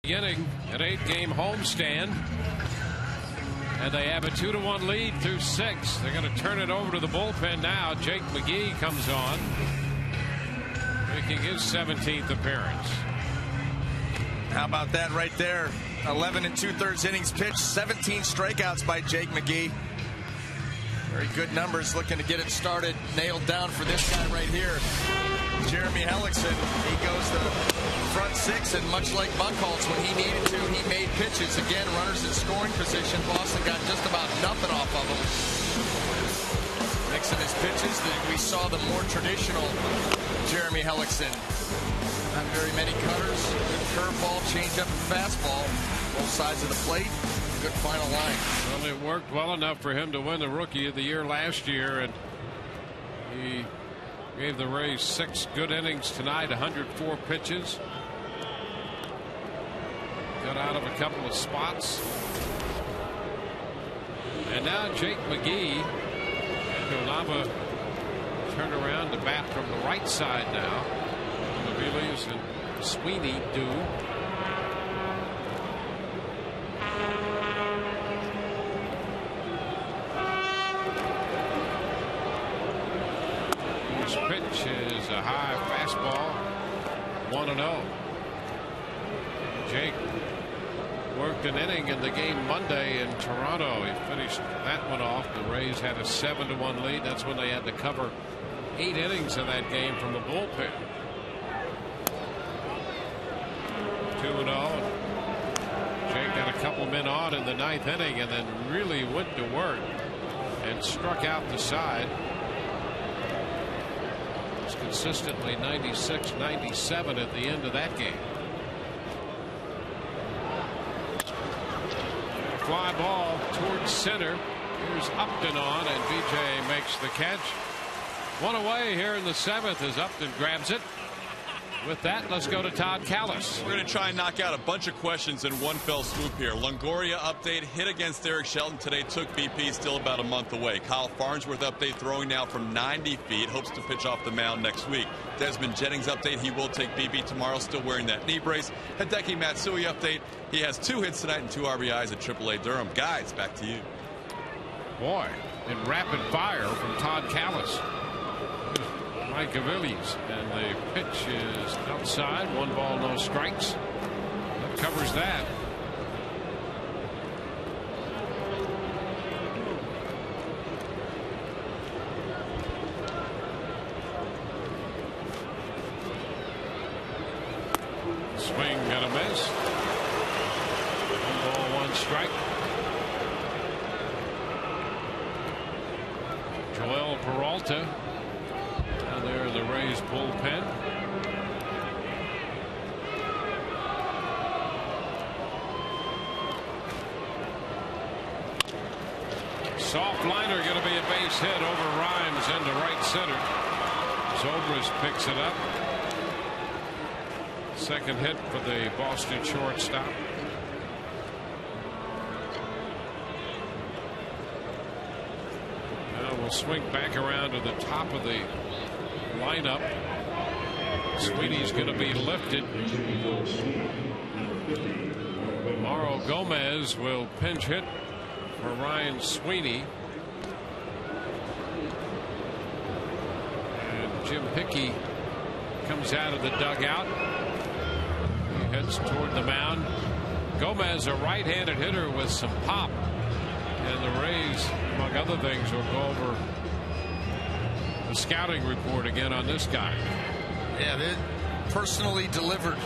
Beginning an 8-game homestand, and they have a 2-1 lead through 6. They're going to turn it over to the bullpen now. Jake McGee comes on, making his 17th appearance. How about that right there? 11 2/3 innings pitched, 17 strikeouts by Jake McGee. Very good numbers, looking to get it started, nailed down for this guy right here. Jeremy Hellickson, he goes the front 6, and much like Buchholz, when he needed to, he made pitches. Again, runners in scoring position. Boston got just about nothing off of him. Mixing his pitches, we saw the more traditional Jeremy Hellickson. Not very many cutters, good curveball, changeup, and fastball. Both sides of the plate. Good final line. Well, it worked well enough for him to win the Rookie of the Year last year, and he gave the Rays 6 good innings tonight, 104 pitches. Got out of a couple of spots. And now Jake McGee and Olava turn around to bat from the right side now. Naviles and Sweeney do. His pitch is a high fastball, 1-0. Jake worked an inning in the game Monday in Toronto. He finished that one off. The Rays had a 7-1 lead. That's when they had to cover 8 innings in that game from the bullpen. 2-0. Jake got a couple men on in the 9th inning and then really went to work and struck out the side. It's consistently 96, 97 at the end of that game. Fly ball towards center. Here's Upton on, and BJ makes the catch. One away here in the 7th as Upton grabs it. With that, let's go to Todd Callis. We're going to try and knock out a bunch of questions in one fell swoop here. Longoria update, hit against Eric Shelton today, took BP, still about a month away. Kyle Farnsworth update, throwing now from 90 feet, hopes to pitch off the mound next week. Desmond Jennings update, he will take BP tomorrow, still wearing that knee brace. Hideki Matsui update, he has 2 hits tonight and 2 RBIs at AAA Durham. Guys, back to you. Boy, in rapid fire from Todd Callis. Mike Aviles, and the pitch is outside. 1 ball, no strikes. That covers that. Swing and a miss. 1 ball, 1 strike. Joel Peralta. There, the Rays bullpen. Soft liner going to be a base hit over Rhymes into right center. Zobrist picks it up. Second hit for the Boston shortstop. Now we'll swing back around to the top of the lineup. Sweeney's going to be lifted. Mauro Gomez will pinch hit for Ryan Sweeney. And Jim Hickey comes out of the dugout. He heads toward the mound. Gomez, a right-handed hitter with some pop. And the Rays, among other things, will go over the scouting report again on this guy. Yeah, they personally delivered.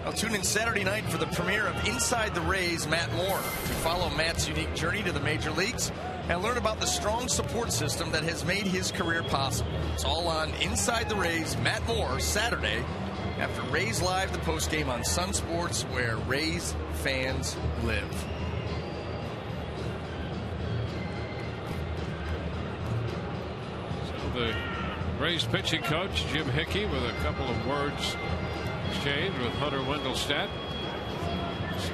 I'll tune in Saturday night for the premiere of Inside the Rays, Matt Moore, to follow Matt's unique journey to the major leagues and learn about the strong support system that has made his career possible. It's all on Inside the Rays, Matt Moore, Saturday after Rays Live, the postgame on Sun Sports, where Rays fans live. The Rays pitching coach Jim Hickey with a couple of words exchanged with Hunter Wendelstedt. Just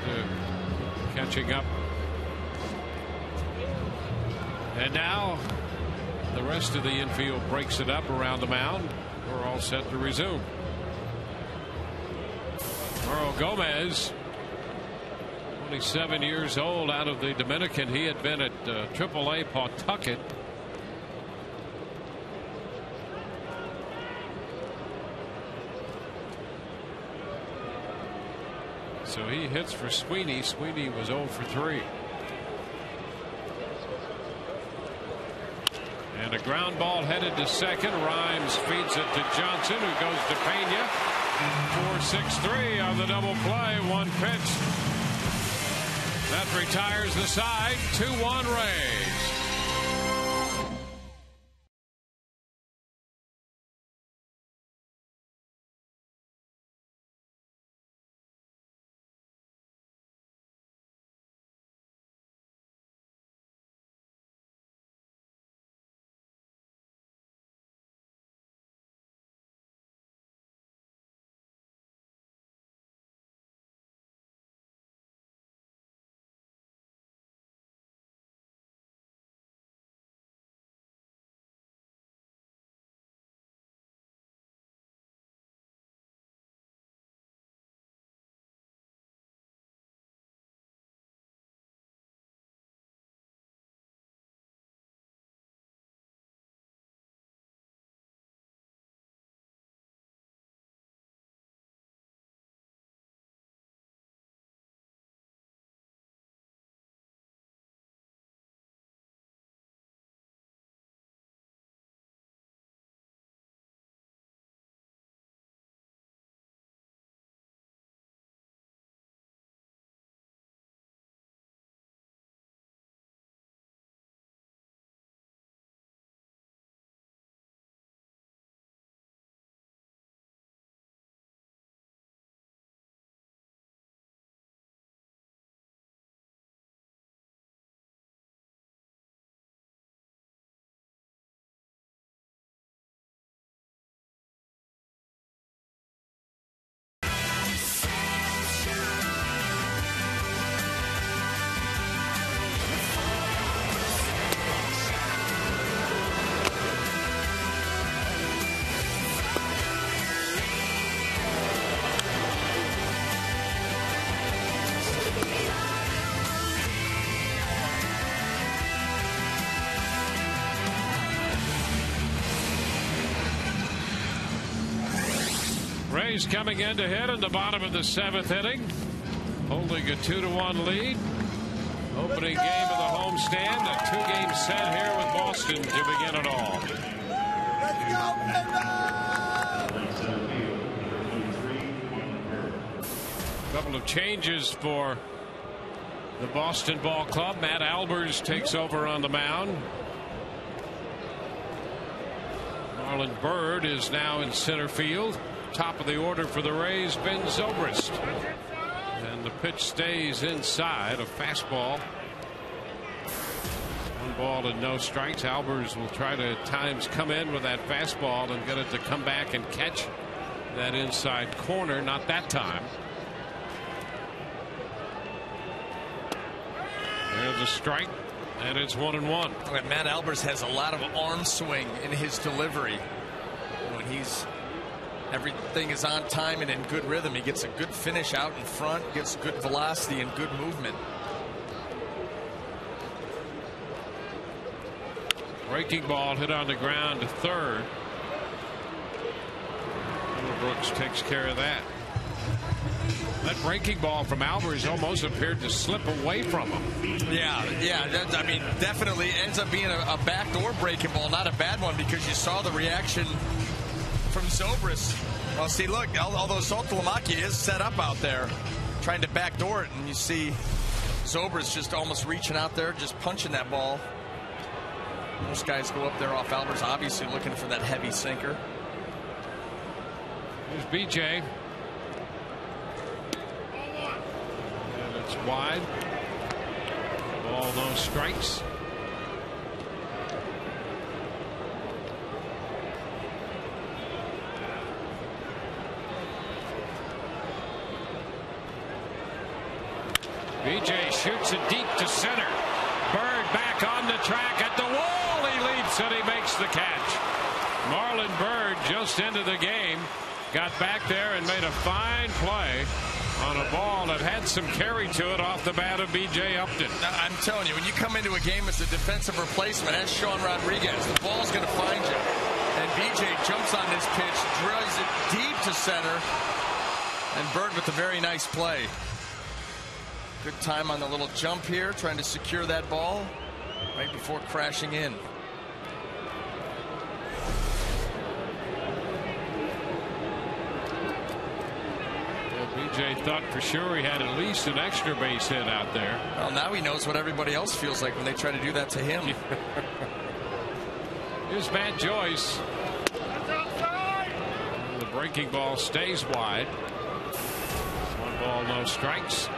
catching up. And now the rest of the infield breaks it up around the mound. We're all set to resume. Earl Gomez, 27 years old, out of the Dominican. He had been at AAA Pawtucket. So he hits for Sweeney. Sweeney was 0 for 3. And a ground ball headed to second. Rhymes feeds it to Johnson, who goes to Pena. 4-6-3 on the double play. One pitch. That retires the side. 2-1 Rays. Rays coming in to hit in the bottom of the 7th inning, holding a 2-1 lead. Opening game of the homestand, a 2-game set here with Boston to begin it all. A couple of changes for the Boston Ball Club. Matt Albers takes over on the mound. Marlon Byrd is now in center field. Top of the order for the Rays, Ben Zobrist. And the pitch stays inside, a fastball. 1 ball and no strikes. Albers will try to at times come in with that fastball and get it to come back and catch that inside corner. Not that time. There's a strike, and it's 1-1. Matt Albers has a lot of arm swing in his delivery. When everything is on time and in good rhythm, he gets a good finish out in front, gets good velocity and good movement. Breaking ball hit on the ground to third. Brooks takes care of that. That breaking ball from Albers almost appeared to slip away from him. Yeah, I mean, definitely ends up being a backdoor breaking ball, not a bad one, because you saw the reaction from Zobrist. Well, see, look, although Saltalamacchia is set up out there, trying to backdoor it, and you see Zobrist just almost reaching out there, just punching that ball. Most guys go up there off Albers, obviously looking for that heavy sinker. Here's BJ. And it's wide. Ball, no strikes. BJ shoots it deep to center. Bird back on the track at the wall. He leaps and he makes the catch. Marlon Byrd just into the game. Got back there and made a fine play. on a ball that had some carry to it off the bat of B.J. Upton. Now, I'm telling you, when you come into a game as a defensive replacement, as Sean Rodriguez, the ball's going to find you. And B.J. jumps on this pitch, drills it deep to center, and Bird with a very nice play. Good time on the little jump here, trying to secure that ball right before crashing in. B.J. thought for sure he had at least an extra base hit out there. Well, now he knows what everybody else feels like when they try to do that to him. Here's Matt Joyce. The breaking ball stays wide. 1 ball, no strikes.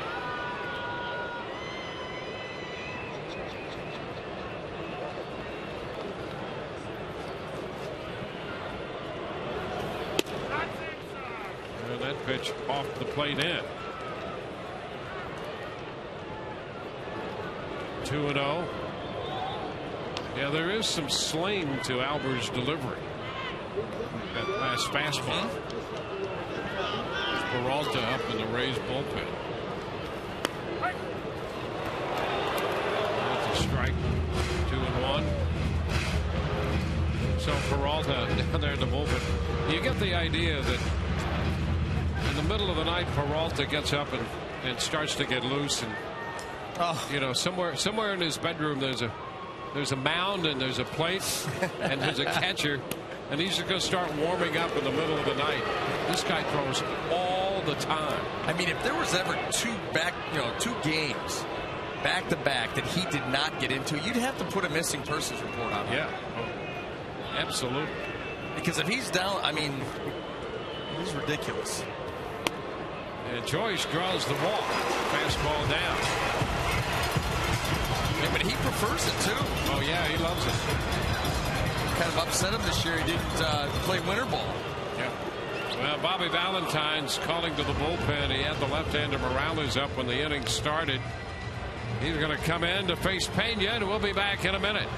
And that pitch off the plate in. 2-0. Yeah, there is some sling to Albert's delivery. That last fastball. Peralta up in the Rays bullpen. That's a strike. 2-1. So Peralta down there in the bullpen. You get the idea that in the middle of the night, Peralta gets up and starts to get loose, and you know, somewhere in his bedroom there's a mound and there's a plate and there's a catcher, and he's just going to start warming up in the middle of the night. This guy throws all the time. I mean, if there was ever two games back to back that he did not get into, you'd have to put a missing persons report on him. Yeah, oh, absolutely. Because if he's down, I mean, he's ridiculous. And Joyce draws the walk. Fastball down. Yeah, but he prefers it too. Oh yeah, he loves it. Kind of upset him this year. He didn't play winter ball. Yeah. Well, Bobby Valentine's calling to the bullpen. He had the left-hander Morales up when the inning started. He's going to come in to face Pena, and we'll be back in a minute.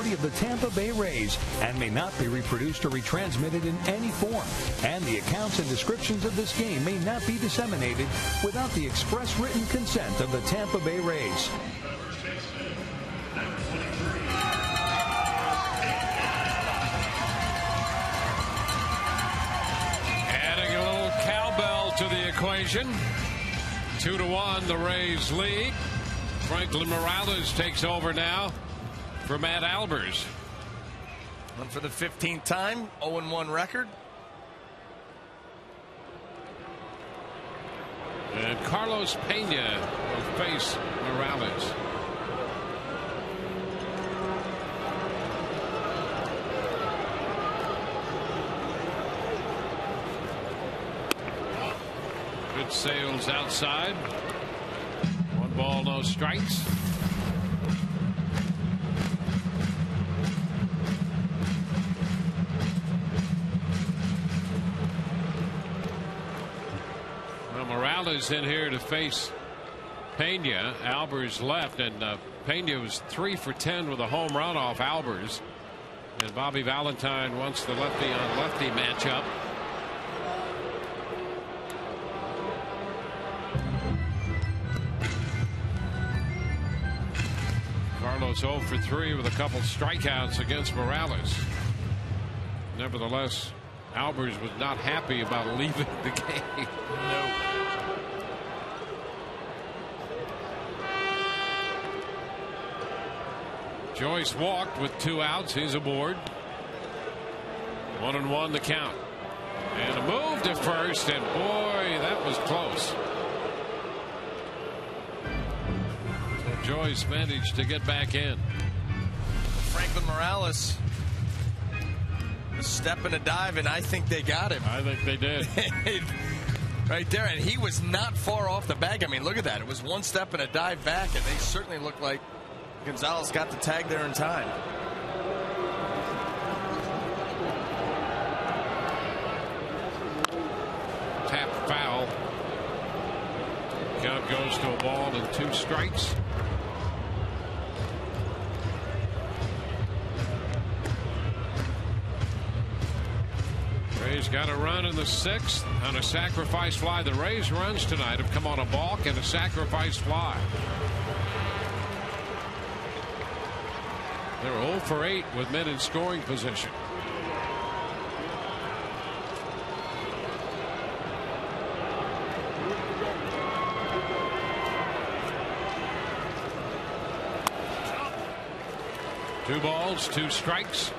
Of the Tampa Bay Rays and may not be reproduced or retransmitted in any form, and the accounts and descriptions of this game may not be disseminated without the express written consent of the Tampa Bay Rays. Adding a little cowbell to the equation. 2-1, the Rays lead. Franklin Morales takes over now for Matt Albers. And for the 15th time, 0-1 record. And Carlos Pena will face Morales. Good sails outside. 1 ball, no strikes. Well, Morales in here to face Pena. Albers left, and Pena was 3 for 10 with a home run off Albers. And Bobby Valentine wants the lefty on lefty matchup. Carlos 0 for 3 with a couple strikeouts against Morales. Nevertheless, Albers was not happy about leaving the game. No. Joyce walked with 2 outs. He's aboard. 1-1 the count. And a move to first, and boy, that was close. So Joyce managed to get back in. Franklin Morales, a step and a dive, and I think they got him. I think they did. Right there, and he was not far off the bag. I mean, look at that. It was 1 step and a dive back, and they certainly looked like Gonzalez got the tag there in time. Tap foul. Count goes to a ball and 2 strikes. Rays got a run in the 6th on a sacrifice fly. The Rays runs tonight have come on a balk and a sacrifice fly. They're 0 for 8 with men in scoring position. Two balls, 2 strikes.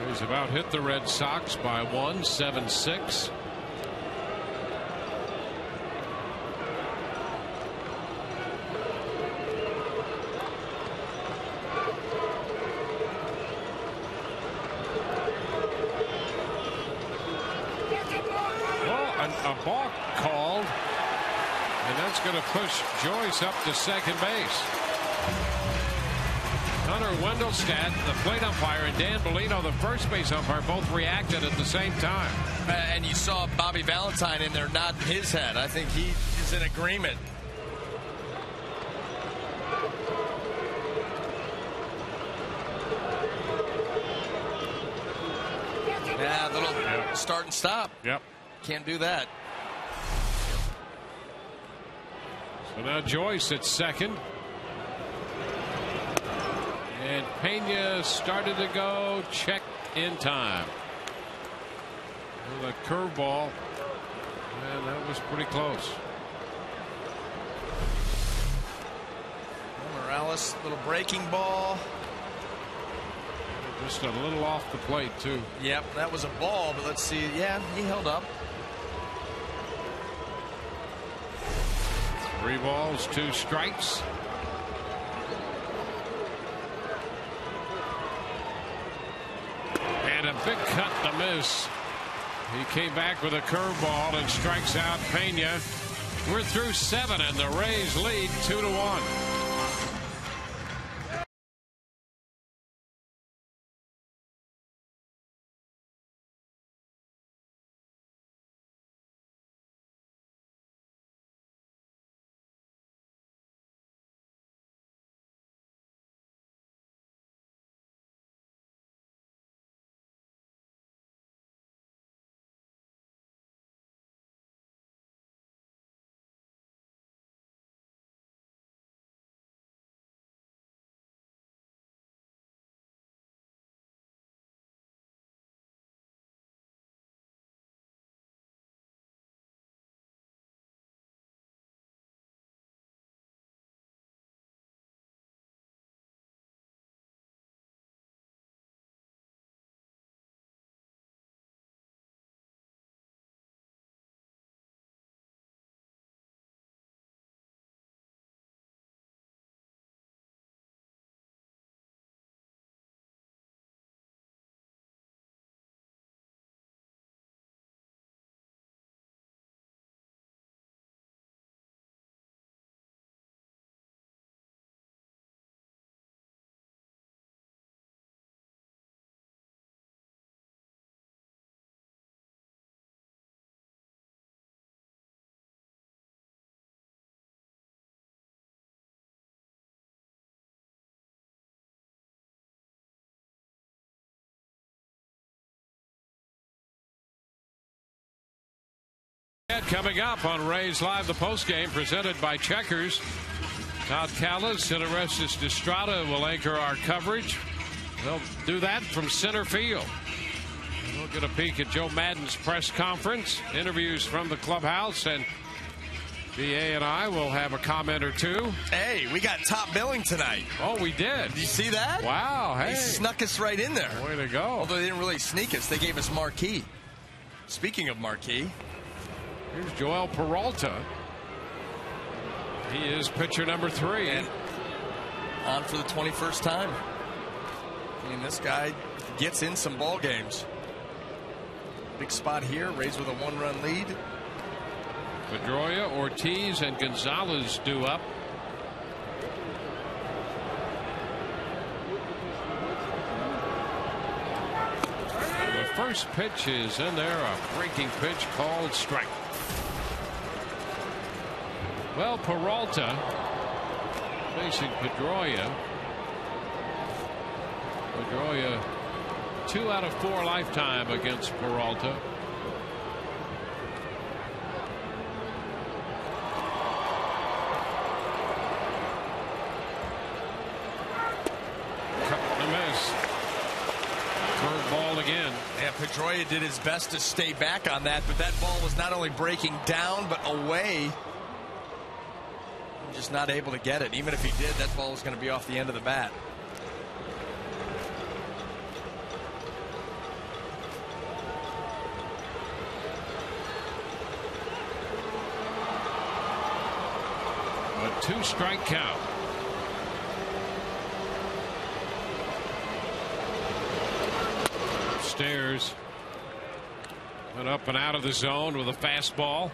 Rays about hit the Red Sox by 1, 7-6. A balk called, and that's going to push Joyce up to second base. Hunter Wendelstadt, the plate umpire, and Dan Bellino, the first base umpire, both reacted at the same time. And you saw Bobby Valentine in there nodding his head. I think he is in agreement. Yeah, a little start and stop. Yep. Can't do that. So now Joyce at second. And Pena started to go, check in time. With a curveball. And that was pretty close. Morales, little breaking ball. Just a little off the plate, too. Yep, that was a ball, but let's see. Yeah, he held up. 3 balls, 2 strikes. And a big cut to miss. He came back with a curveball and strikes out Pena. We're through 7, and the Rays lead 2-1. Coming up on Rays Live, the postgame presented by Checkers. Todd Callis and Orestes Destrada will anchor our coverage. They'll do that from center field. We'll get a peek at Joe Maddon's press conference, interviews from the clubhouse, and BA and I will have a comment or two. Hey, we got top billing tonight. Oh, we did. Did you see that? Wow. Hey. They snuck us right in there. Way to go. Although they didn't really sneak us. They gave us marquee. Speaking of marquee. Here's Joel Peralta. He is pitcher number 3. And on for the 21st time. I mean, this guy gets in some ball games. Big spot here. Rays with a 1-run lead. Pedroia, Ortiz, and Gonzalez due up. And the first pitch is in there, a breaking pitch called strike. Well, Peralta facing Pedroia. Pedroia 2 out of 4 lifetime against Peralta. Again. Yeah, Pedroia did his best to stay back on that, but that ball was not only breaking down but away. Just not able to get it. Even if he did, that ball was going to be off the end of the bat. A 2-strike count. Stairs went up and out of the zone with a fastball.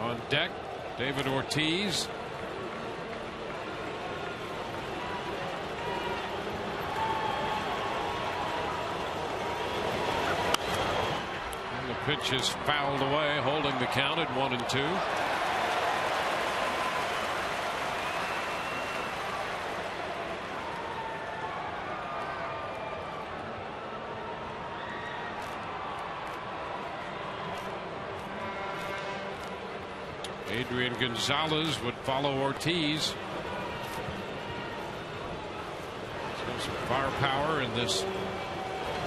On deck, David Ortiz. Pitch is fouled away, holding the count at 1-2. Adrian Gonzalez would follow Ortiz. So some firepower in this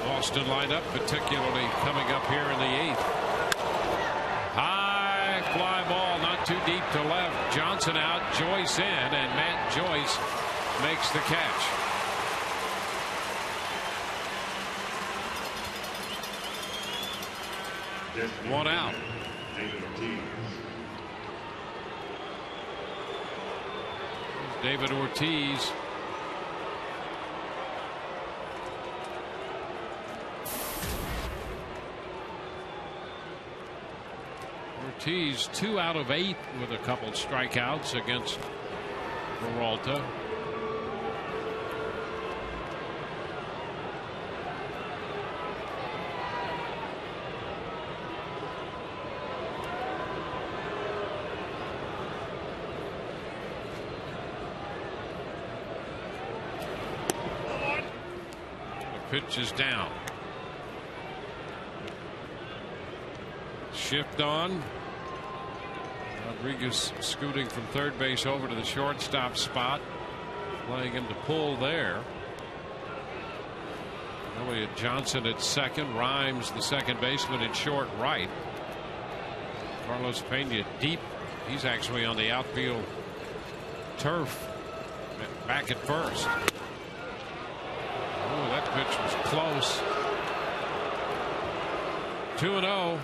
Boston lineup, particularly coming up here in the 8th. High fly ball, not too deep to left. Johnson out, Joyce in, and Matt Joyce makes the catch. One out. David Ortiz. Ortiz 2 out of 8 with a couple strikeouts against Peralta. The pitch is down. Shift on. Rodriguez scooting from third base over to the shortstop spot, playing him to pull there. Elliott Johnson at second, Rhymes the second baseman in short right. Carlos Pena deep. He's actually on the outfield turf back at first. Oh, that pitch was close. 2-0.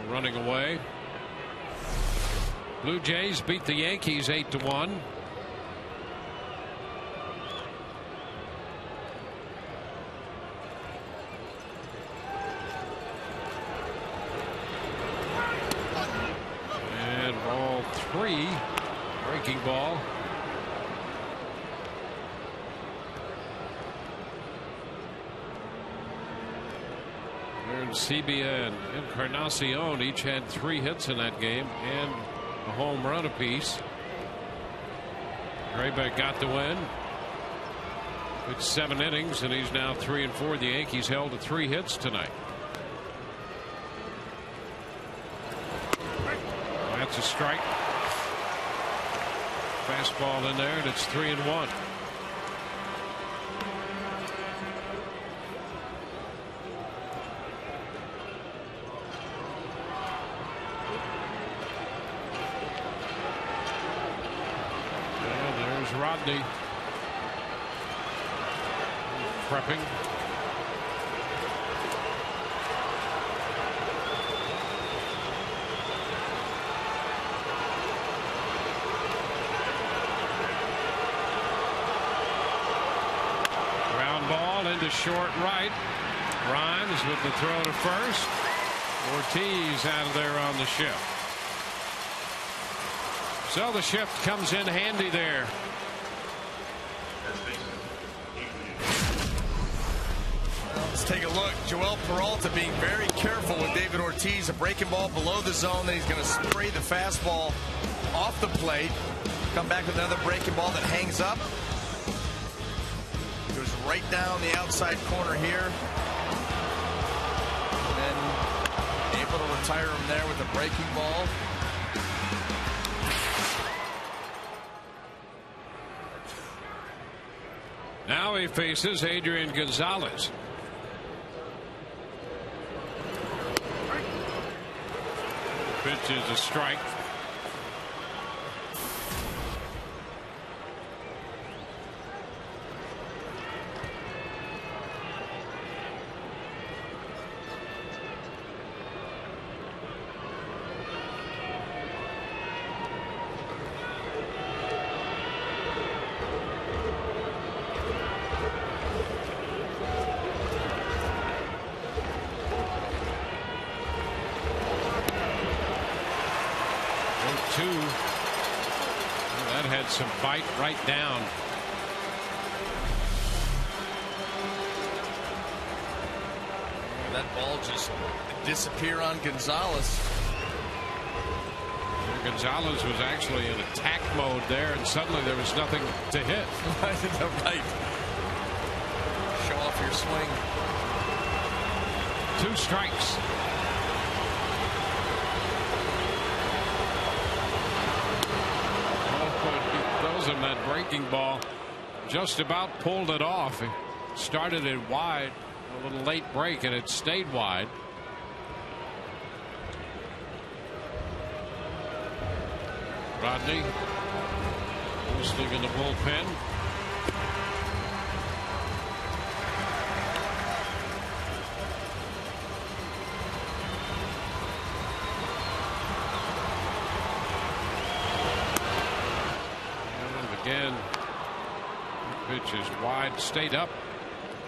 Running away. Blue Jays beat the Yankees 8-1. And ball 3, breaking ball. Sebia and Encarnacion each had 3 hits in that game and a home run apiece. Graybeck got the win. It's 7 innings, and he's now 3-4. The Yankees held to 3 hits tonight. That's a strike. Fastball in there, and it's 3-1. There's Rodney. Prepping. Ground ball into short right. Rhymes with the throw to first. Ortiz out of there on the shift. So the shift comes in handy there. Let's take a look. Joel Peralta being very careful with David Ortiz. A breaking ball below the zone. Then he's going to spray the fastball off the plate. Come back with another breaking ball that hangs up. Goes right down the outside corner here. And then able to retire him there with a breaking ball. Now he faces Adrian Gonzalez. Pitch is a strike. That had some bite right down. That ball just disappeared on Gonzalez. Gonzalez was actually in attack mode there, and suddenly there was nothing to hit. Right. Show off your swing. 2 strikes. Him that breaking ball just about pulled it off. He started it wide, a little late break, and it stayed wide. Rodney listening in the bullpen. Again, pitch is wide, stayed up.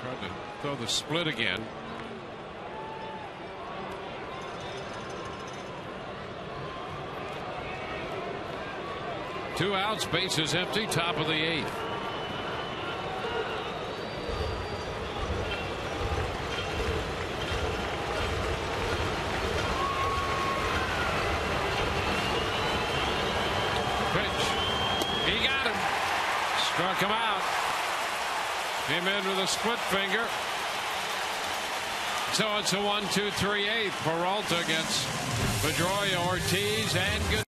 Tried to throw the split again. Two outs, bases empty, top of the 8th. Struck him out. Came in with a split finger. So it's a 1-2-3-8. Peralta gets Pedroia, Ortiz, and good.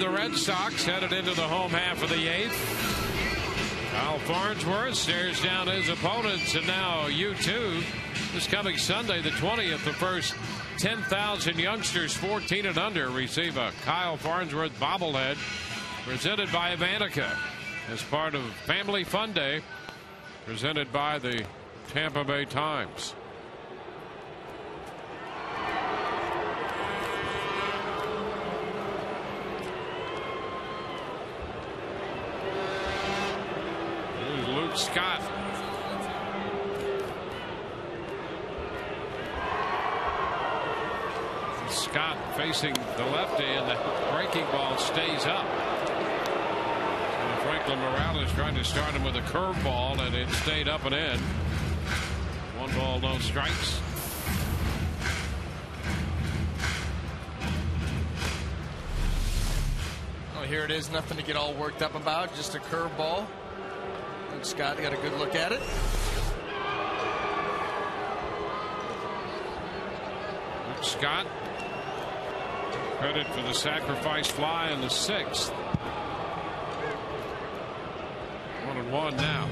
the Red Sox headed into the home half of the 8th. Kyle Farnsworth stares down his opponents, and now U2 this coming Sunday, the 20th, the first 10,000 youngsters 14 and under receive a Kyle Farnsworth bobblehead presented by Vanica as part of Family Fun Day presented by the Tampa Bay Times. Here's Luke Scott. Scott facing the lefty, and the breaking ball stays up. And Franklin Morales trying to start him with a curveball, and it stayed up and in. 1 ball, no strikes. Oh, here it is. Nothing to get all worked up about. Just a curveball. And Scott got a good look at it. Scott. Credit for the sacrifice fly in the 6th. 1-1 now.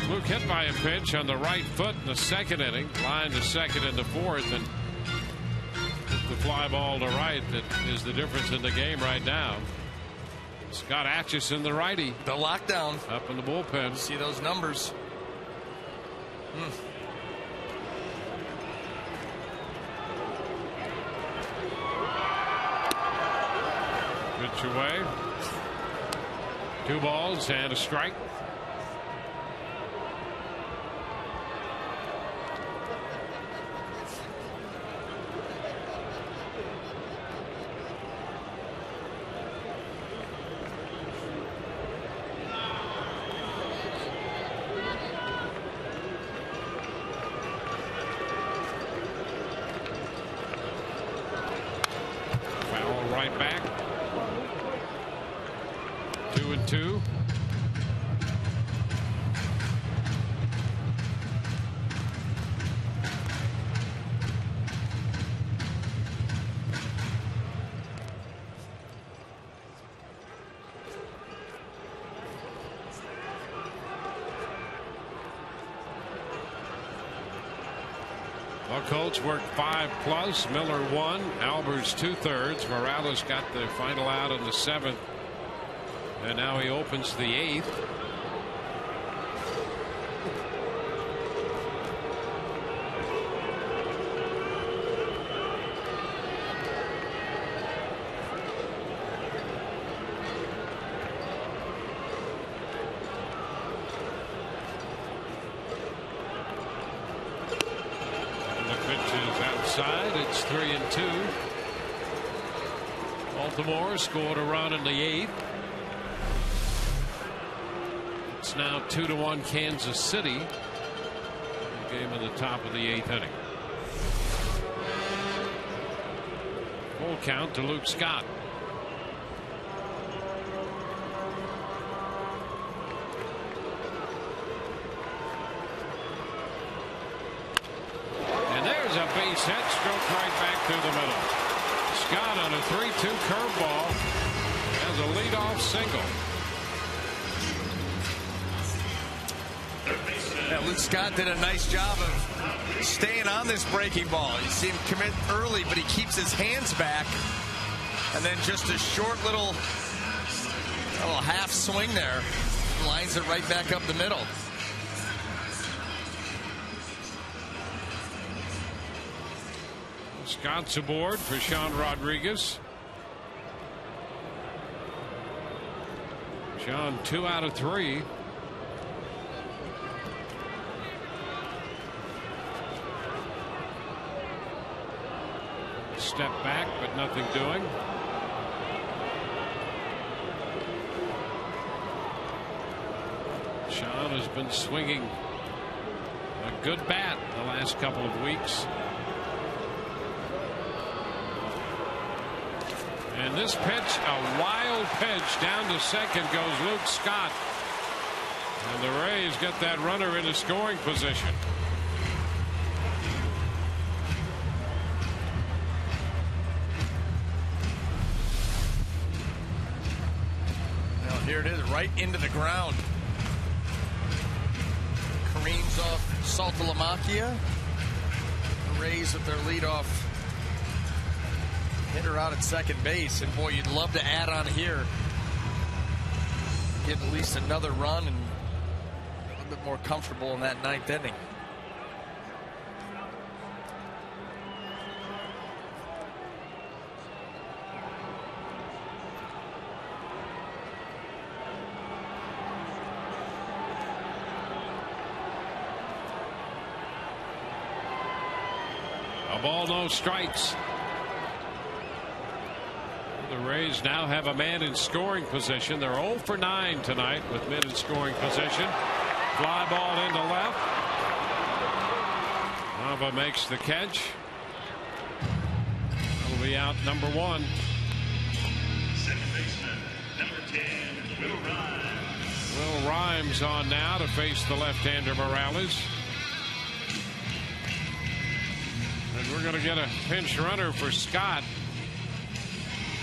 Luke hit by a pitch on the right foot in the 2nd inning. Line to 2nd and to 4th, and the fly ball to right that is the difference in the game right now. Scott Atchison, the righty. The lockdown. Up in the bullpen. See those numbers. Pitch away. 2 balls and a strike. Foul right back. 2-2. Well, Colts worked 5+. Miller 1. Albers 2/3. Morales got the final out in the 7th. And now he opens the 8th. And the pitch is outside. It's 3-2. Baltimore scored a run in the 8th. It's now 2-1 Kansas City. Game in the top of the 8th inning. Full count to Luke Scott. And there's a base hit, stroked right back through the middle. Scott on a 3-2 curveball has a leadoff single. Yeah, Luke Scott did a nice job of staying on this breaking ball. You see him commit early, but he keeps his hands back. And then just a short little half swing there. Lines it right back up the middle. Scott's aboard for Sean Rodriguez. Sean 2 out of 3. Step back, but nothing doing. Sean has been swinging a good bat the last couple of weeks. And this pitch, a wild pitch down to 2nd goes Luke Scott. And the Rays get that runner into scoring position. Here it is, right into the ground. Careens off Saltalamacchia. The Rays with their leadoff hitter out at second base. And boy, you'd love to add on here. Get at least another run and a little bit more comfortable in that ninth inning. A ball, no strikes. The Rays now have a man in scoring position. They're 0 for 9 tonight with men in scoring position. Fly ball into left. Nava makes the catch. That'll be out number 1. Second baseman, number 10, Will Rhymes. Will Rhymes on now to face the left-hander Morales. And we're going to get a pinch runner for Scott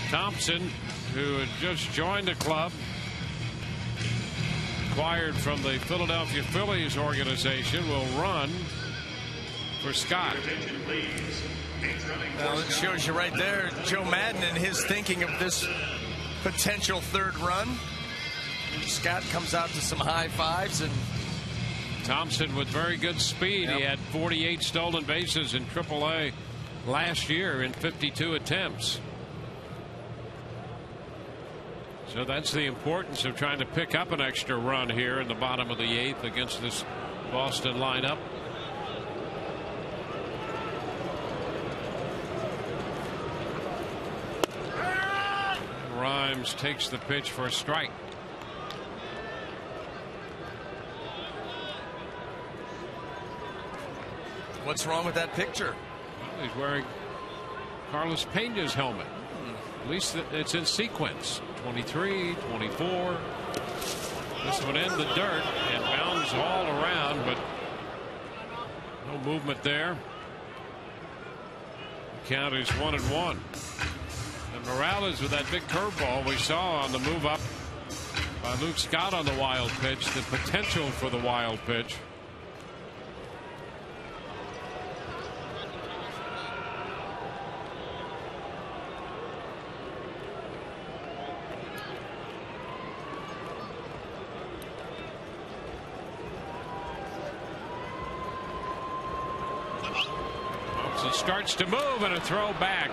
Thompson, who had just joined the club, acquired from the Philadelphia Phillies organization, will run for Scott. Well, it shows you right there, Joe Madden and his thinking of this potential third run. Scott comes out to some high fives, and Thompson with very good speed. Yep. He had 48 stolen bases in AAA last year in 52 attempts. So that's the importance of trying to pick up an extra run here in the bottom of the 8th against this Boston lineup. Rhymes takes the pitch for a strike. what's wrong with that picture? Well, he's wearing Carlos Pena's helmet. At least it's in sequence. 23, 24. This one in the dirt and bounds all around, but no movement there. The count is 1-1. And Morales with that big curveball we saw on the move up by Luke Scott on the wild pitch. The potential for the wild pitch. Starts to move and a throw back.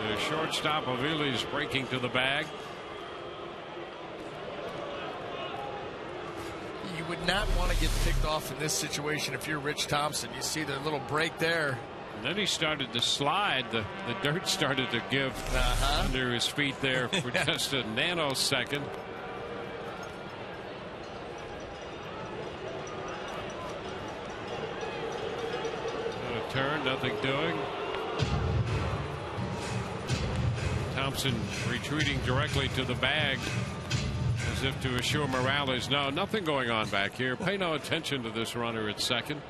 The shortstop Aviles breaking to the bag. You would not want to get picked off in this situation if you're Rich Thompson. You see the little break there. And then he started to slide. The dirt started to give under his feet there for just a nanosecond. Turn, nothing doing. Thompson retreating directly to the bag as if to assure Morales, no, nothing going on back here. Pay no attention to this runner at second.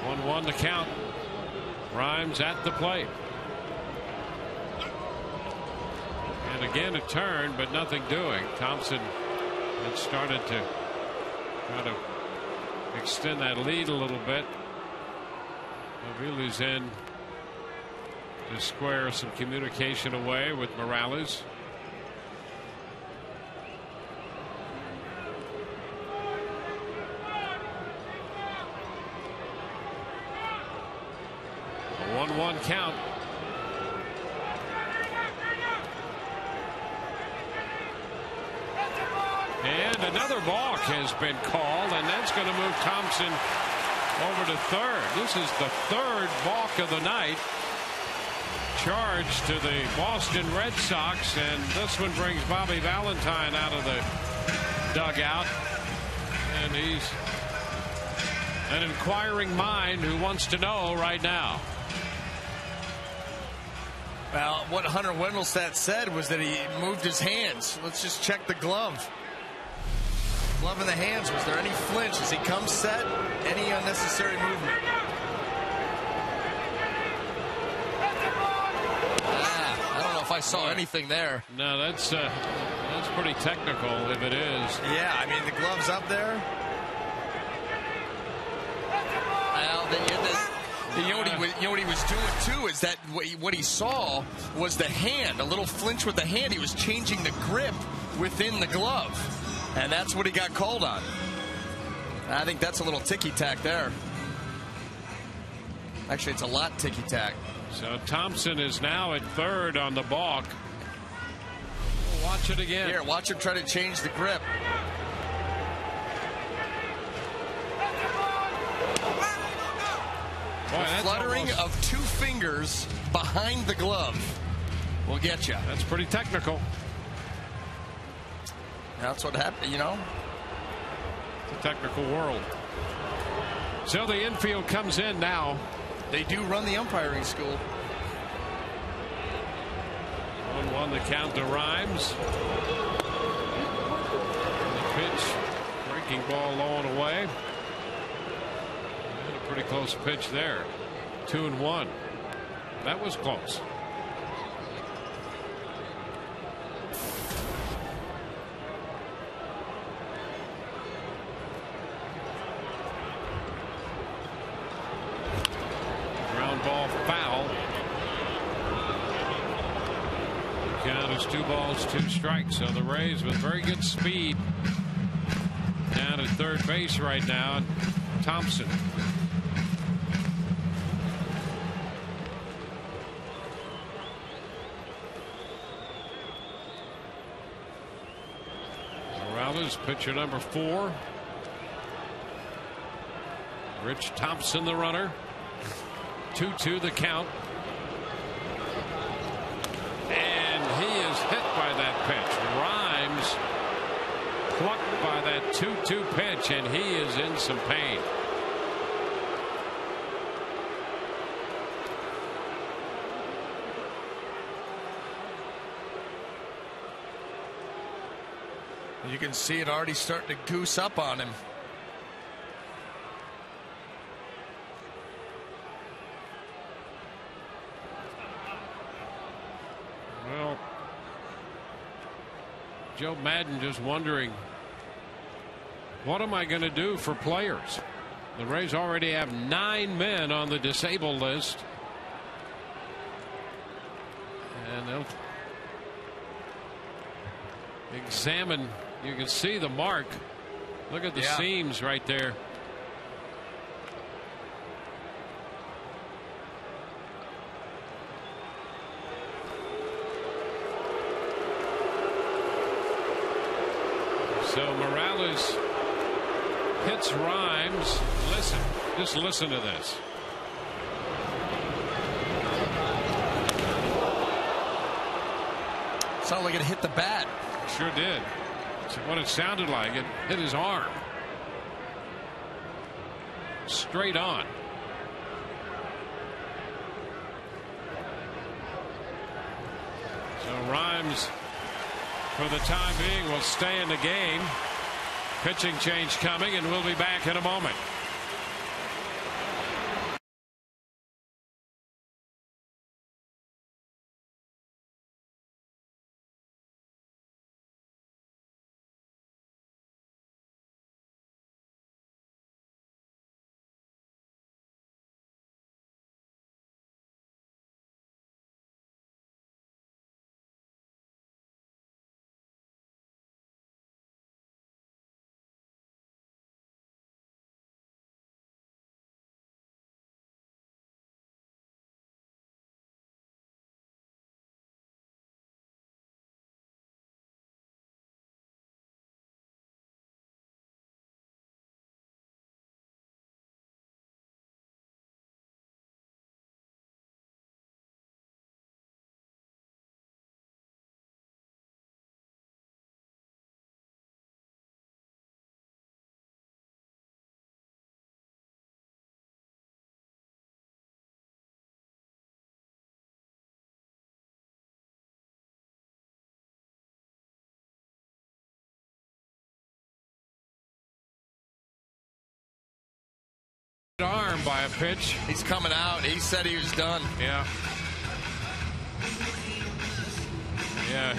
1-1 the count. Rhymes at the plate. And again a turn, but nothing doing. Thompson had started to try to extend that lead a little bit. Aviles in to square some communication away with Morales. A 1-1 count. And another balk has been called, and that's going to move Thompson over to third. This is the third balk of the night charged to the Boston Red Sox, and this one brings Bobby Valentine out of the dugout. And he's an inquiring mind who wants to know right now. Well, what Hunter Wendelstedt said was that he moved his hands. Let's just check the glove. Glove in the hands. Was there any flinch as he comes set? Any unnecessary movement? I don't know if I saw anything there. No, that's pretty technical if it is. Yeah, I mean, the glove's up there. Well, you know what he was doing too is that what he saw was the hand, a little flinch with the hand. He was changing the grip within the glove, and that's what he got called on. I think that's a little ticky-tack there. Actually, it's a lot ticky-tack. So Thompson is now at third on the balk. We'll watch it again. Here, watch him try to change the grip. Boy, the fluttering of 2 fingers behind the glove will get you. That's pretty technical. That's what happened, you know. It's a technical world. So the infield comes in now. They do run the umpiring school. 1-1 the count to Rhymes. The pitch, breaking ball low and away. And a pretty close pitch there. 2-1. That was close. Ground ball foul. The count is 2 balls, 2 strikes. So the Rays with very good speed down at third base right now. Thompson. Morales, pitcher number 4. Rich Thompson, the runner. 2-2 the count. And he is hit by that pitch. Rhymes plucked by that 2-2 pitch, and he is in some pain. You can see it already starting to goose up on him. Well, Joe Madden just wondering, what am I going to do for players? The Rays already have 9 men on the disabled list. And they'll examine. You can see the mark. Look at the seams right there. So Morales hits Rhymes. Listen, just listen to this. Sounded like it hit the bat. Sure did. That's what it sounded like. It hit his arm. Straight on. So Rhymes, for the time being, will stay in the game. Pitching change coming, and we'll be back in a moment. Arm by a pitch. He's coming out. He said he was done. Yeah. Yeah,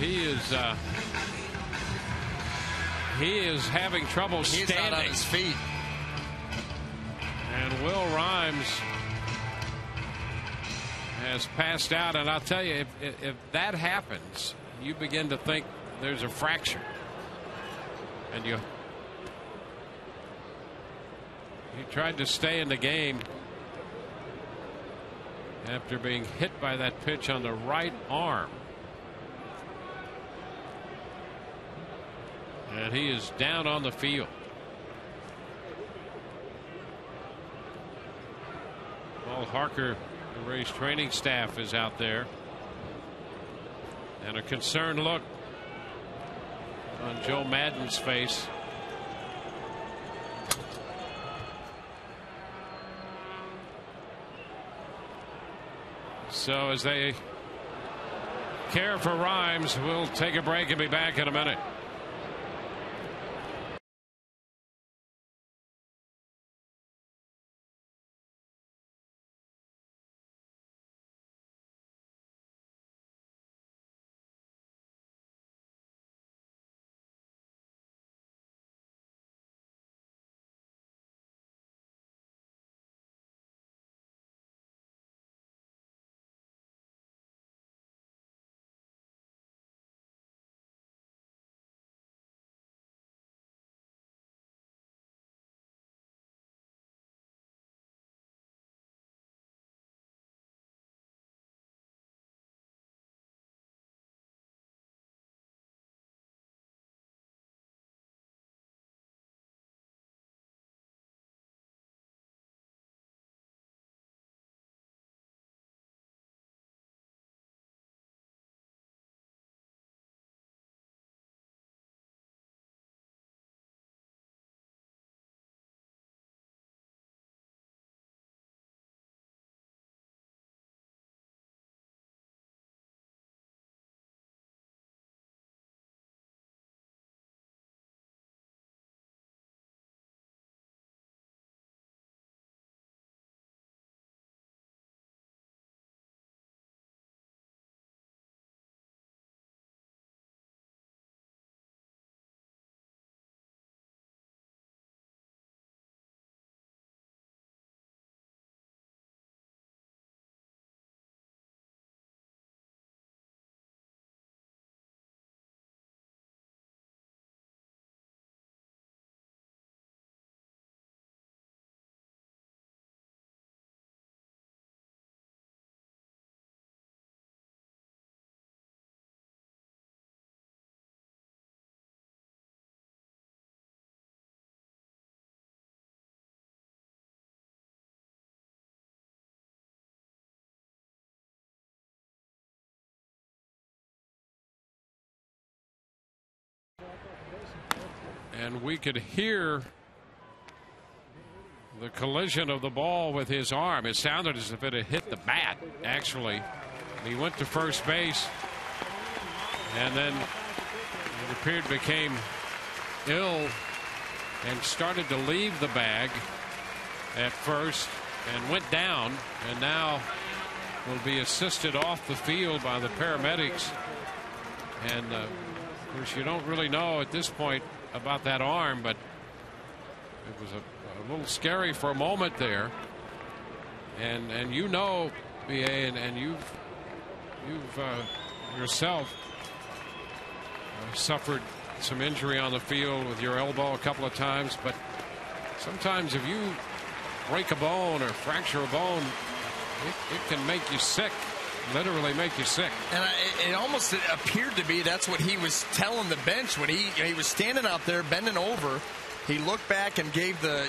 he is having trouble standing. He's not on his feet. And Will Rhymes has passed out. And I'll tell you, if that happens, you begin to think there's a fracture. And he tried to stay in the game after being hit by that pitch on the right arm. And he is down on the field. Paul Harker, the Rays training staff, is out there. And a concerned look on Joe Maddon's face. So as they care for Rhymes, we'll take a break and be back in a minute. And we could hear the collision of the ball with his arm. It sounded as if it had hit the bat, actually. He went to first base, and then it appeared became ill and started to leave the bag at first and went down, and now will be assisted off the field by the paramedics. And of course, you don't really know at this point about that arm, but it was a little scary for a moment there. And you know, BA, and you've yourself suffered some injury on the field with your elbow a couple of times, but sometimes if you break a bone or fracture a bone, it can make you sick. Literally make you sick. And it almost appeared to be that's what he was telling the bench when he was standing out there bending over. He looked back and gave the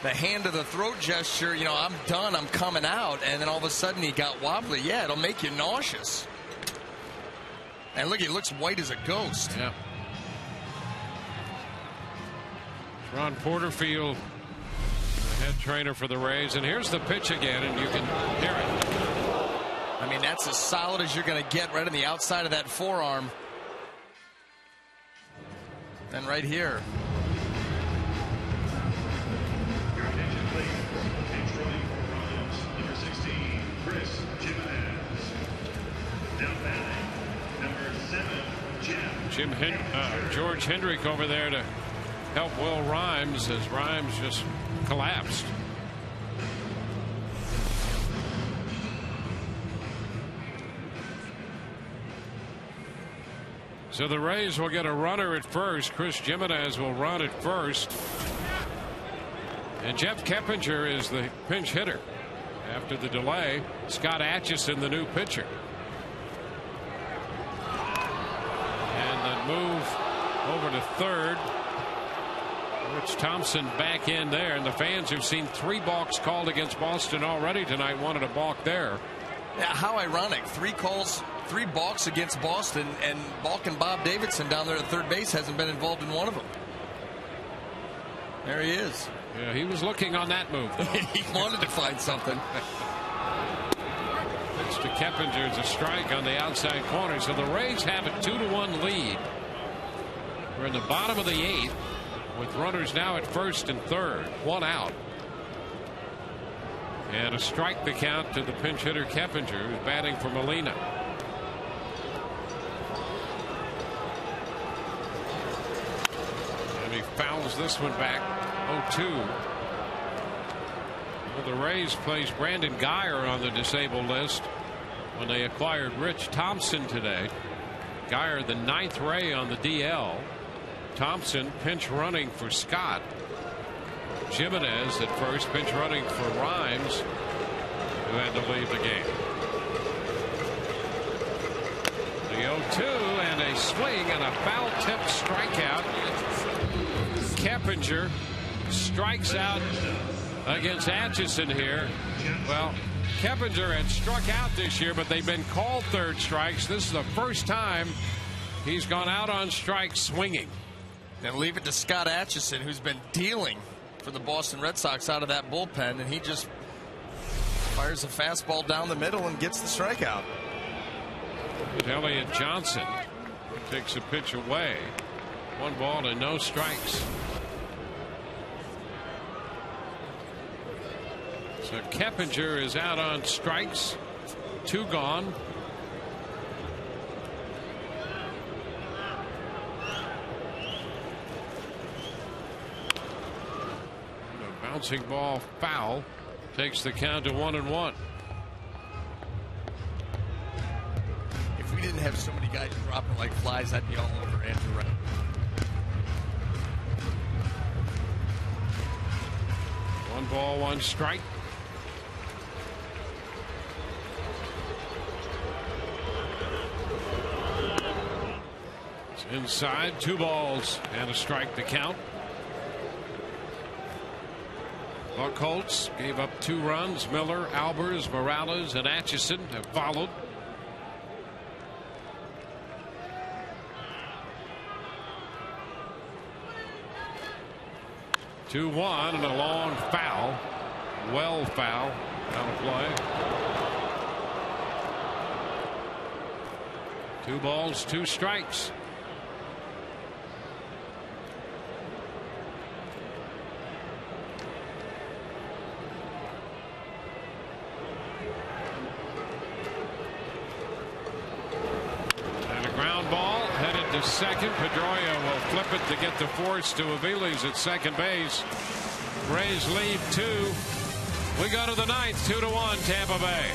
hand to the throat gesture. I'm done. I'm coming out. And then all of a sudden he got wobbly. Yeah, it'll make you nauseous. And look, he looks white as a ghost. Yeah. Ron Porterfield, the head trainer for the Rays, and here's the pitch again, and you can hear it. I mean, that's as solid as you're going to get right on the outside of that forearm. And right here. Your attention, please. Detroit Rams, number 16, Chris Jimenez. Down batting, number George Hendrick over there to help Will Rhymes as Rhymes just collapsed. So the Rays will get a runner at first. Chris Jimenez will run at first. And Jeff Keppinger is the pinch hitter. After the delay, Scott Atchison, the new pitcher. And the move over to third. Rich Thompson back in there. And the fans who've seen 3 balks called against Boston already tonight wanted a balk there. Yeah, how ironic. 3 calls, 3 balks against Boston, and balking Bob Davidson down there at third base hasn't been involved in one of them. There he is. Yeah, he was looking on that move. He wanted to find something. Pitch to Keppinger. It's a strike on the outside corner. So the Rays have a 2-1 lead. We're in the bottom of the 8th with runners now at first and third. 1 out. And a strike the count to the pinch hitter Keppinger, who's batting for Molina. And he fouls this one back. 0-2. Well, the Rays placed Brandon Geyer on the disabled list when they acquired Rich Thompson today. Geyer, the 9th Ray on the DL. Thompson pinch running for Scott. Jimenez at first, pinch running for Rhymes, who had to leave the game. The 0-2 and a swing and a foul tip strikeout. Keppinger strikes out against Atchison here. Well, Keppinger had struck out this year, but they've been called third strikes. This is the first time he's gone out on strikes swinging. And leave it to Scott Atchison, who's been dealing for the Boston Red Sox out of that bullpen, and he just fires a fastball down the middle and gets the strikeout. But Elliott Johnson takes a pitch away. 1 ball and no strikes. So Keppinger is out on strikes. 2 gone. Bouncing ball foul takes the count to 1-1. If we didn't have so many guys dropping like flies, I'd be all over Andrew Wright. One ball, 1 strike. It's inside, 2 balls and a strike to count. Buckholz gave up 2 runs. Miller, Albers, Morales, and Atchison have followed. Two, 1 and a long foul. Well foul. Out of play. 2 balls, 2 strikes. Second, Pedroia will flip it to get the force to Aviles at second base. Rays lead 2. We go to the 9th, 2-1 Tampa Bay.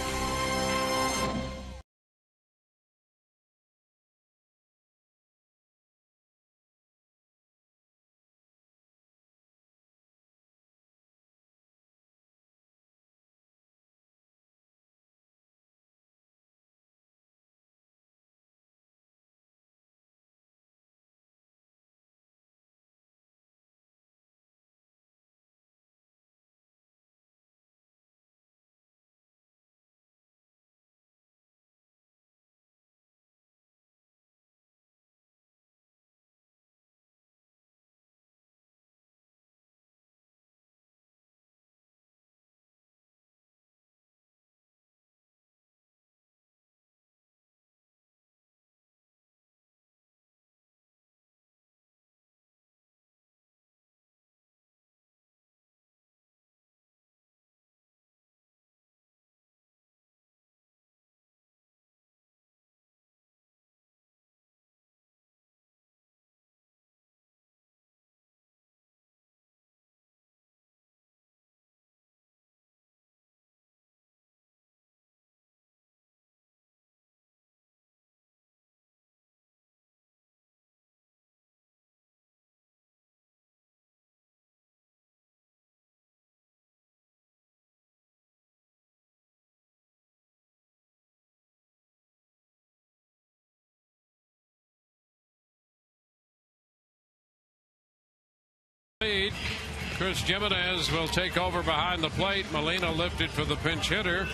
Chris Jimenez will take over behind the plate. Molina lifted for the pinch hitter.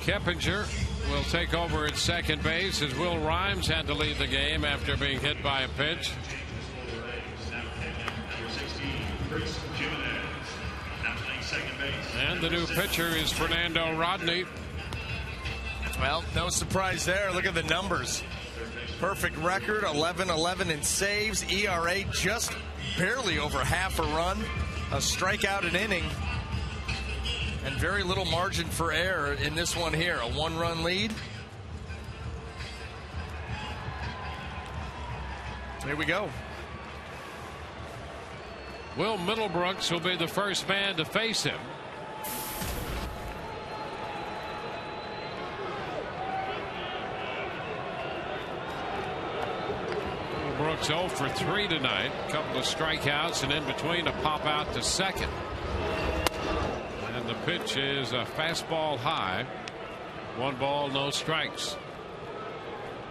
Keppinger will take over at second base as Will Rhymes had to leave the game after being hit by a pitch. And the new pitcher is Fernando Rodney. Well, no surprise there. Look at the numbers. Perfect record, 11-11 in saves. ERA just barely over half a run. A strikeout an inning. And very little margin for error in this one here. A one-run lead. Here we go. Will Middlebrooks will be the first man to face him. Middlebrooks 0 for 3 tonight. A couple of strikeouts, and in between a pop out to second. And the pitch is a fastball high. 1 ball, no strikes.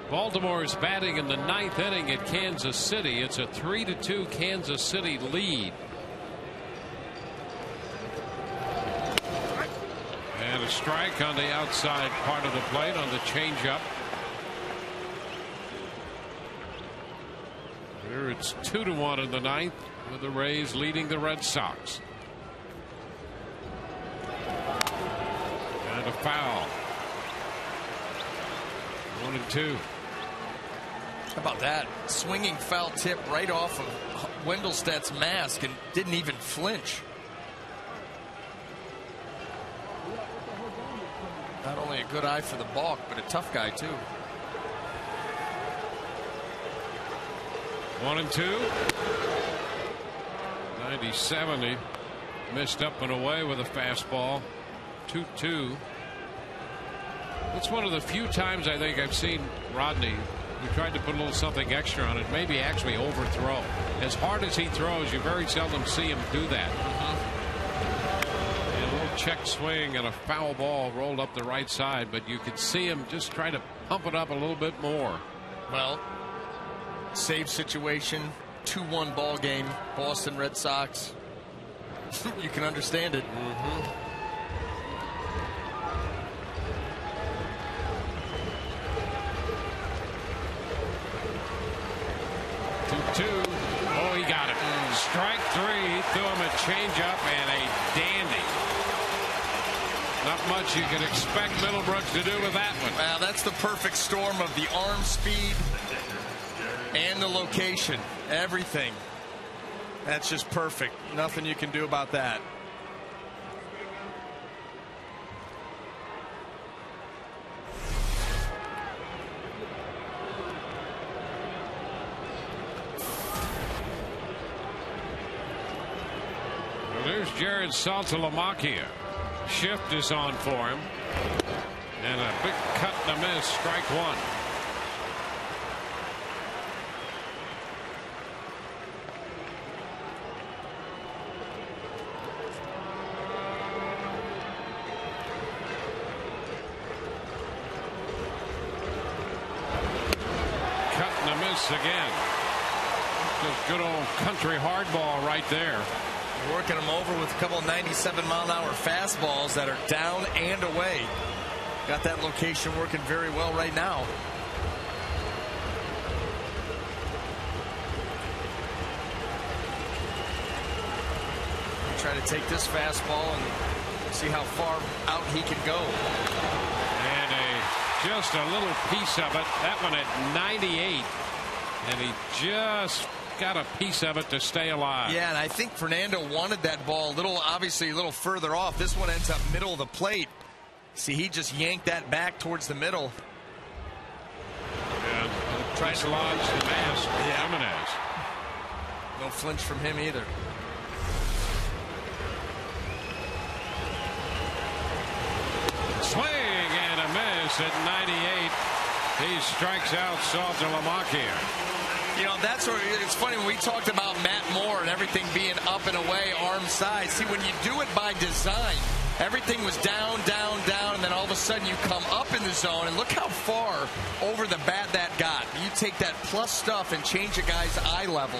Baltimore is batting in the 9th inning at Kansas City. It's a 3-2 Kansas City lead. And a strike on the outside part of the plate on the changeup. Here it's 2-1 in the 9th with the Rays leading the Red Sox. And a foul. 1-2. How about that? Swinging foul tip right off of Wendelstedt's mask and didn't even flinch. Not only a good eye for the balk, but a tough guy, too. 1-2. 97. He missed up and away with a fastball. 2-2. That's one of the few times I think I've seen Rodney who tried to put a little something extra on it, maybe actually overthrow. As hard as he throws, you very seldom see him do that. And a little check swing and a foul ball rolled up the right side, but you could see him just try to pump it up a little bit more. Well, save situation, 2-1 ball game, Boston Red Sox. You can understand it. 2-2. Oh, he got it. Strike 3. He threw him a changeup and a dandy. Not much you can expect Middlebrooks to do with that one. Well, that's the perfect storm of the arm speed and the location. Everything. That's just perfect. Nothing you can do about that. There's Jared Saltalamacchia. Shift is on for him. And a big cut and a miss. Strike 1. Cut and a miss again. Just good old country hardball right there. Working them over with a couple 97-mile-an-hour fastballs that are down and away. Got that location working very well right now. Try to take this fastball and see how far out he can go. And just a little piece of it. That one at 98. And he just got a piece of it to stay alive. Yeah, and I think Fernando wanted that ball obviously a little further off. This one ends up middle of the plate. See, he just yanked that back towards the middle. Yeah, tries to lodge the mask. Jimenez. No flinch from him either. Swing and a miss at 98. He strikes out Saltalamacchia. You know, that's where it's funny when we talked about Matt Moore and everything being up and away, arm side. See, when you do it by design, everything was down, down, down, and then all of a sudden you come up in the zone, and look how far over the bat that got. You take that plus stuff and change a guy's eye level.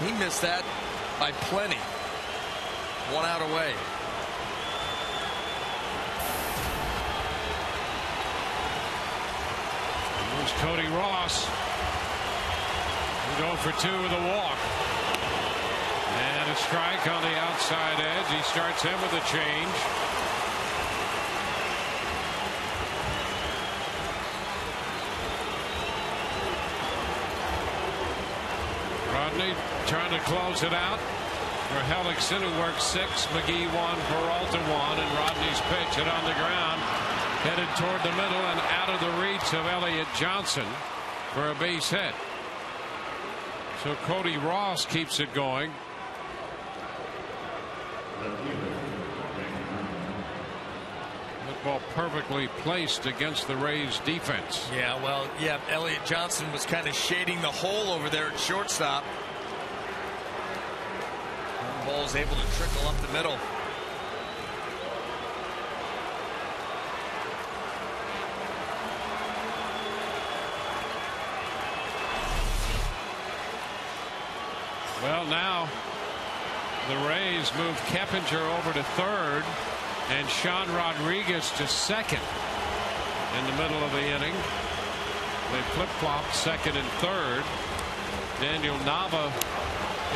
He missed that by plenty. 1 out away. Here's Cody Ross. He'll go for 2 with a walk. And a strike on the outside edge. He starts him with a change. Rodney trying to close it out for Hellickson, who works 6. McGee 1, Peralta 1, and Rodney's pitch hit on the ground, headed toward the middle and out of the reach of Elliott Johnson for a base hit. So Cody Ross keeps it going. That ball perfectly placed against the Rays defense. Yeah, well, yeah, Elliott Johnson was kind of shading the hole over there at shortstop. And the ball's able to trickle up the middle. Well, now the Rays move Keppinger over to third and Sean Rodriguez to second in the middle of the inning. They flip-flopped second and third. Daniel Nava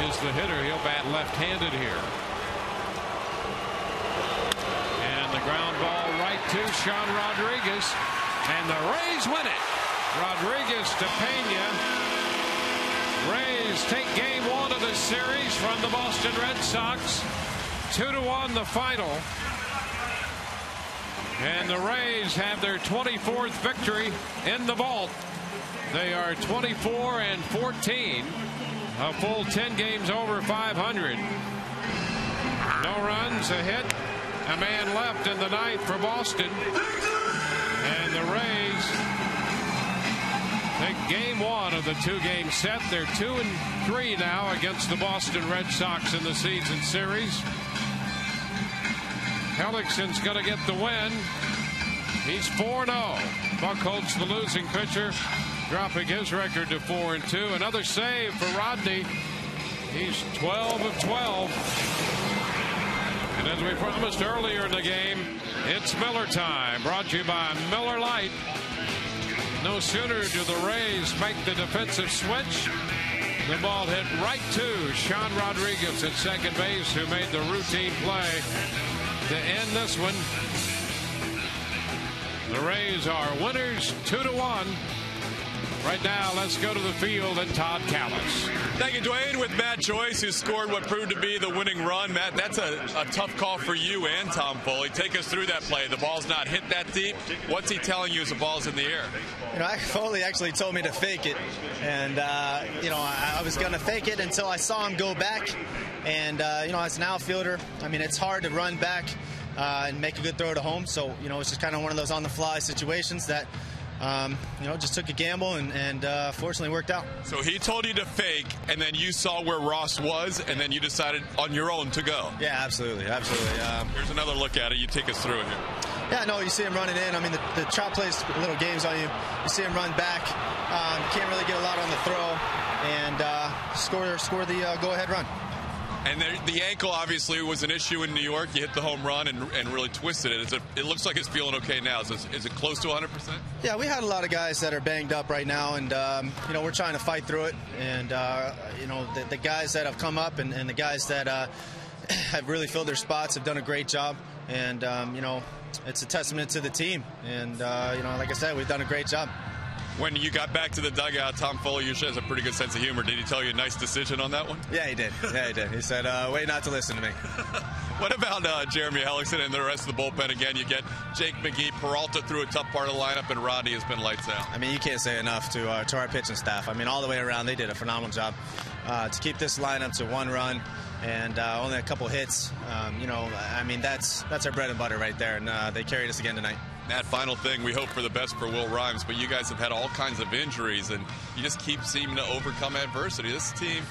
is the hitter. He'll bat left-handed here. And the ground ball right to Sean Rodriguez. And the Rays win it. Rodriguez to Pena. Rays take game 1 of the series from the Boston Red Sox. 2-1 the final. And the Rays have their 24th victory in the vault. They are 24-14. A full 10 games over 500. No runs, a hit, a man left in the 9th for Boston. And the Rays take game 1 of the 2-game set. They're 2-3 now against the Boston Red Sox in the season series. Hellickson's going to get the win. He's 4-0. Buchholz, the losing pitcher, dropping his record to 4-2. Another save for Rodney. He's 12 of 12. And as we promised earlier in the game, it's Miller time. Brought to you by Miller Lite. No sooner do the Rays make the defensive switch, the ball hit right to Sean Rodriguez at second base, who made the routine play to end this one. The Rays are winners 2-1. Right now, let's go to the field and Todd Callis. Thank you, Dwayne. With Matt Joyce, who scored what proved to be the winning run. Matt, that's a tough call for you and Tom Foley. Take us through that play. The ball's not hit that deep. What's he telling you as the ball's in the air? You know, Foley actually told me to fake it. And, you know, I was going to fake it until I saw him go back. And, you know, as an outfielder, I mean, it's hard to run back and make a good throw to home. So, you know, it's just kind of one of those on-the-fly situations that, you know, just took a gamble and fortunately worked out. So he told you to fake, and then you saw where Ross was, and then you decided on your own to go. Yeah, absolutely, absolutely. Here's another look at it. You take us through it here. Yeah, no, you see him running in. I mean, the chop plays little games on you. You see him run back. Can't really get a lot on the throw, and score the go-ahead run. And the ankle obviously was an issue in New York. You hit the home run and really twisted it. It looks like it's feeling okay now. Is it close to 100%? Yeah, we had a lot of guys that are banged up right now, and you know, we're trying to fight through it. And you know, the guys that have come up and the guys that have really filled their spots have done a great job. And you know, it's a testament to the team. And you know, like I said, we've done a great job. When you got back to the dugout, Tom Foley usually has a pretty good sense of humor. Did he tell you a nice decision on that one? Yeah, he did. Yeah, he did. He said, wait not to listen to me. What about Jeremy Hellickson and the rest of the bullpen? Again, you get Jake McGee, Peralta through a tough part of the lineup, and Rodney has been lights out. I mean, you can't say enough to our pitching staff. I mean, all the way around, they did a phenomenal job to keep this lineup to 1 run and only a couple hits. You know, I mean, that's our bread and butter right there, and they carried us again tonight. That final thing, we hope for the best for Will Rhymes, but you guys have had all kinds of injuries, and you just keep seeming to overcome adversity. This team,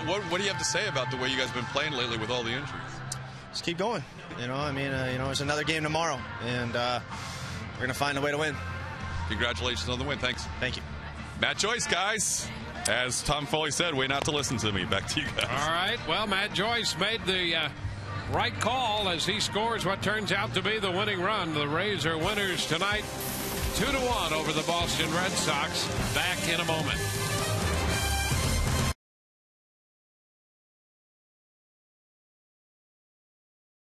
what do you have to say about the way you guys have been playing lately with all the injuries? Just keep going. You know, I mean, you know, there's another game tomorrow, and we're going to find a way to win. Congratulations on the win. Thanks. Thank you. Matt Joyce, guys. As Tom Foley said, way not to listen to me. Back to you guys. All right. Well, Matt Joyce made the right call as he scores what turns out to be the winning run. The Rays are winners tonight, 2-1 over the Boston Red Sox. Back in a moment.